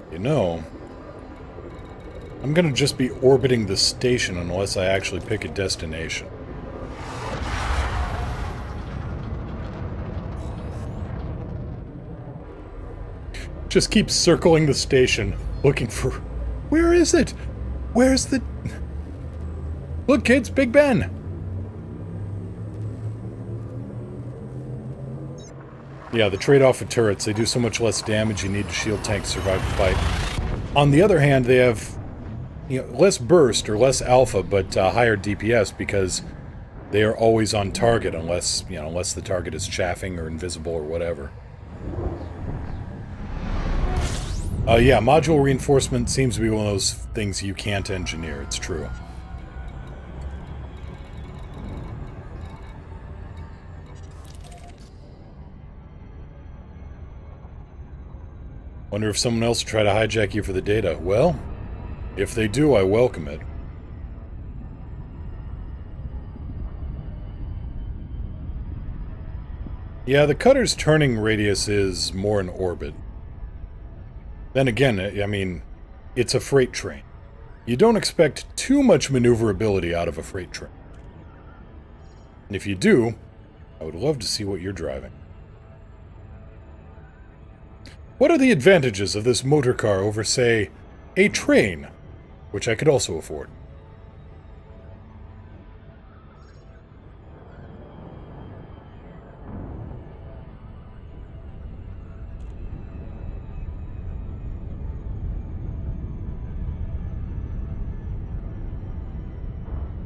You know, I'm gonna just be orbiting the station unless I actually pick a destination. Just keep circling the station, looking for Where is it? Where's the... Look, kids, Big Ben! Yeah, the trade-off with turrets, they do so much less damage, you need a shield tank to survive the fight. On the other hand, they have, you know, less burst or less alpha, but higher DPS because they are always on target unless, you know, unless the target is chaffing or invisible or whatever. Yeah, module reinforcement seems to be one of those things you can't engineer, it's true. Wonder if someone else will try to hijack you for the data. Well, if they do, I welcome it. Yeah, the cutter's turning radius is more in orbit. Then again, I mean, it's a freight train. You don't expect too much maneuverability out of a freight train. And if you do, I would love to see what you're driving. What are the advantages of this motor car over, say, a train, which I could also afford?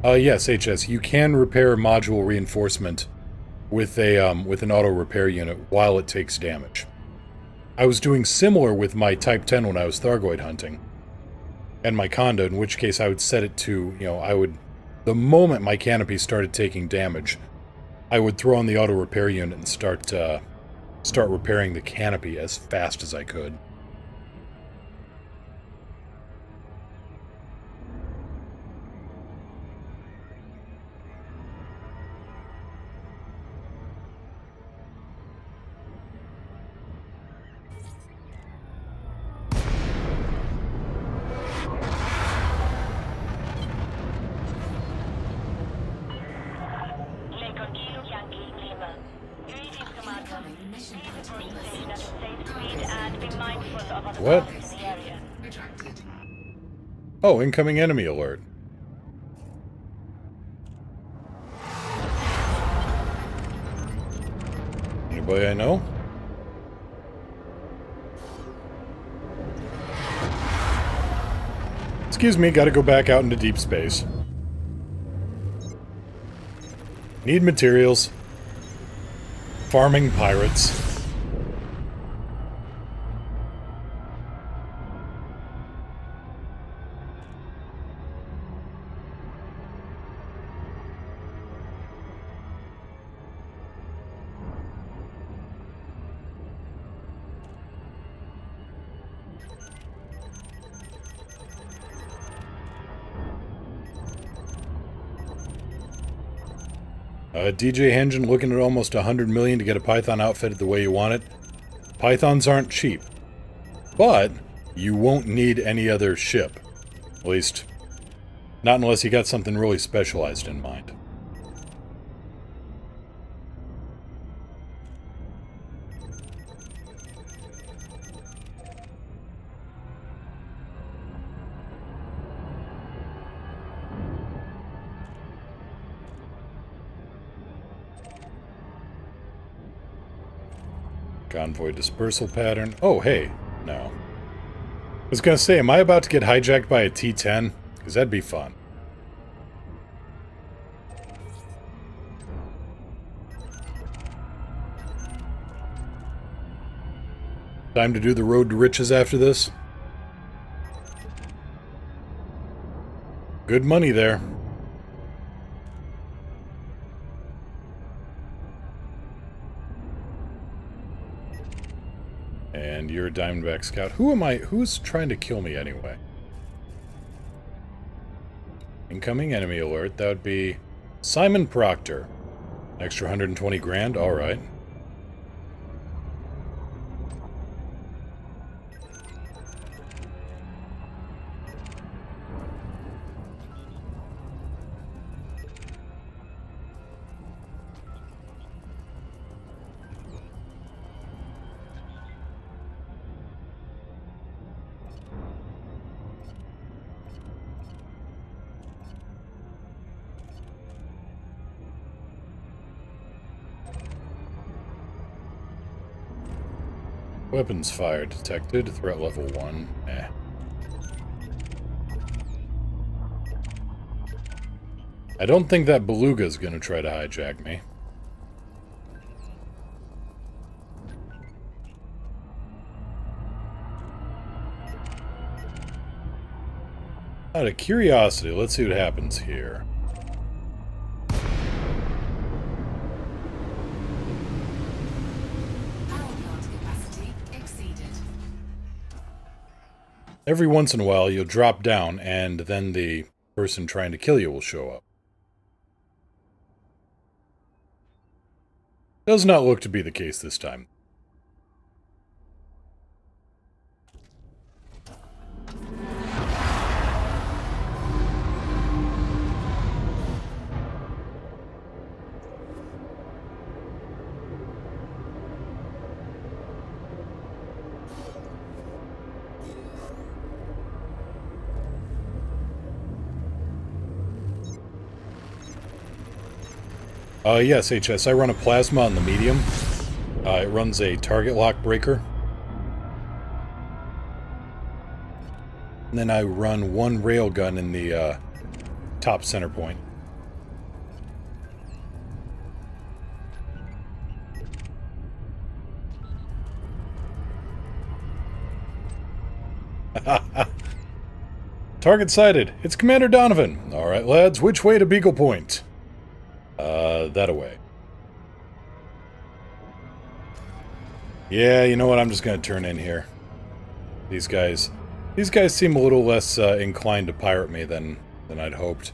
Yes, HS, you can repair module reinforcement with a with an auto repair unit while it takes damage. I was doing similar with my Type 10 when I was Thargoid hunting, and my Conda, in which case I would set it to, you know, I would, the moment my canopy started taking damage, I would throw on the auto repair unit and start repairing the canopy as fast as I could. What? Oh, incoming enemy alert. Anybody I know? Excuse me, gotta go back out into deep space. Need materials. Farming pirates. DJ Engine looking at almost 100 million to get a Python outfitted the way you want it. Pythons aren't cheap. But you won't need any other ship. At least, not unless you got something really specialized in mind. Convoy dispersal pattern. Oh, hey. No. I was gonna say, am I about to get hijacked by a T-10? Because that'd be fun. Time to do the road to riches after this? Good money there. And you're a Diamondback Scout. Who am I? Who's trying to kill me anyway? Incoming enemy alert. That would be Simon Proctor. Extra 120 grand. All right. Weapons fire detected. Threat level 1. Eh. I don't think that beluga's gonna try to hijack me. Out of curiosity, let's see what happens here. Every once in a while, you'll drop down, and then the person trying to kill you will show up. Does not look to be the case this time. Yes, HS. I run a plasma on the medium. It runs a target lock breaker. And then I run one railgun in the top center point. Target sighted. It's Commander Donovan. Alright, lads, which way to Beagle Point? That away. Yeah, you know what? I'm just gonna turn in here. These guys seem a little less inclined to pirate me than I'd hoped.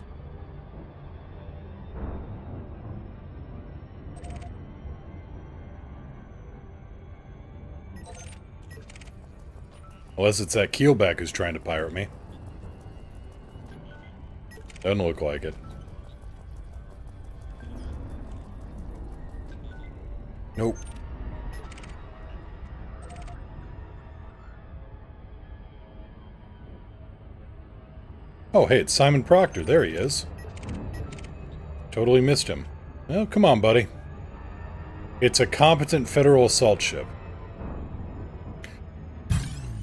Unless it's that keelback who's trying to pirate me. Doesn't look like it. Nope. Oh, hey, it's Simon Proctor. There he is. Totally missed him. Well, come on, buddy. It's a competent federal assault ship.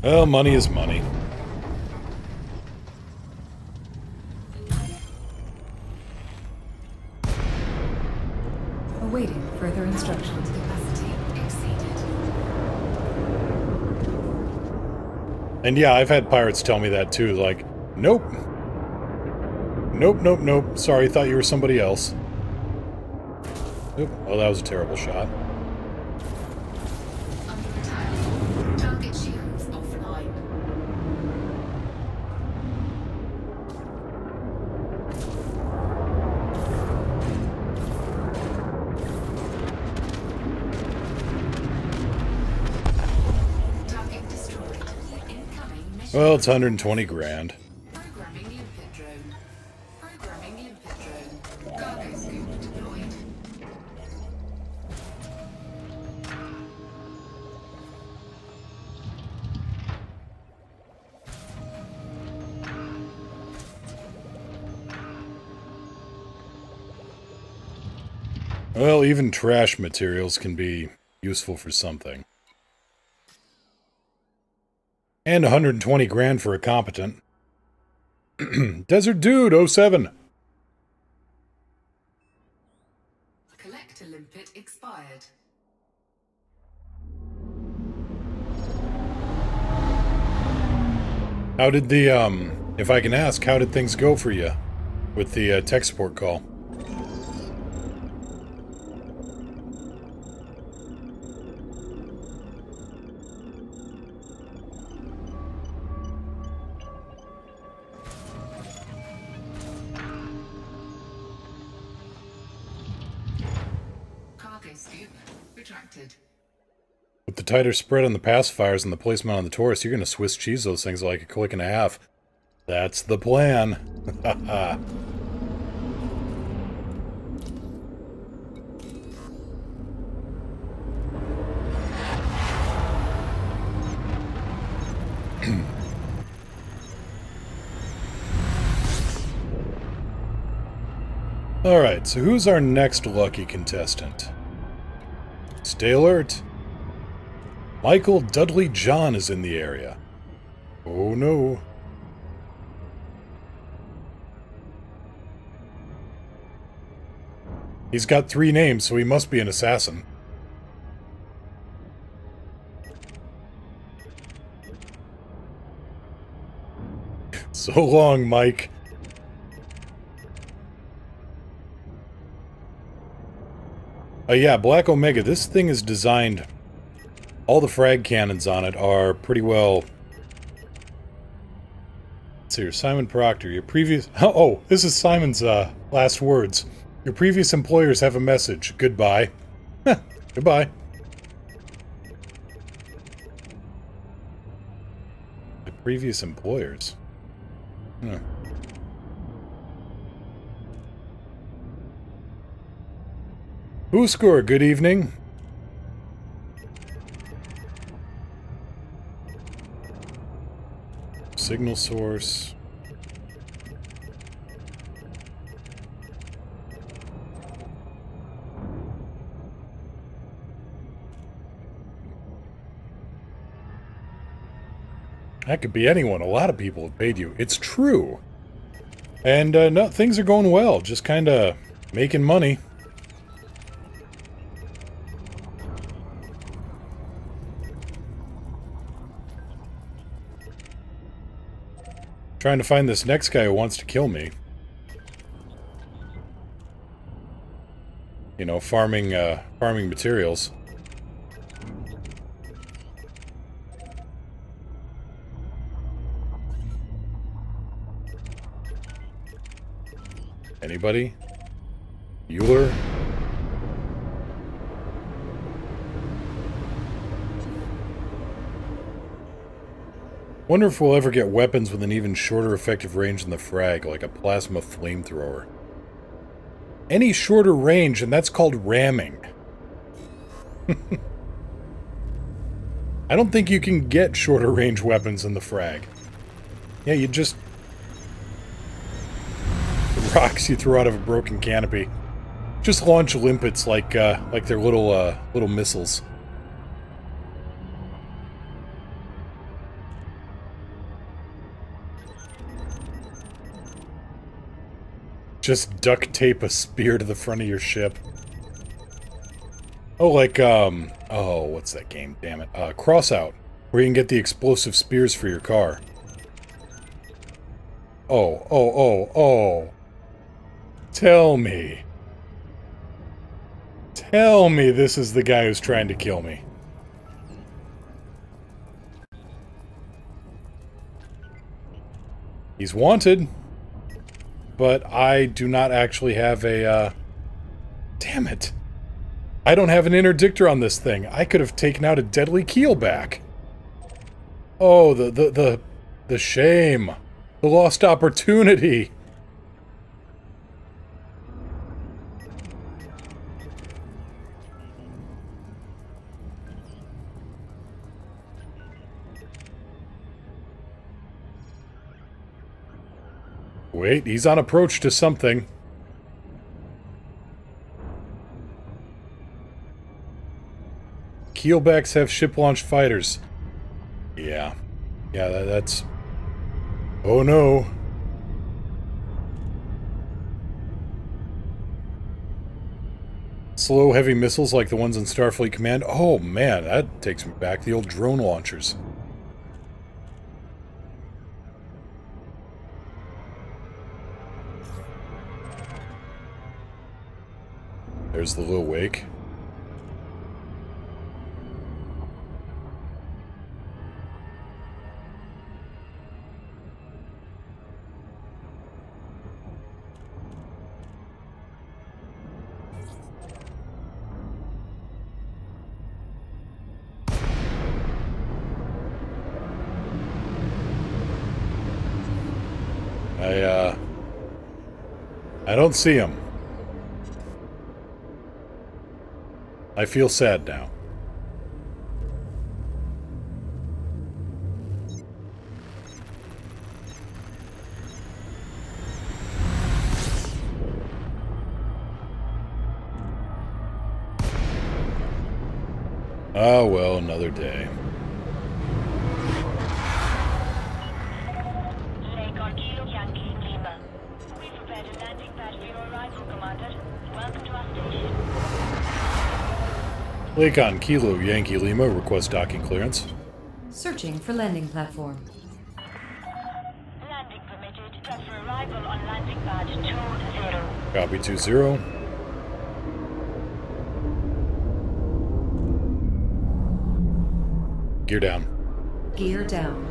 Well, money is money. Awaiting further instructions. Capacity exceeded. And yeah, I've had pirates tell me that too, like, nope. Nope, nope, nope. Sorry, thought you were somebody else. Oop. Oh, that was a terrible shot. Under attack. Target shields offline. Target destroyed. Incoming mission. Well, it's 120 grand. Programming limpet drone. Programming limpet drone. Cargo scoop deployed. Well, even trash materials can be useful for something. And 120 grand for a competent. Desert Dude 07. Collector limpet expired. How did the, if I can ask, how did things go for you with the tech support call? Cargo scoop retracted. With the tighter spread on the pacifiers and the placement on the Taurus, you're going to Swiss cheese those things like a click and a half. That's the plan. Haha. Alright, so who's our next lucky contestant? Stay alert. Michael Dudley John is in the area. Oh no. He's got 3 names, so he must be an assassin. So long, Mike. Yeah, Black Omega, this thing is designed... All the frag cannons on it are pretty well... Let's see here, Simon Proctor, your previous... Oh, this is Simon's last words. Your previous employers have a message. Goodbye. Goodbye. The previous employers? Huh. Whooscore, good evening. Signal source. That could be anyone. A lot of people have paid you. It's true. And, no, things are going well. Just kind of making money. Trying to find this next guy who wants to kill me. You know, farming materials. Anybody? Euler? Wonder if we'll ever get weapons with an even shorter effective range than the frag, like a plasma flamethrower. Any shorter range, and that's called ramming. I don't think you can get shorter range weapons than the frag. Yeah, you just... The rocks you throw out of a broken canopy. Just launch limpets like they're little missiles. Just duct tape a spear to the front of your ship. Oh, like, oh, what's that game? Damn it. Crossout, where you can get the explosive spears for your car. Oh. Tell me. Tell me this is the guy who's trying to kill me. He's wanted. But I do not actually have a, Damn it. I don't have an interdictor on this thing. I could have taken out a deadly keelback. Oh, the shame. The lost opportunity. Wait, he's on approach to something. Keelbacks have ship-launched fighters. Yeah. Yeah, that's... Oh no. Slow, heavy missiles like the ones in Starfleet Command. Oh man, that takes me back to the old drone launchers. There's the little wake. I don't see him. I feel sad now. Ah, well, another day. Lakon Kilo Yankee Lima. We prepared a landing pad for your arrival, Commander. Welcome to our station. Lakon Kilo Yankee Lima, request docking clearance. Searching for landing platform. Landing permitted. Prep for arrival on landing pad 20. Copy 20. Gear down. Gear down.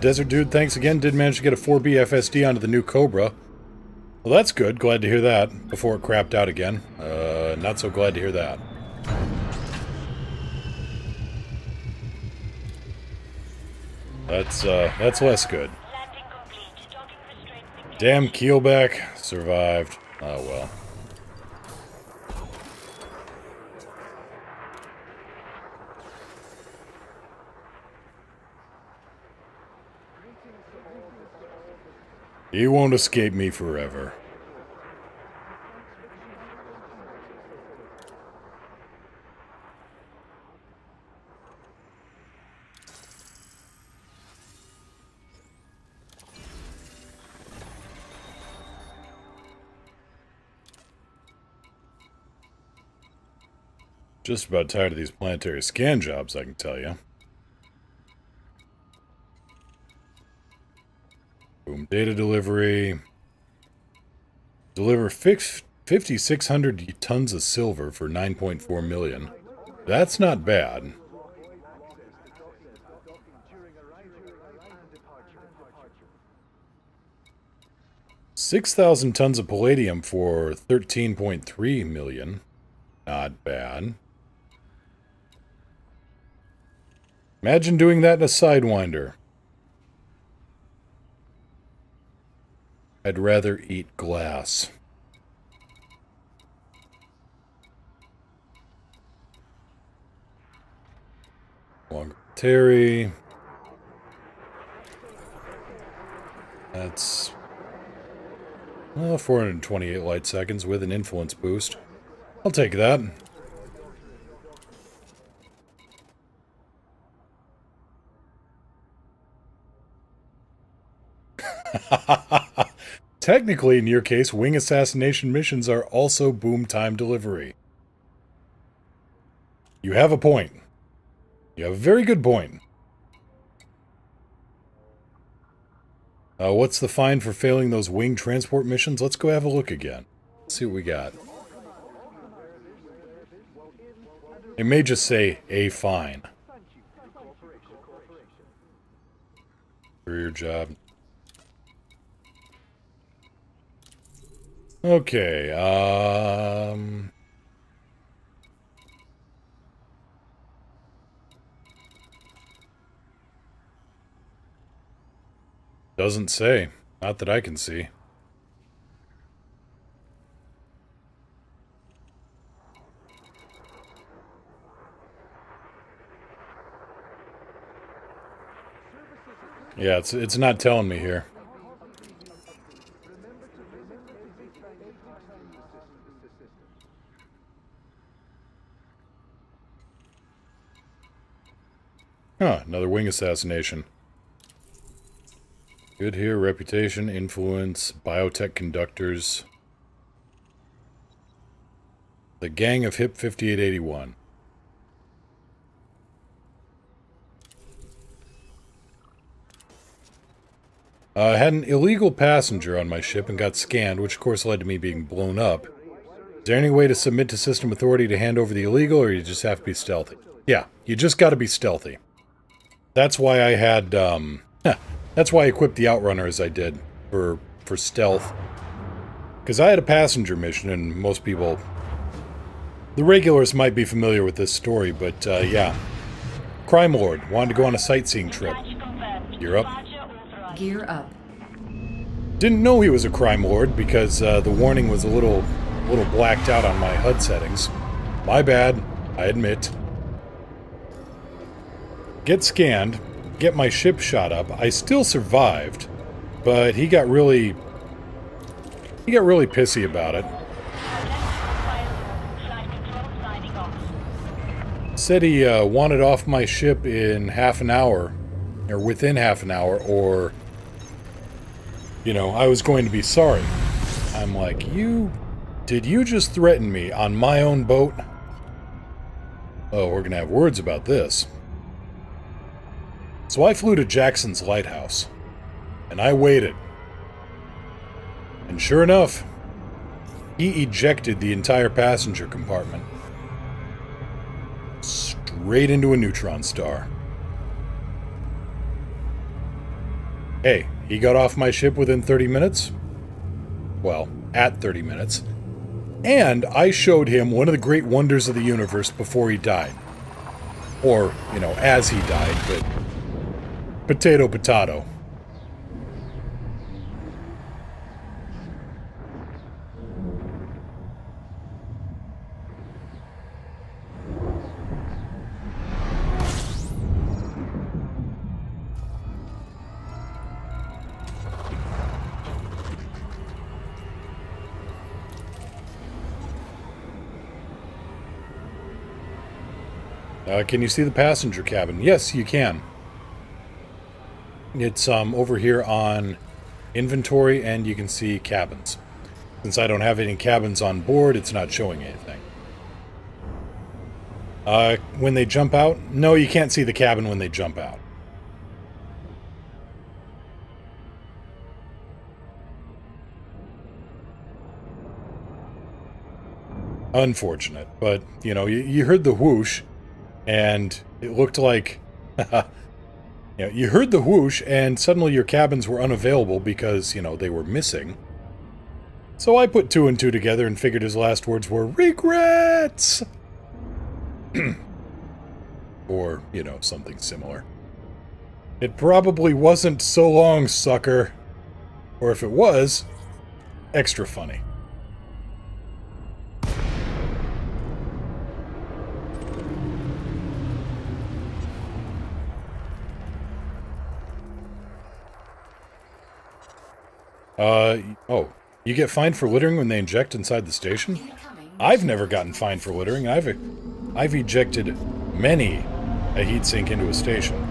Desert Dude, thanks again. Did manage to get a 4B FSD onto the new Cobra. Well, that's good. Glad to hear that. Before it crapped out again. Not so glad to hear that. That's less good. Damn keelback. Survived. Oh, well. He won't escape me forever. Just about tired of these planetary scan jobs, I can tell you. Boom, data delivery. Deliver 5,600 tons of silver for 9.4 million. That's not bad. $6,000 tons of palladium for 13.3 million. Not bad. Imagine doing that in a Sidewinder. I'd rather eat glass. Longer Terry. That's 428 light seconds with an influence boost. I'll take that. Technically, in your case, wing assassination missions are also boom time delivery. You have a point. You have a very good point. What's the fine for failing those wing transport missions? Let's go have a look again. Let's see what we got. It may just say a fine. Career job. Okay, doesn't say. Not that I can see. Yeah, it's not telling me here. Huh, another wing assassination. Good here, reputation, influence, biotech conductors. The gang of HIP 5881. I had an illegal passenger on my ship and got scanned, which of course led to me being blown up. Is there any way to submit to system authority to hand over the illegal, or you just have to be stealthy? Yeah, you just gotta be stealthy. That's why I had, that's why I equipped the Outrunner as I did, for stealth. Because I had a passenger mission, and most people... The regulars might be familiar with this story, but, yeah. Crime Lord wanted to go on a sightseeing trip. Gear up. Gear up. Didn't know he was a crime lord, because the warning was a little blacked out on my HUD settings. My bad, I admit. Get scanned, get my ship shot up. I still survived, but he got really He got really pissy about it. Said he wanted off my ship in half an hour, or within half an hour, or, you know, I was going to be sorry. I'm like, did you just threaten me on my own boat? Oh, we're gonna have words about this. So I flew to Jackson's lighthouse, and I waited. And sure enough, he ejected the entire passenger compartment. Straight into a neutron star. Hey, he got off my ship within 30 minutes. Well, at 30 minutes. And I showed him one of the great wonders of the universe before he died. Or, you know, as he died, but... potato, potato. Can you see the passenger cabin? Yes, you can. It's over here on inventory, and you can see cabins. Since I don't have any cabins on board, it's not showing anything. When they jump out? No, you can't see the cabin when they jump out. Unfortunate, but, you know, you heard the whoosh, and it looked like... Yeah, you heard the whoosh, and suddenly your cabins were unavailable because, you know, they were missing. So I put two and two together and figured his last words were, regrets! Or, you know, something similar. It probably wasn't so long, sucker. Or if it was, extra funny. Oh, you get fined for littering when they inject inside the station? I've never gotten fined for littering. I've ejected many a heat sink into a station.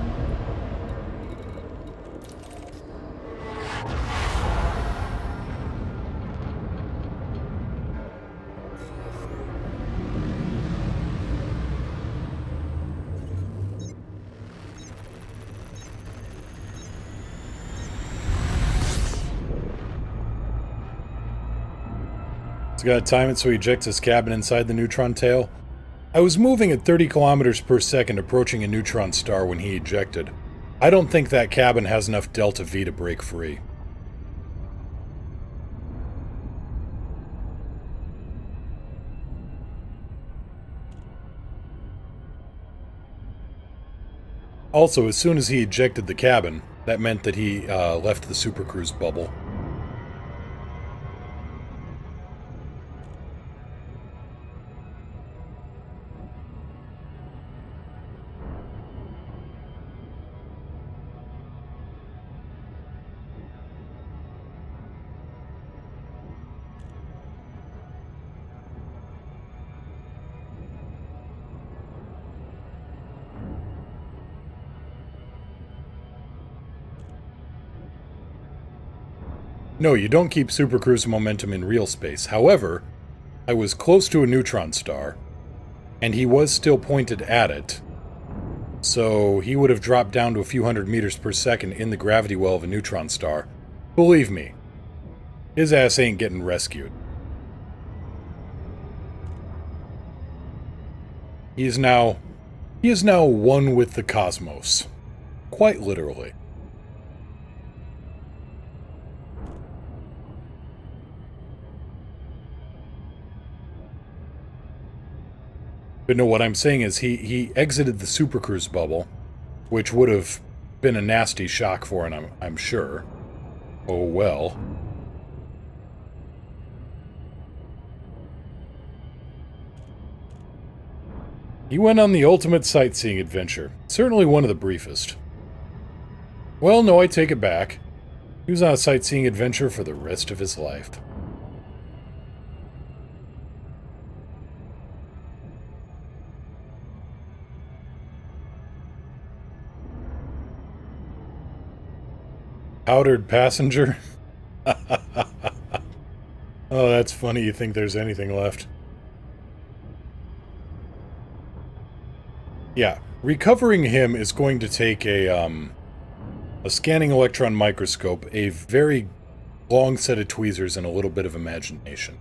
Gotta time it so he ejects his cabin inside the neutron tail. I was moving at 30 kilometers per second approaching a neutron star when he ejected. I don't think that cabin has enough delta V to break free. Also, as soon as he ejected the cabin, that meant that he left the supercruise bubble. No, you don't keep supercruise momentum in real space. However, I was close to a neutron star, and he was still pointed at it, so he would have dropped down to a few hundred meters per second in the gravity well of a neutron star. Believe me, his ass ain't getting rescued. He is now one with the cosmos. Quite literally. But no, what I'm saying is he exited the supercruise bubble, which would have been a nasty shock for him, I'm sure. Oh well. He went on the ultimate sightseeing adventure. Certainly one of the briefest. Well, no, I take it back. He was on a sightseeing adventure for the rest of his life. Powdered passenger? Oh, that's funny. You think there's anything left. Yeah, recovering him is going to take a scanning electron microscope, a very long set of tweezers, and a little bit of imagination.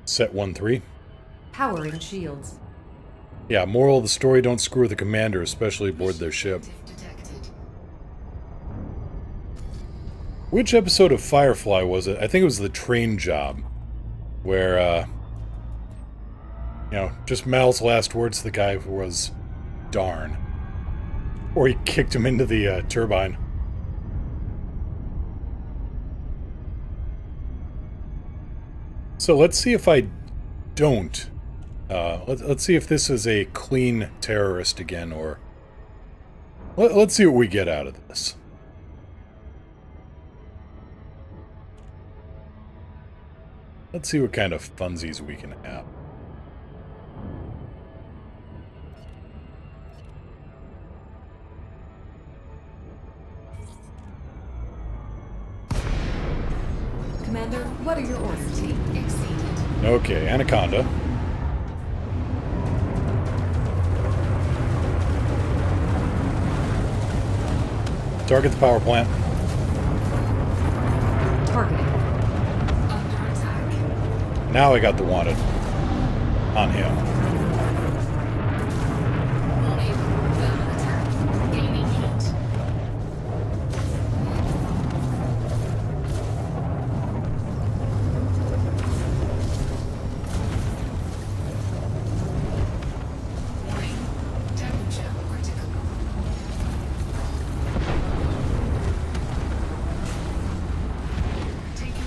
Set 1-3. Powering shields. Yeah, moral of the story, don't screw with the commander, especially aboard their ship. Which episode of Firefly was it? I think it was the train job. Where, you know, just Mal's last words to the guy was, darn. Or he kicked him into the turbine. So let's see if I don't. Let's see if this is a clean terrorist again, or... Let's see what we get out of this. Let's see what kind of funsies we can have. Commander, what are your orders? Okay, Anaconda. Target the power plant. Targeting. Now I got the wanted. On him.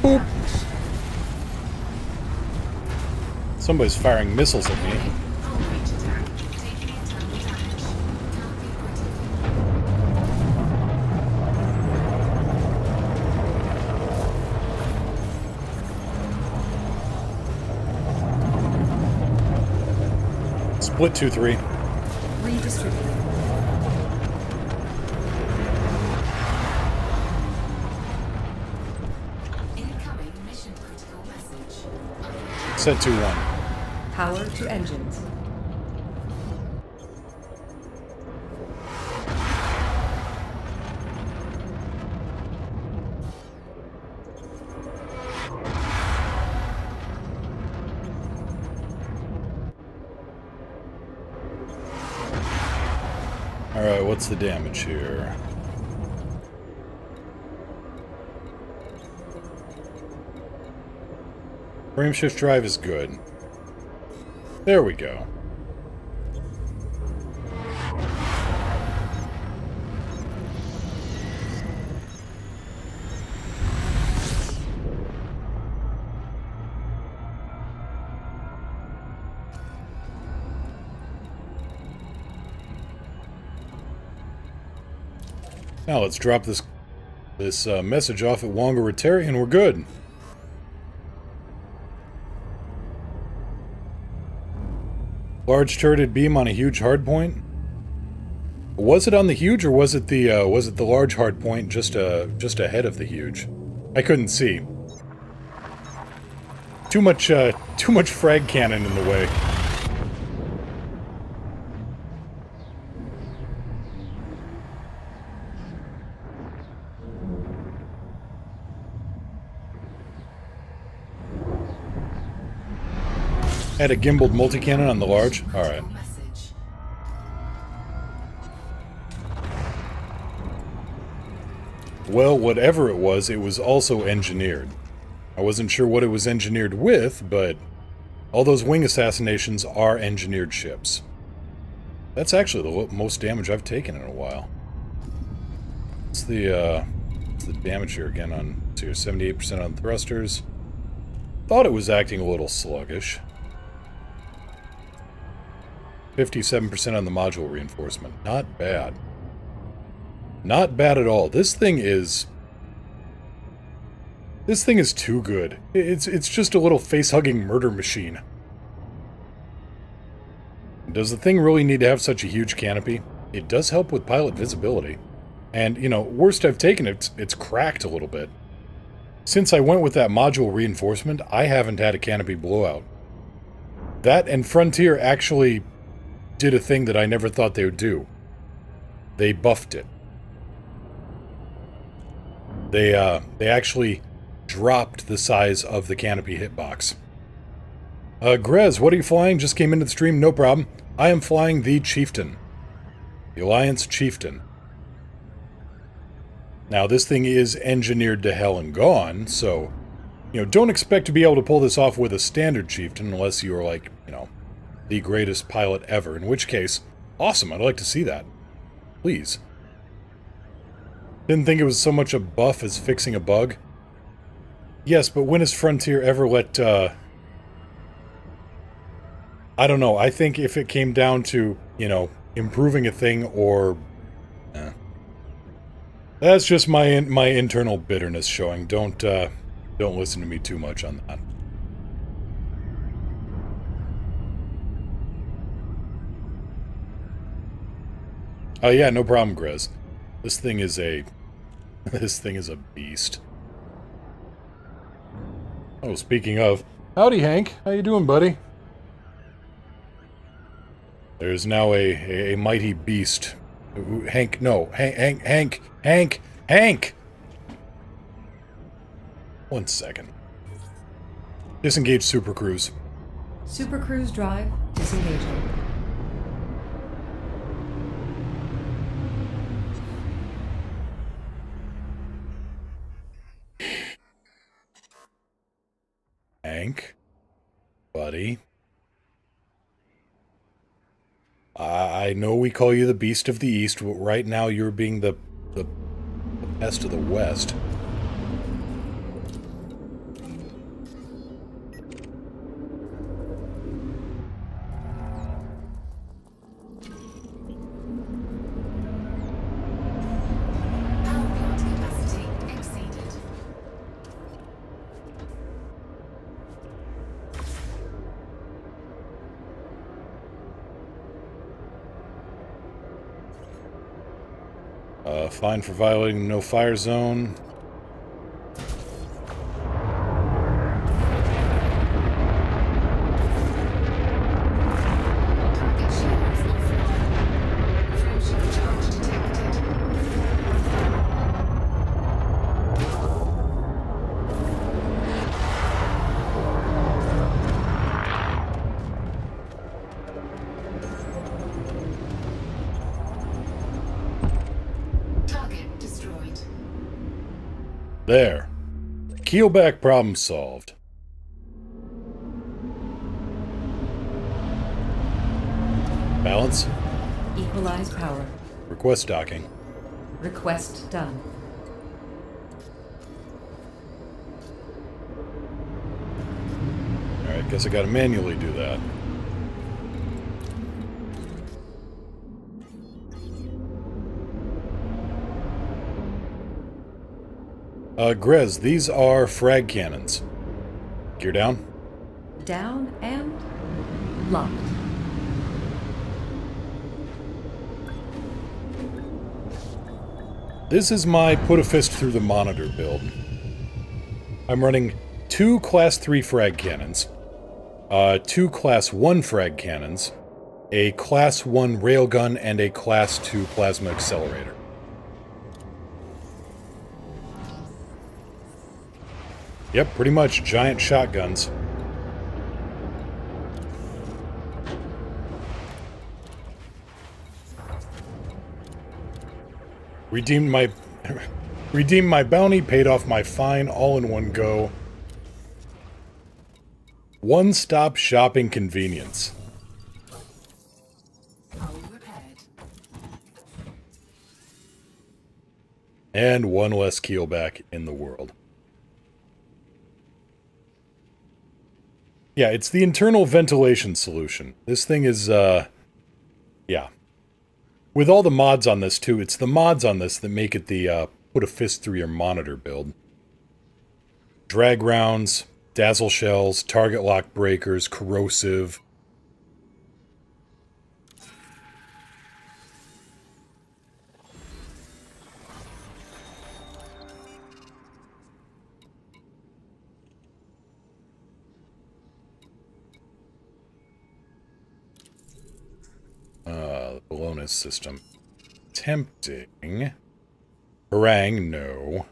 Boop. Somebody's firing missiles at me. Split 2-3. Redistribute. Set 2-1. Power to engines. Alright, what's the damage here? Frame shift drive is good. There we go. Now let's drop this message off at Wonga and we're good. Large turreted beam on a huge hardpoint. Was it on the huge, or was it the large hardpoint just ahead of the huge? I couldn't see. Too much frag cannon in the way. Had a gimbaled multi-cannon on the large? Alright. Well, whatever it was also engineered. I wasn't sure what it was engineered with, but all those wing assassinations are engineered ships. That's actually the most damage I've taken in a while. What's the damage here again on... So you're 78% on thrusters. Thought it was acting a little sluggish. 57% on the module reinforcement. Not bad. Not bad at all. This thing is too good. It's just a little face-hugging murder machine. Does the thing really need to have such a huge canopy? It does help with pilot visibility. And, you know, worst I've taken, it's cracked a little bit. Since I went with that module reinforcement, I haven't had a canopy blowout. That and Frontier actually did a thing that I never thought they would do. They buffed it. They actually dropped the size of the canopy hitbox. Grez, what are you flying? Just came into the stream, no problem. I am flying the Chieftain. The Alliance Chieftain. Now, this thing is engineered to hell and gone, so, you know, don't expect to be able to pull this off with a standard Chieftain unless you're, like, you know, the greatest pilot ever, in which case, awesome, I'd like to see that. Please. Didn't think it was so much a buff as fixing a bug. Yes, but when has Frontier ever let, I don't know, I think if it came down to, you know, improving a thing or... That's just my internal bitterness showing. Don't listen to me too much on that. Oh yeah, no problem, Grez. This thing is a beast. Oh, speaking of, howdy Hank, how you doing, buddy? There's now a mighty beast. Hank, no, Hank. 1 second. Disengage Super Cruise. Super Cruise drive disengaging. Hank, buddy. I know we call you the Beast of the East, but right now you're being the pest of the West. Power plant capacity exceeded. Fine for violating no fire zone. Target shields offline. Fusion charge detected. Target destroyed. There. Keelback problem solved. Balance. Equalize power. Request docking. Request done. Alright, guess I gotta manually do that. Grez, these are frag cannons. Gear down. Down and locked. This is my put a fist through the monitor build. I'm running 2 Class 3 frag cannons, 2 Class 1 frag cannons, a Class 1 railgun, and a Class 2 plasma accelerator. Yep, pretty much giant shotguns. Redeemed my bounty, paid off my fine, all in one go. One-stop shopping convenience. Hull repaired. And one less keelback in the world. Yeah, it's the internal ventilation solution. This thing is, yeah. With all the mods on this, too, it's the mods on this that make it the, put a fist through your monitor build. Drag rounds, dazzle shells, target lock breakers, corrosive. The bonus system. Tempting. Harangue, no.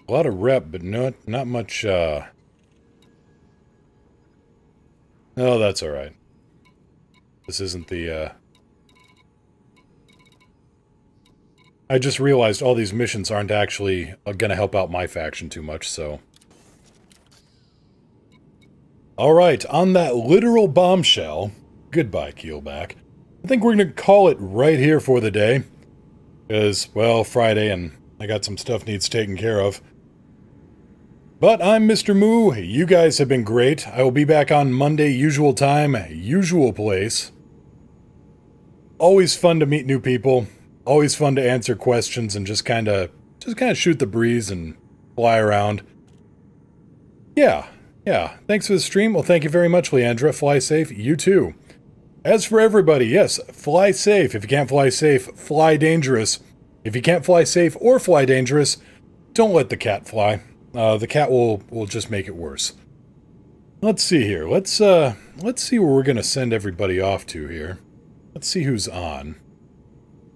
A lot of rep, but not much, Oh, that's alright. This isn't the, I just realized all these missions aren't actually gonna help out my faction too much, so... Alright, on that literal bombshell, goodbye, Keelback. I think we're gonna call it right here for the day. Because, well, Friday, and I got some stuff needs taken care of. But I'm Mr. Moo, you guys have been great. I will be back on Monday, usual time, usual place. Always fun to meet new people. Always fun to answer questions and just kind of shoot the breeze and fly around. Yeah, thanks for the stream. Well, thank you very much, Leandra. Fly safe, you too. As for everybody, yes, fly safe. If you can't fly safe, fly dangerous. If you can't fly safe or fly dangerous, don't let the cat fly. The cat will just make it worse. Let's see here. Let's see where we're gonna send everybody off to here. Let's see who's on.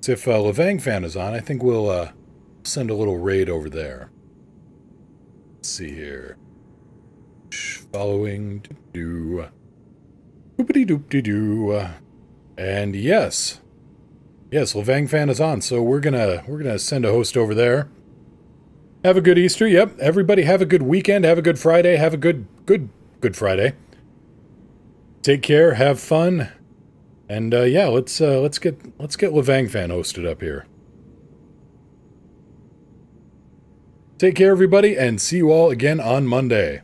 So if Levang Fan is on, I think we'll send a little raid over there. Let's see here. Following do doopity doopty doo. And yes, Levang Fan is on. So we're gonna send a host over there. Have a good Easter. Yep. Everybody have a good weekend. Have a good Friday. Have a good Friday. Take care. Have fun. And yeah, let's get Levang Fan hosted up here. Take care, everybody, and see you all again on Monday.